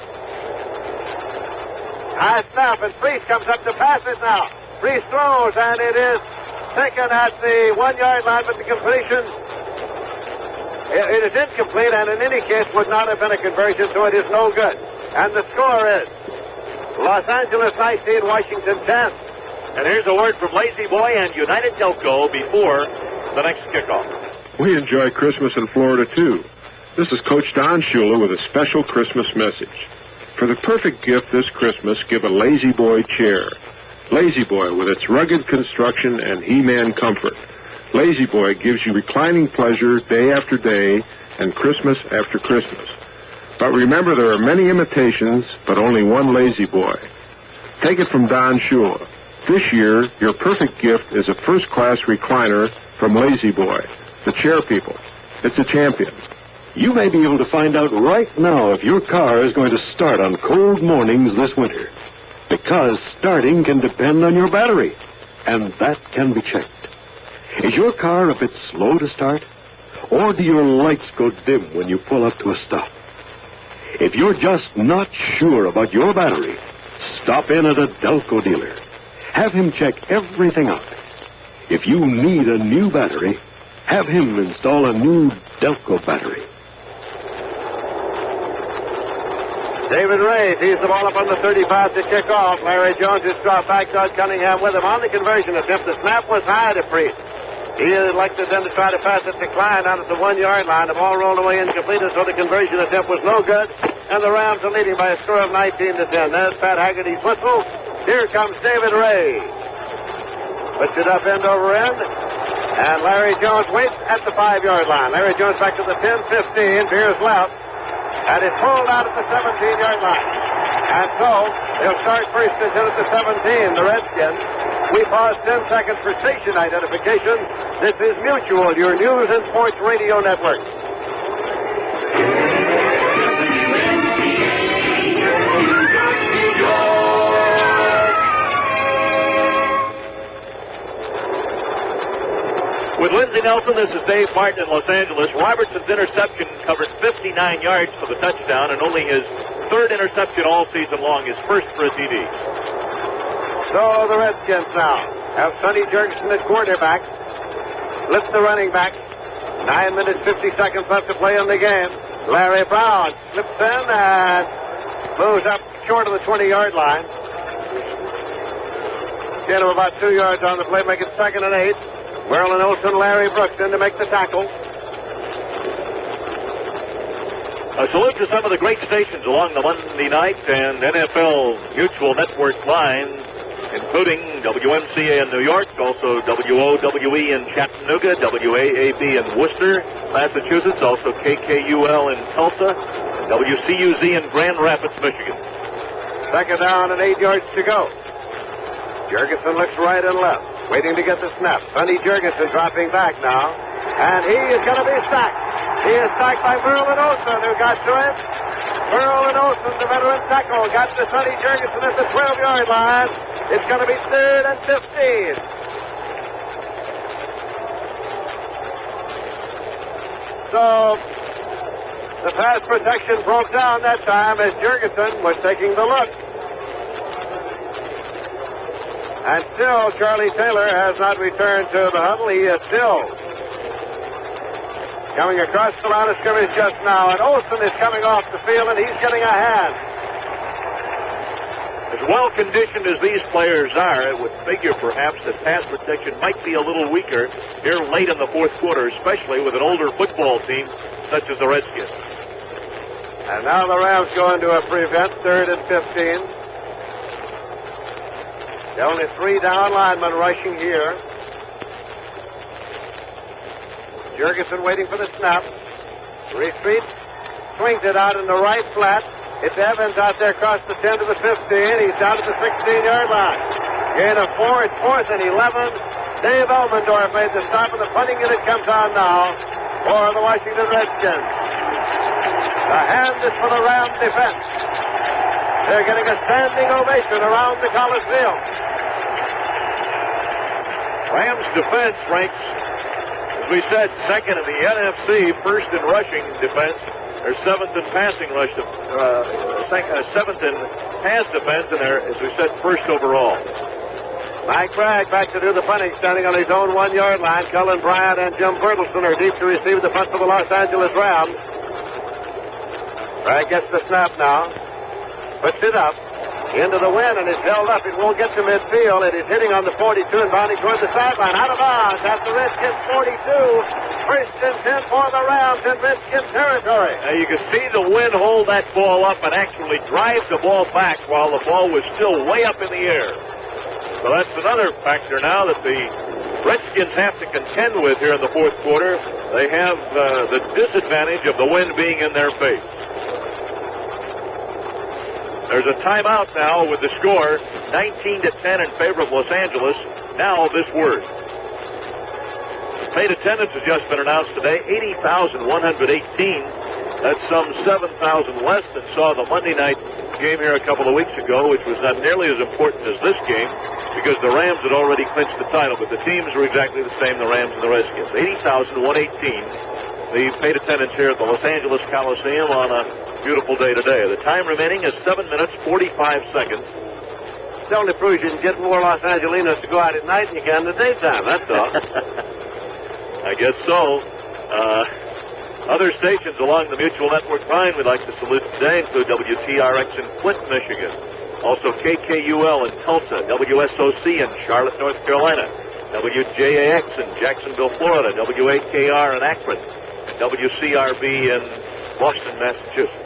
High snap, and Priest comes up to pass it now. Priest throws, and it is taken at the 1-yard line, but the completion, it is incomplete, and in any case would not have been a conversion, so it is no good. And the score is Los Angeles 19, Washington 10. And here's a word from Lazy Boy and United Delco before the next kickoff. We enjoy Christmas in Florida, too. This is Coach Don Shula with a special Christmas message. For the perfect gift this Christmas, give a Lazy Boy chair. Lazy Boy, with its rugged construction and He-Man comfort. Lazy Boy gives you reclining pleasure day after day and Christmas after Christmas. But remember, there are many imitations, but only one Lazy Boy. Take it from Don Shula. This year, your perfect gift is a first-class recliner from Lazy Boy, the chair people. It's a champion. You may be able to find out right now if your car is going to start on cold mornings this winter. Because starting can depend on your battery, and that can be checked. Is your car a bit slow to start? Or do your lights go dim when you pull up to a stop? If you're just not sure about your battery, stop in at a Delco dealer. Have him check everything out. If you need a new battery, have him install a new Delco battery. David Ray tees the ball up on the 35 to kick off. Larry Jones is dropped back. Todd Cunningham with him on the conversion attempt. The snap was high to Priest. He elected then to try to pass it to Klein out at the 1-yard line. The ball rolled away incomplete, so the conversion attempt was no good. And the Rams are leading by a score of 19-10. There's Pat Haggerty's whistle. Here comes David Ray. Puts it up end over end. And Larry Jones waits at the 5-yard line. Larry Jones back to the 10-15. Veers left. And it's pulled out at the 17-yard line. And so they'll start first and 10 at the 17, the Redskins. We pause 10 seconds for station identification. This is Mutual, your news and sports radio network. With Lindsey Nelson, this is Dave Martin in Los Angeles. Robertson's interception covered 59 yards for the touchdown, and only his 3rd interception all season long, his first for a TD. So the Redskins now have Sonny Jurgensen at quarterback. Blitz the running back. 9 minutes, 50 seconds left to play in the game. Larry Brown slips in and moves up short of the 20-yard line. Gain of about 2 yards on the play, make it 2nd and 8. Merlin Olsen, Larry Brooks in to make the tackle. A salute to some of the great stations along the Monday night and NFL Mutual Network lines, including WMCA in New York, also WOWE in Chattanooga, WAAB in Worcester, Massachusetts, also KKUL in Tulsa, WCUZ in Grand Rapids, Michigan. Second down and 8 yards to go. Jurgensen looks right and left, waiting to get the snap. Sonny Jurgensen dropping back now, and he is going to be sacked. He is sacked by Merlin Olsen, who got to him. Merlin Olsen, the veteran tackle, got to Sonny Jurgensen at the 12-yard line. It's going to be 3rd and 15. So the pass protection broke down that time as Jurgensen was taking the look. And still, Charlie Taylor has not returned to the huddle. He is still coming across the line of scrimmage just now. And Olsen is coming off the field, and he's getting a hand. As well-conditioned as these players are, it would figure perhaps that pass protection might be a little weaker here late in the fourth quarter, especially with an older football team such as the Redskins. And now the Rams go into a prevent, 3rd and 15. The only 3 down linemen rushing here. Jurgensen waiting for the snap. Retreats, swings it out in the right flat. It's Evans out there across the 10 to the 15. He's down to the 16-yard line. Gain of 4. It's 4th and 11. Dave Elmendorf made the stop, and the punting unit comes on now for the Washington Redskins. The hand is for the Ram defense. They're getting a standing ovation around the Coliseum. Rams defense ranks, as we said, second in the NFC, first in rushing defense. They're 7th in passing rush, 7th in pass defense, and they're, as we said, first overall. Mike Bragg back to do the punting, standing on his own 1-yard line. Cullen Bryant and Jim Bertelson are deep to receive the punt for the Los Angeles Rams. Bragg gets the snap now, puts it up into the wind, and it's held up. It won't get to midfield. It is hitting on the 42 and bounding toward the sideline. Out of bounds at the Redskins 42. 1st and 10 for the Rams in Redskin territory. Now you can see the wind hold that ball up and actually drive the ball back while the ball was still way up in the air. So that's another factor now that the Redskins have to contend with here in the fourth quarter. They have the disadvantage of the wind being in their face. There's a timeout now with the score 19-10 in favor of Los Angeles. Now this word. Paid attendance has just been announced today, 80,118. That's some 7,000 less than saw the Monday night game here a couple of weeks ago, which was not nearly as important as this game because the Rams had already clinched the title, but the teams were exactly the same, the Rams and the Redskins. 80,118. The paid attendance here at the Los Angeles Coliseum on a beautiful day today. The time remaining is 7 minutes, 45 seconds. It only proves you can get more Los Angelinos to go out at night than you can in the daytime, that's all. I guess so. Other stations along the Mutual Network line we'd like to salute today include WTRX in Flint, Michigan. Also KKUL in Tulsa, WSOC in Charlotte, North Carolina, WJAX in Jacksonville, Florida, WAKR in Akron, and WCRB in Boston, Massachusetts.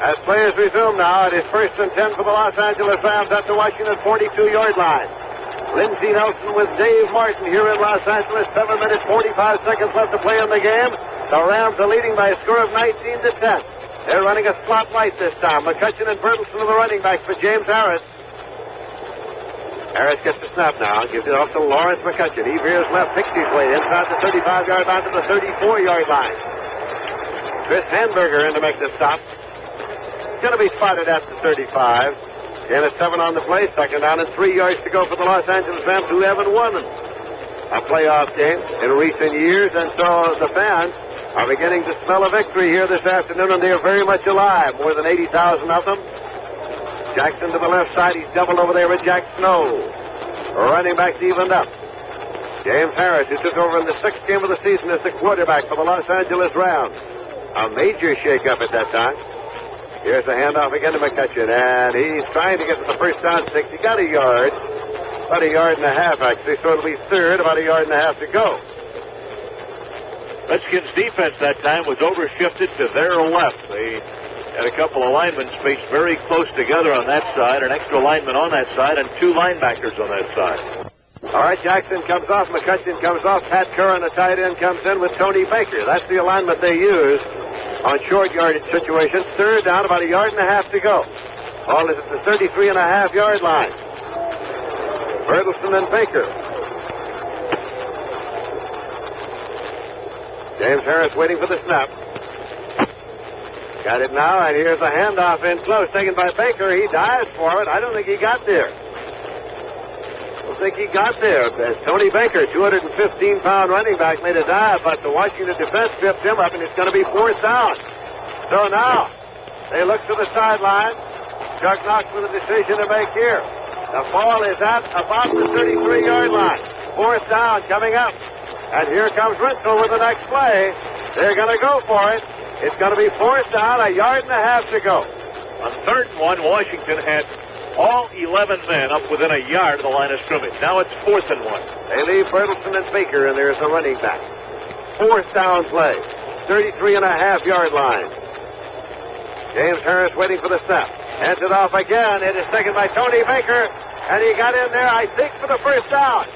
As players resume now, it is 1st and 10 for the Los Angeles Rams at the Washington 42-yard line. Lindsey Nelson with Dave Martin here in Los Angeles. 7 minutes, 45 seconds left to play in the game. The Rams are leading by a score of 19-10. They're running a slot right this time. McCutcheon and Bertelson are the running backs for James Harris. Harris gets the snap now, gives it off to Lawrence McCutcheon. He veers left, picks his way inside the 35-yard line to the 34-yard line. Chris Hamburger in to make the stop. Going to be spotted at the 35. And a 7 on the play. 2nd down and 3 yards to go for the Los Angeles Rams, who haven't won a playoff game in recent years. And so the fans are beginning to smell a victory here this afternoon, and they are very much alive. More than 80,000 of them. Jackson to the left side. He's doubled over there with Jack Snow. Running backs evened up. James Harris, who took over in the 6th game of the season as the quarterback for the Los Angeles Rams. A major shakeup at that time. Here's the handoff again to McCutcheon, and he's trying to get to the first down sticks. He got a yard, about a yard and a half, actually, so it'll be 3rd, about a yard and a half to go. Redskins defense that time was overshifted to their left. They And a couple of linemen spaced very close together on that side, an extra lineman on that side, and 2 linebackers on that side. All right, Jackson comes off, McCutcheon comes off, Pat Curran, the tight end, comes in with Tony Baker. That's the alignment they use on short yardage situations. Third down, about 1.5 yards to go. Ball is at the 33.5-yard line. Bertelsen and Baker. James Harris waiting for the snap. Got it now, and here's a handoff in close, taken by Baker. He dives for it. I don't think he got there. As Tony Baker, 215-pound running back, made a dive, but the Washington defense tripped him up, and it's going to be 4th down. So now, they look to the sideline. Chuck Knox with a decision to make here. The ball is at about the 33-yard line. 4th down coming up. And here comes Rintel with the next play. They're going to go for it. It's going to be 4th down, 1.5 yards to go. On 3rd and 1, Washington had all 11 men up within 1 yard of the line of scrimmage. Now it's 4th and 1. They leave Bertelsen and Baker, and there's a running back. 4th down play. 33.5-yard line. James Harris waiting for the snap. Hands it off again. It is taken by Tony Baker, and he got in there, I think, for the 1st down.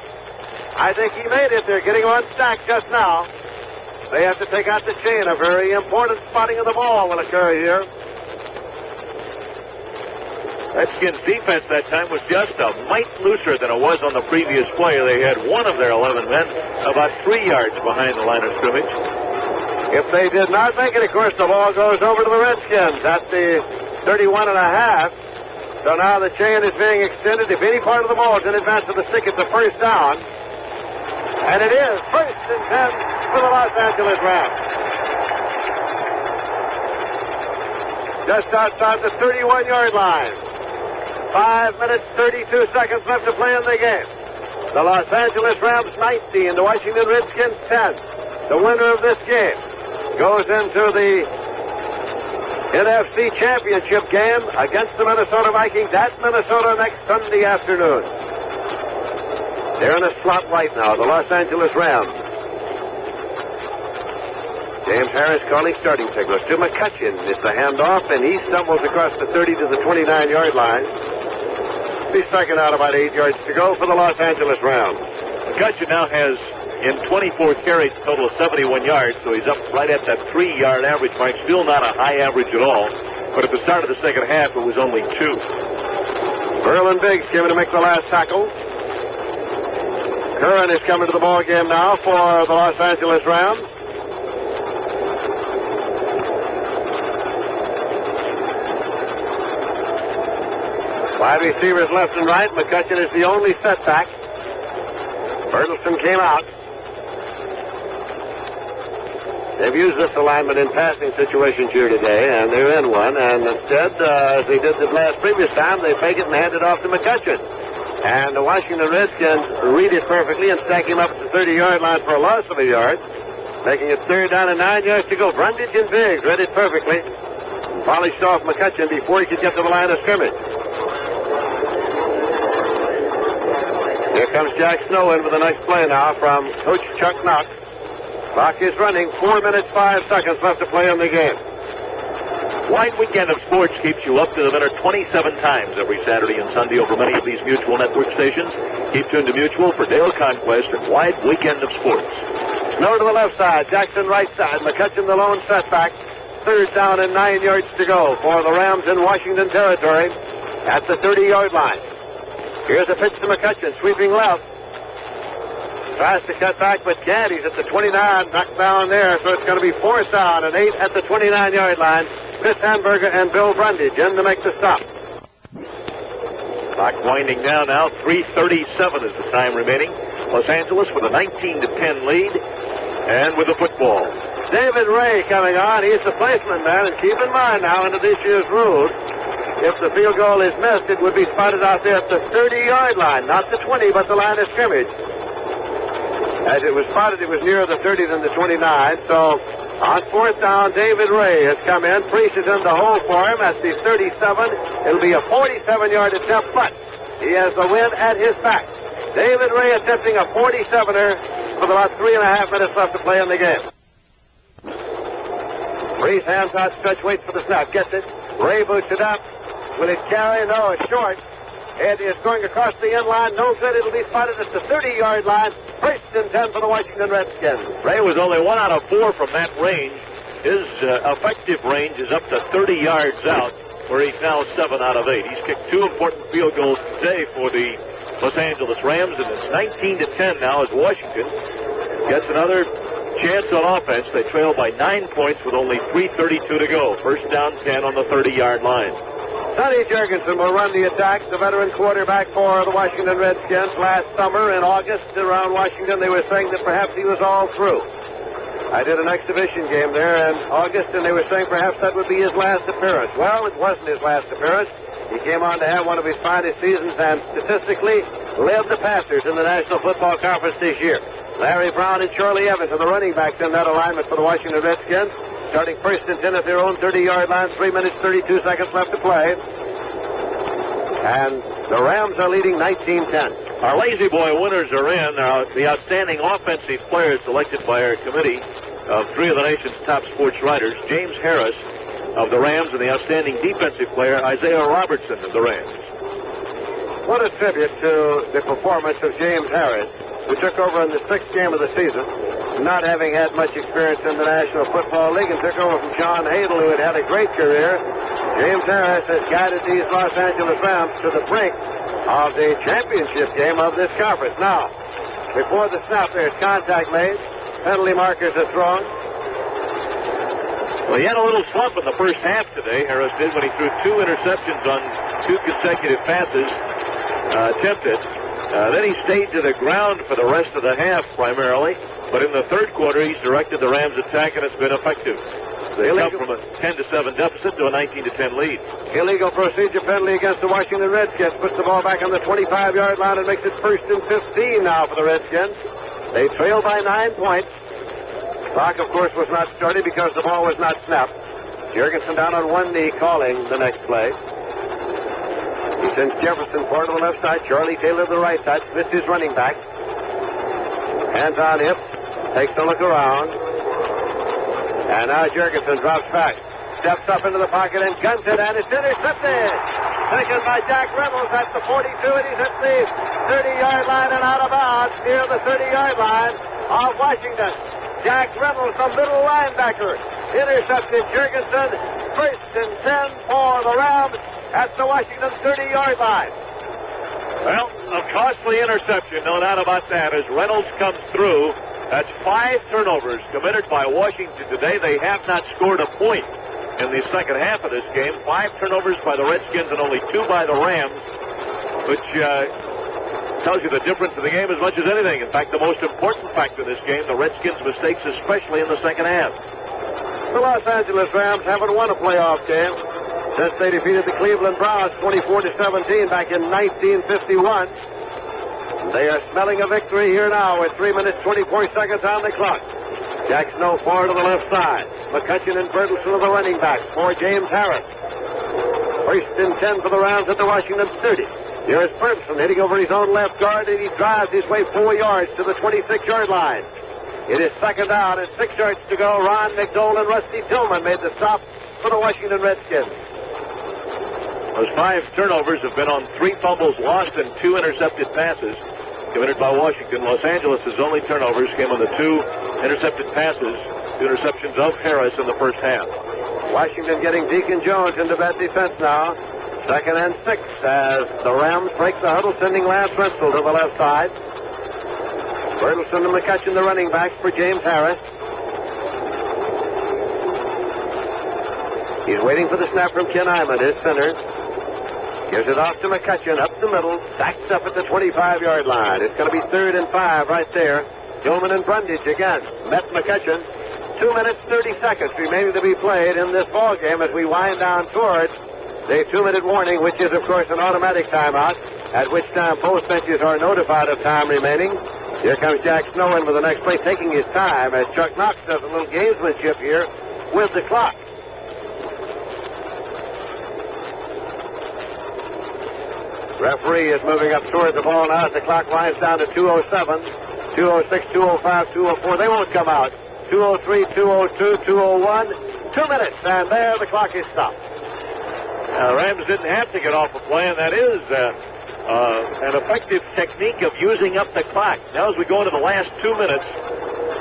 I think he made it. They're getting on stack just now. They have to take out the chain. A very important spotting of the ball will occur here. Redskins' defense that time was just a mite looser than it was on the previous play. They had one of their 11 men about 3 yards behind the line of scrimmage. If they did not make it, of course, the ball goes over to the Redskins at the 31.5. So now the chain is being extended. If any part of the ball is in advance of the stick, it's a 1st down. And it is 1st and 10 for the Los Angeles Rams. Just outside the 31-yard line. 5 minutes, 32 seconds left to play in the game. The Los Angeles Rams 19, the Washington Redskins 10. The winner of this game goes into the NFC Championship game against the Minnesota Vikings at Minnesota next Sunday afternoon. They're in a slot right now, the Los Angeles Rams. James Harris calling starting signals to McCutcheon. It's the handoff, and he stumbles across the 30 to the 29-yard line. He's striking out about 8 yards to go for the Los Angeles Rams. McCutcheon now has, in 24 carries, a total of 71 yards, so he's up right at that 3-yard average mark. Still not a high average at all, but at the start of the second half, it was only 2. Merlin Biggs came in to make the last tackle. Curran is coming to the ball game now for the Los Angeles Rams. Five receivers left and right. McCutcheon is the only setback. Bertelsen came out. They've used this alignment in passing situations here today, and they're in one. And instead, as they did the last previous time, they fake it and hand it off to McCutcheon. And the Washington Redskins read it perfectly and stack him up at the 30-yard line for a loss of 1 yard, making it 3rd down and 9 yards to go. Brundage and Biggs read it perfectly. Polished off McCutcheon before he could get to the line of scrimmage. Here comes Jack Snow in with a nice play now from Coach Chuck Knox. Clock is running. 4 minutes, 5 seconds left to play in the game. Wide weekend of sports keeps you up to the minute 27 times every Saturday and Sunday over many of these Mutual Network stations. Keep tuned to Mutual for Dale Conquest and Wide Weekend of Sports. Snow to the left side, Jackson right side, McCutcheon the lone setback. 3rd down and 9 yards to go for the Rams in Washington territory at the 30-yard line. Here's a pitch to McCutcheon, sweeping left. Tries to cut back, but can't. He's at the 29, knocked down there, so it's going to be 4th down and 8 at the 29-yard line. Chris Hamburger and Bill Brundage in to make the stop. Clock winding down now. 3:37 is the time remaining. Los Angeles with a 19-10 lead, and with the football. David Ray coming on. He's the placement man, and keep in mind now, under this year's rules, if the field goal is missed, it would be spotted out there at the 30-yard line, not the 20, but the line of scrimmage. As it was spotted, it was nearer the 30 than the 29. So on 4th down, David Ray has come in. Priest is in the hole for him at the 37. It'll be a 47-yard attempt, but he has the wind at his back. David Ray attempting a 47er with about 3.5 minutes left to play in the game. Reese hands out stretch, waits for the snap, gets it. Ray boots it up. Will it carry? No, it's short. It is going across the end line. No good. It'll be spotted at the 30-yard line. First and 10 for the Washington Redskins. Ray was only 1 out of 4 from that range. His effective range is up to 30 yards out, where he's now 7 out of 8. He's kicked 2 important field goals today for the Los Angeles Rams, and it's 19-10 now as Washington gets another chance on offense. They trail by 9 points with only 3:32 to go. First down 10 on the 30-yard line. Sonny Jurgensen will run the attack, the veteran quarterback for the Washington Redskins. Last summer in August around Washington, they were saying that perhaps he was all through. I did an exhibition game there in August, and they were saying perhaps that would be his last appearance. Well, it wasn't his last appearance. He came on to have one of his finest seasons and statistically led the passers in the National Football Conference this year. Larry Brown and Charlie Evans are the running backs in that alignment for the Washington Redskins. Starting first and 10 at their own 30-yard line, 3 minutes, 32 seconds left to play. And the Rams are leading 19-10. Our Lazy Boy winners are in. The outstanding offensive players selected by our committee of 3 of the nation's top sports writers, James Harris of the Rams, and the outstanding defensive player, Isaiah Robertson of the Rams. What a tribute to the performance of James Harris, who took over in the 6th game of the season, not having had much experience in the National Football League, and took over from John Hadel, who had a great career. James Harris has guided these Los Angeles Rams to the brink of the championship game of this conference. Now, before the snap, there's contact made. Penalty markers are thrown. Well, he had a little slump in the first half today, Harris did, when he threw 2 interceptions on 2 consecutive passes attempted. Then he stayed to the ground for the rest of the half primarily, but in the third quarter he's directed the Rams' attack, and it's been effective. They come from a 10-7 deficit to a 19-10 lead. Illegal procedure penalty against the Washington Redskins. Puts the ball back on the 25-yard line and makes it first and 15 now for the Redskins. They trail by 9 points. Clock, of course, was not started because the ball was not snapped. Jurgensen down on one knee calling the next play. He sends Jefferson forward to the left side. Charlie Taylor to the right side. Smith is running back. Hands on hips. Takes a look around. And now Jurgensen drops back. Steps up into the pocket and guns it, and it's intercepted. Taken by Jack Reynolds at the 42, and he's at the 30-yard line and out of bounds near the 30-yard line of Washington. Jack Reynolds, the middle linebacker, intercepted Jurgensen. First and 10 for the Rams at the Washington 30-yard line. Well, a costly interception, no doubt about that, as Reynolds comes through. That's 5 turnovers committed by Washington today. They have not scored a point in the second half of this game. 5 turnovers by the Redskins and only 2 by the Rams, which tells you the difference in the game as much as anything. In fact, the most important factor in this game, the Redskins' mistakes, especially in the second half. The Los Angeles Rams haven't won a playoff game since they defeated the Cleveland Browns 24-17 back in 1951. They are smelling a victory here now with 3 minutes, 24 seconds on the clock. Jack Snow forward to the left side. McCutcheon and Bertelsen are the running backs for James Harris. First and 10 for the Rams at the Washington 30. Here is Bertelsen hitting over his own left guard, and he drives his way 4 yards to the 26-yard line. It is second down and 6 yards to go. Ron McDowell and Rusty Tillman made the stop for the Washington Redskins. Those 5 turnovers have been on 3 fumbles lost and 2 intercepted passes committed by Washington. Los Angeles' only turnovers came on the 2 intercepted passes, 2 interceptions of Harris in the first half. Washington getting Deacon Jones into that defense now. Second and 6 as the Rams break the huddle, sending Lance Rensel to the left side. Bertelsen and McCutcheon, the running backs for James Harris. He's waiting for the snap from Ken Iman, his center. Gives it off to McCutcheon, up the middle, backs up at the 25-yard line. It's going to be 3rd and 5 right there. Gilman and Brundage again met McCutcheon. 2 minutes, 30 seconds remaining to be played in this ball game as we wind down towards the 2-minute warning, which is, of course, an automatic timeout, at which time both benches are notified of time remaining. Here comes Jack Snow in for the next play, taking his time as Chuck Knox does a little gamesmanship here with the clock. Referee is moving up toward the ball now as the clock winds down to 2:07, 2:06, 2:05, 2:04. They won't come out. 2:03, 2:02, 2:01. 2 minutes, and there the clock is stopped. The Rams didn't have to get off the play, and that is an effective technique of using up the clock. Now as we go into the last 2 minutes,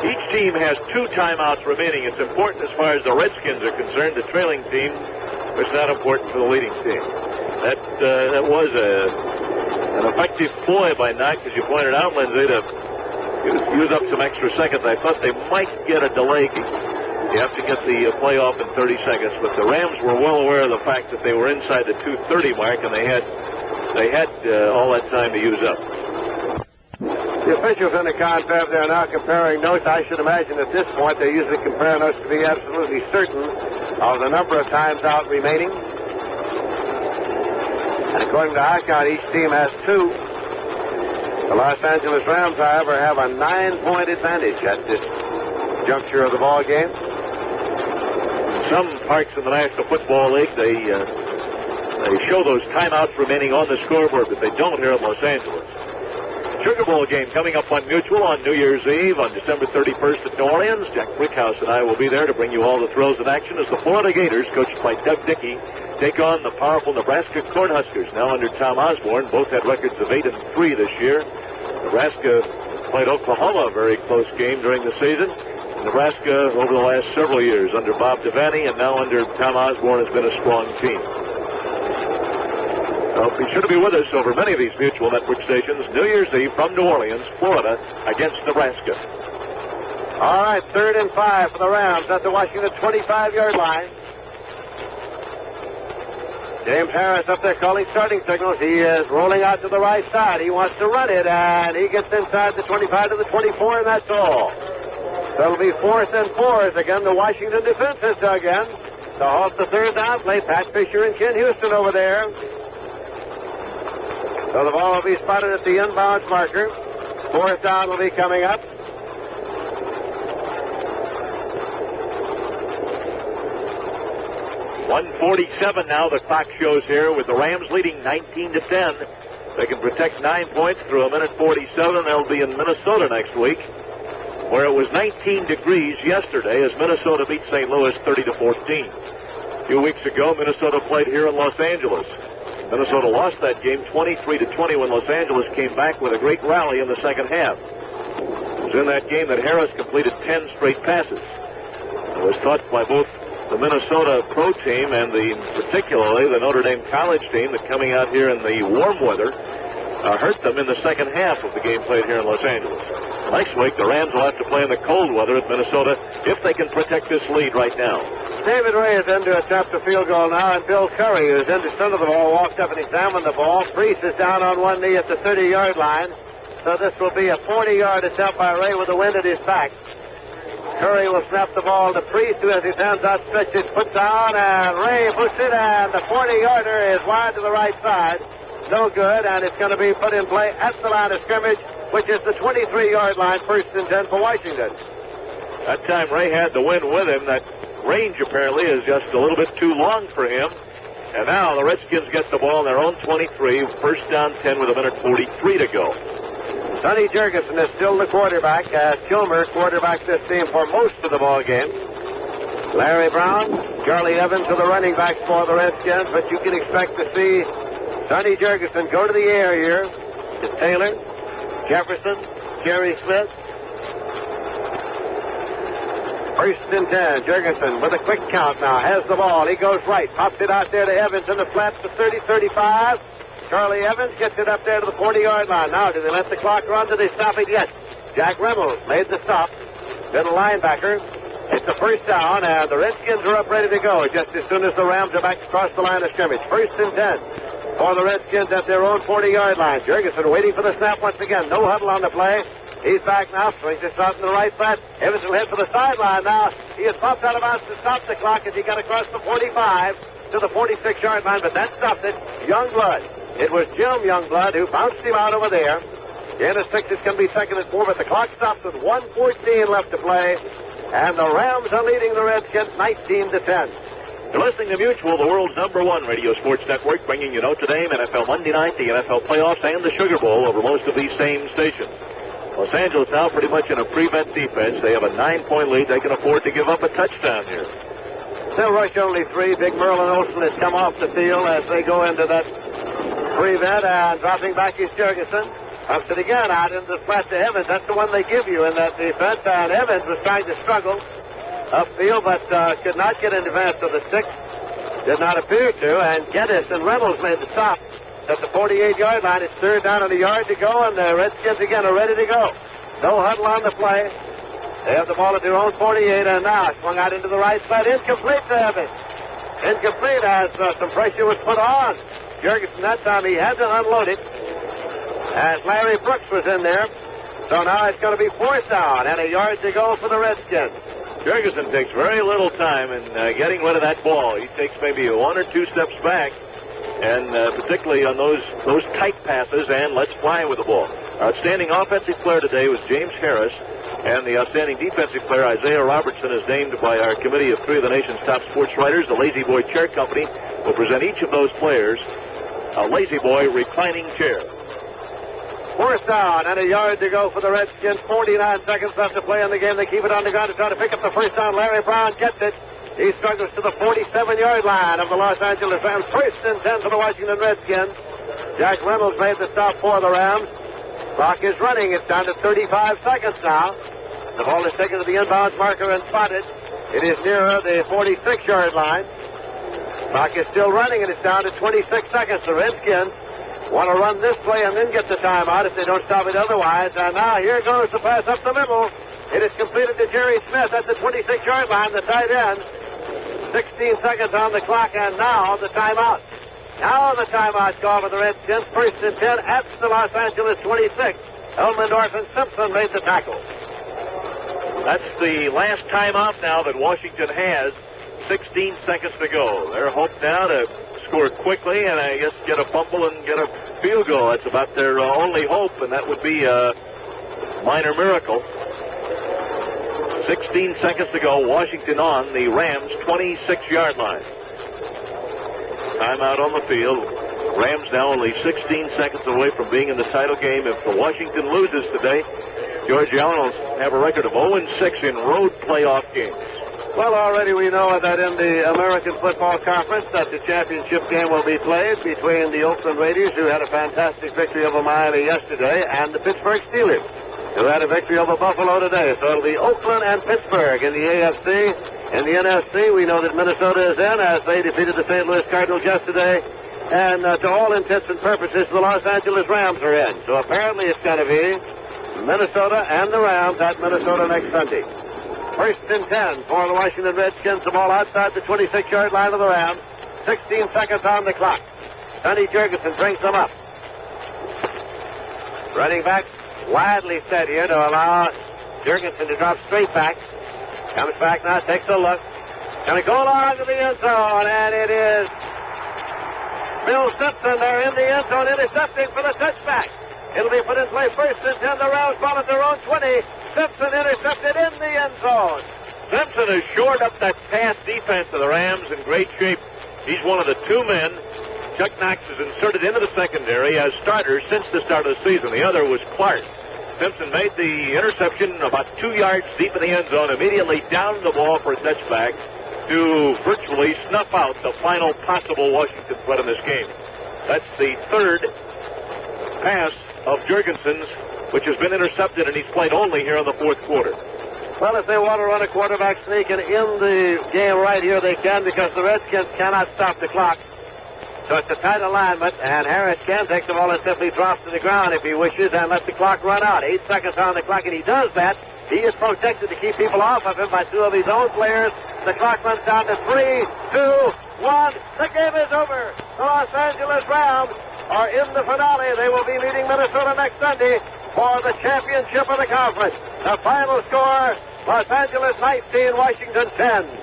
each team has 2 timeouts remaining. It's important as far as the Redskins are concerned. The trailing team, but it's not important for the leading team. That was an effective ploy by Knox, as you pointed out, Lindsay, to use up some extra seconds. I thought they might get a delay. You have to get the play off in 30 seconds, but the Rams were well aware of the fact that they were inside the 2:30 mark, and they had all that time to use up. The officials in the contest, they're now comparing notes. I should imagine at this point they usually compare notes to be absolutely certain of the number of times out remaining. And according to our count, each team has 2. The Los Angeles Rams, however, have a 9-point advantage at this juncture of the ball game. Some parks in the National Football League, they show those timeouts remaining on the scoreboard, but they don't here in Los Angeles. Sugar Bowl game coming up on Mutual on New Year's Eve on December 31st at New Orleans. Jack Brickhouse and I will be there to bring you all the thrills in action as the Florida Gators, coached by Doug Dickey, take on the powerful Nebraska Cornhuskers, now under Tom Osborne. Both had records of 8-3 this year. Nebraska played Oklahoma, a very close game during the season. Nebraska, over the last several years, under Bob Devaney and now under Tom Osborne, has been a strong team. Well, be sure to be with us over many of these Mutual Network stations. New Year's Eve from New Orleans, Florida, against Nebraska. All right, 3rd and 5 for the Rams at the Washington 25-yard line. James Harris up there calling starting signals. He is rolling out to the right side. He wants to run it, and he gets inside the 25 to the 24, and that's all. So it'll be 4th and 4 as again the Washington defense has dug in to halt the 3rd down play. Pat Fisher and Ken Houston over there. So the ball will be spotted at the inbounds marker. 4th down will be coming up. .147 now the clock shows here, with the Rams leading 19-10. They can protect 9 points through 1:47. They'll be in Minnesota next week, where it was 19 degrees yesterday as Minnesota beat St. Louis 30-14. A few weeks ago, Minnesota played here in Los Angeles. Minnesota lost that game 23-20 when Los Angeles came back with a great rally in the second half. It was in that game that Harris completed 10 straight passes. It was thought by both the Minnesota pro team and particularly the Notre Dame college team that coming out here in the warm weather hurt them in the second half of the game played here in Los Angeles. Next week, the Rams will have to play in the cold weather at Minnesota if they can protect this lead right now. David Ray is in to attempt a field goal now, and Bill Curry, who's in the center of the ball, walked up and examined the ball. Priest is down on one knee at the 30-yard line. So this will be a 40-yard attempt by Ray with the wind at his back. Curry will snap the ball to Priest, who has his hands outstretched, his foot down, and Ray puts it, and the 40-yarder is wide to the right side. No good, and it's going to be put in play at the line of scrimmage, which is the 23-yard line, 1st and 10 for Washington. That time Ray had the wind with him. That range apparently is just a little bit too long for him. And now the Redskins get the ball in their own 23, 1st down 10 with 1:43 to go. Sonny Jurgensen is still the quarterback, as Kilmer quarterbacks this team for most of the ball game. Larry Brown, Charlie Evans are the running backs for the Redskins, but you can expect to see Sonny Jurgensen go to the air here to Taylor, Jefferson, Jerry Smith. 1st and 10. Jurgensen with a quick count now has the ball. He goes right, pops it out there to Evans in the flats to 30-35. Charlie Evans gets it up there to the 40-yard line. Now, do they let the clock run? Do they stop it? Yes. Jack Reynolds made the stop. Middle linebacker. It's the 1st down, and the Redskins are up ready to go just as soon as the Rams are back across the line of scrimmage. 1st and 10 for the Redskins at their own 40-yard line. Jurgensen waiting for the snap once again. No huddle on the play. He's back now, swings this out in the right side. Evans will head for the sideline now. He is popped out of bounds to stop the clock as he got across the 45 to the 46-yard line, but that stopped it. Youngblood. It was Jim Youngblood who bounced him out over there. In a 6, it's going to be 2nd and 4, but the clock stops with 1:14 left to play, and the Rams are leading the Redskins 19-10. You're listening to Mutual, the world's #1 radio sports network, bringing you Notre Dame, NFL Monday night, the NFL playoffs, and the Sugar Bowl over most of these same stations. Los Angeles now pretty much in a prevent defense. They have a 9-point lead. They can afford to give up a touchdown here. Still rush only 3. Big Merlin Olsen has come off the field as they go into that prevent, and dropping back is Jurgensen. Ups it again out into the flat to Evans. That's the one they give you in that defense. And Evans was trying to struggle upfield, but could not get in advance of the 6. Did not appear to. And Geddes and Reynolds made the stop at the 48-yard line. It's 3rd down and a yard to go, and the Redskins again are ready to go. No huddle on the play. They have the ball at their own 48, and now swung out into the right side. Incomplete to Evans. Incomplete as some pressure was put on Jurgensen. That time he had to unload it as Larry Brooks was in there. So now it's going to be 4th down and a yard to go for the Redskins. Jurgensen takes very little time in getting rid of that ball. He takes maybe 1 or 2 steps back, and particularly on those tight passes, and let's fly with the ball. Outstanding offensive player today was James Harris, and the outstanding defensive player, Isaiah Robertson, is named by our committee of 3 of the nation's top sports writers. The Lazy Boy Chair Company will present each of those players a Lazy Boy reclining chair. 4th down and a yard to go for the Redskins. 49 seconds left to play in the game. They keep it on the ground to try to pick up the first down. Larry Brown gets it. He struggles to the 47-yard line of the Los Angeles Rams. 1st and 10 for the Washington Redskins. Jack Reynolds made the stop for the Rams. Clock is running. It's down to 35 seconds now. The ball is taken to the inbounds marker and spotted. It is nearer the 46-yard line. Clock is still running, and it's down to 26 seconds. The Redskins want to run this play and then get the timeout if they don't stop it otherwise. And now here goes the pass up the middle. It is completed to Jerry Smith at the 26-yard line, the tight end. 16 seconds on the clock, and now the timeout. Now the timeout call for the Redskins. 1st and 10 at the Los Angeles 26. Elmendorf and Simpson made the tackle. That's the last timeout now that Washington has. 16 seconds to go. Their hope now to score quickly and I guess get a fumble and get a field goal. That's about their only hope, and that would be a minor miracle. 16 seconds to go. Washington on the Rams' 26-yard line. Timeout on the field. Rams now only 16 seconds away from being in the title game. If the Washington loses today, George Allen will have a record of 0-6 in road playoff games. Well, already we know that in the American Football Conference that the championship game will be played between the Oakland Raiders, who had a fantastic victory over Miami yesterday, and the Pittsburgh Steelers, who had a victory over Buffalo today. So it'll be Oakland and Pittsburgh in the AFC. In the NFC, we know that Minnesota is in as they defeated the St. Louis Cardinals yesterday. And to all intents and purposes, the Los Angeles Rams are in. So apparently it's going to be Minnesota and the Rams at Minnesota next Sunday. 1st and 10 for the Washington Redskins. The ball outside the 26-yard line of the Rams. 16 seconds on the clock. Sonny Jurgensen brings them up. Running back widely set here to allow Jurgensen to drop straight back. Comes back now, takes a look. Going to go along to the end zone, and it is Bill Simpson there in the end zone, intercepting for the touchback. It'll be put in play. 1st and 10. The Rams ball at their own 20. Simpson intercepted in the end zone. Simpson has shored up that pass defense of the Rams in great shape. He's one of the 2 men Chuck Knox has inserted into the secondary as starters since the start of the season. The other was Clark. Simpson made the interception about 2 yards deep in the end zone, immediately downed the ball for a touchback to virtually snuff out the final possible Washington threat in this game. That's the 3rd pass of Jurgensen's, which has been intercepted, and he's played only here in the 4th quarter. Well, if they want to run a quarterback sneak and end the game right here, they can, because the Redskins cannot stop the clock. So it's a tight alignment, and Harris can take the ball and simply drops to the ground if he wishes and let the clock run out. 8 seconds on the clock, and he does that. He is protected to keep people off of him by 2 of his own players. The clock runs down to 3, 2, 1. The game is over. The Los Angeles Rams are in the finale. They will be meeting Minnesota next Sunday for the championship of the conference. The final score, Los Angeles 19, Washington 10.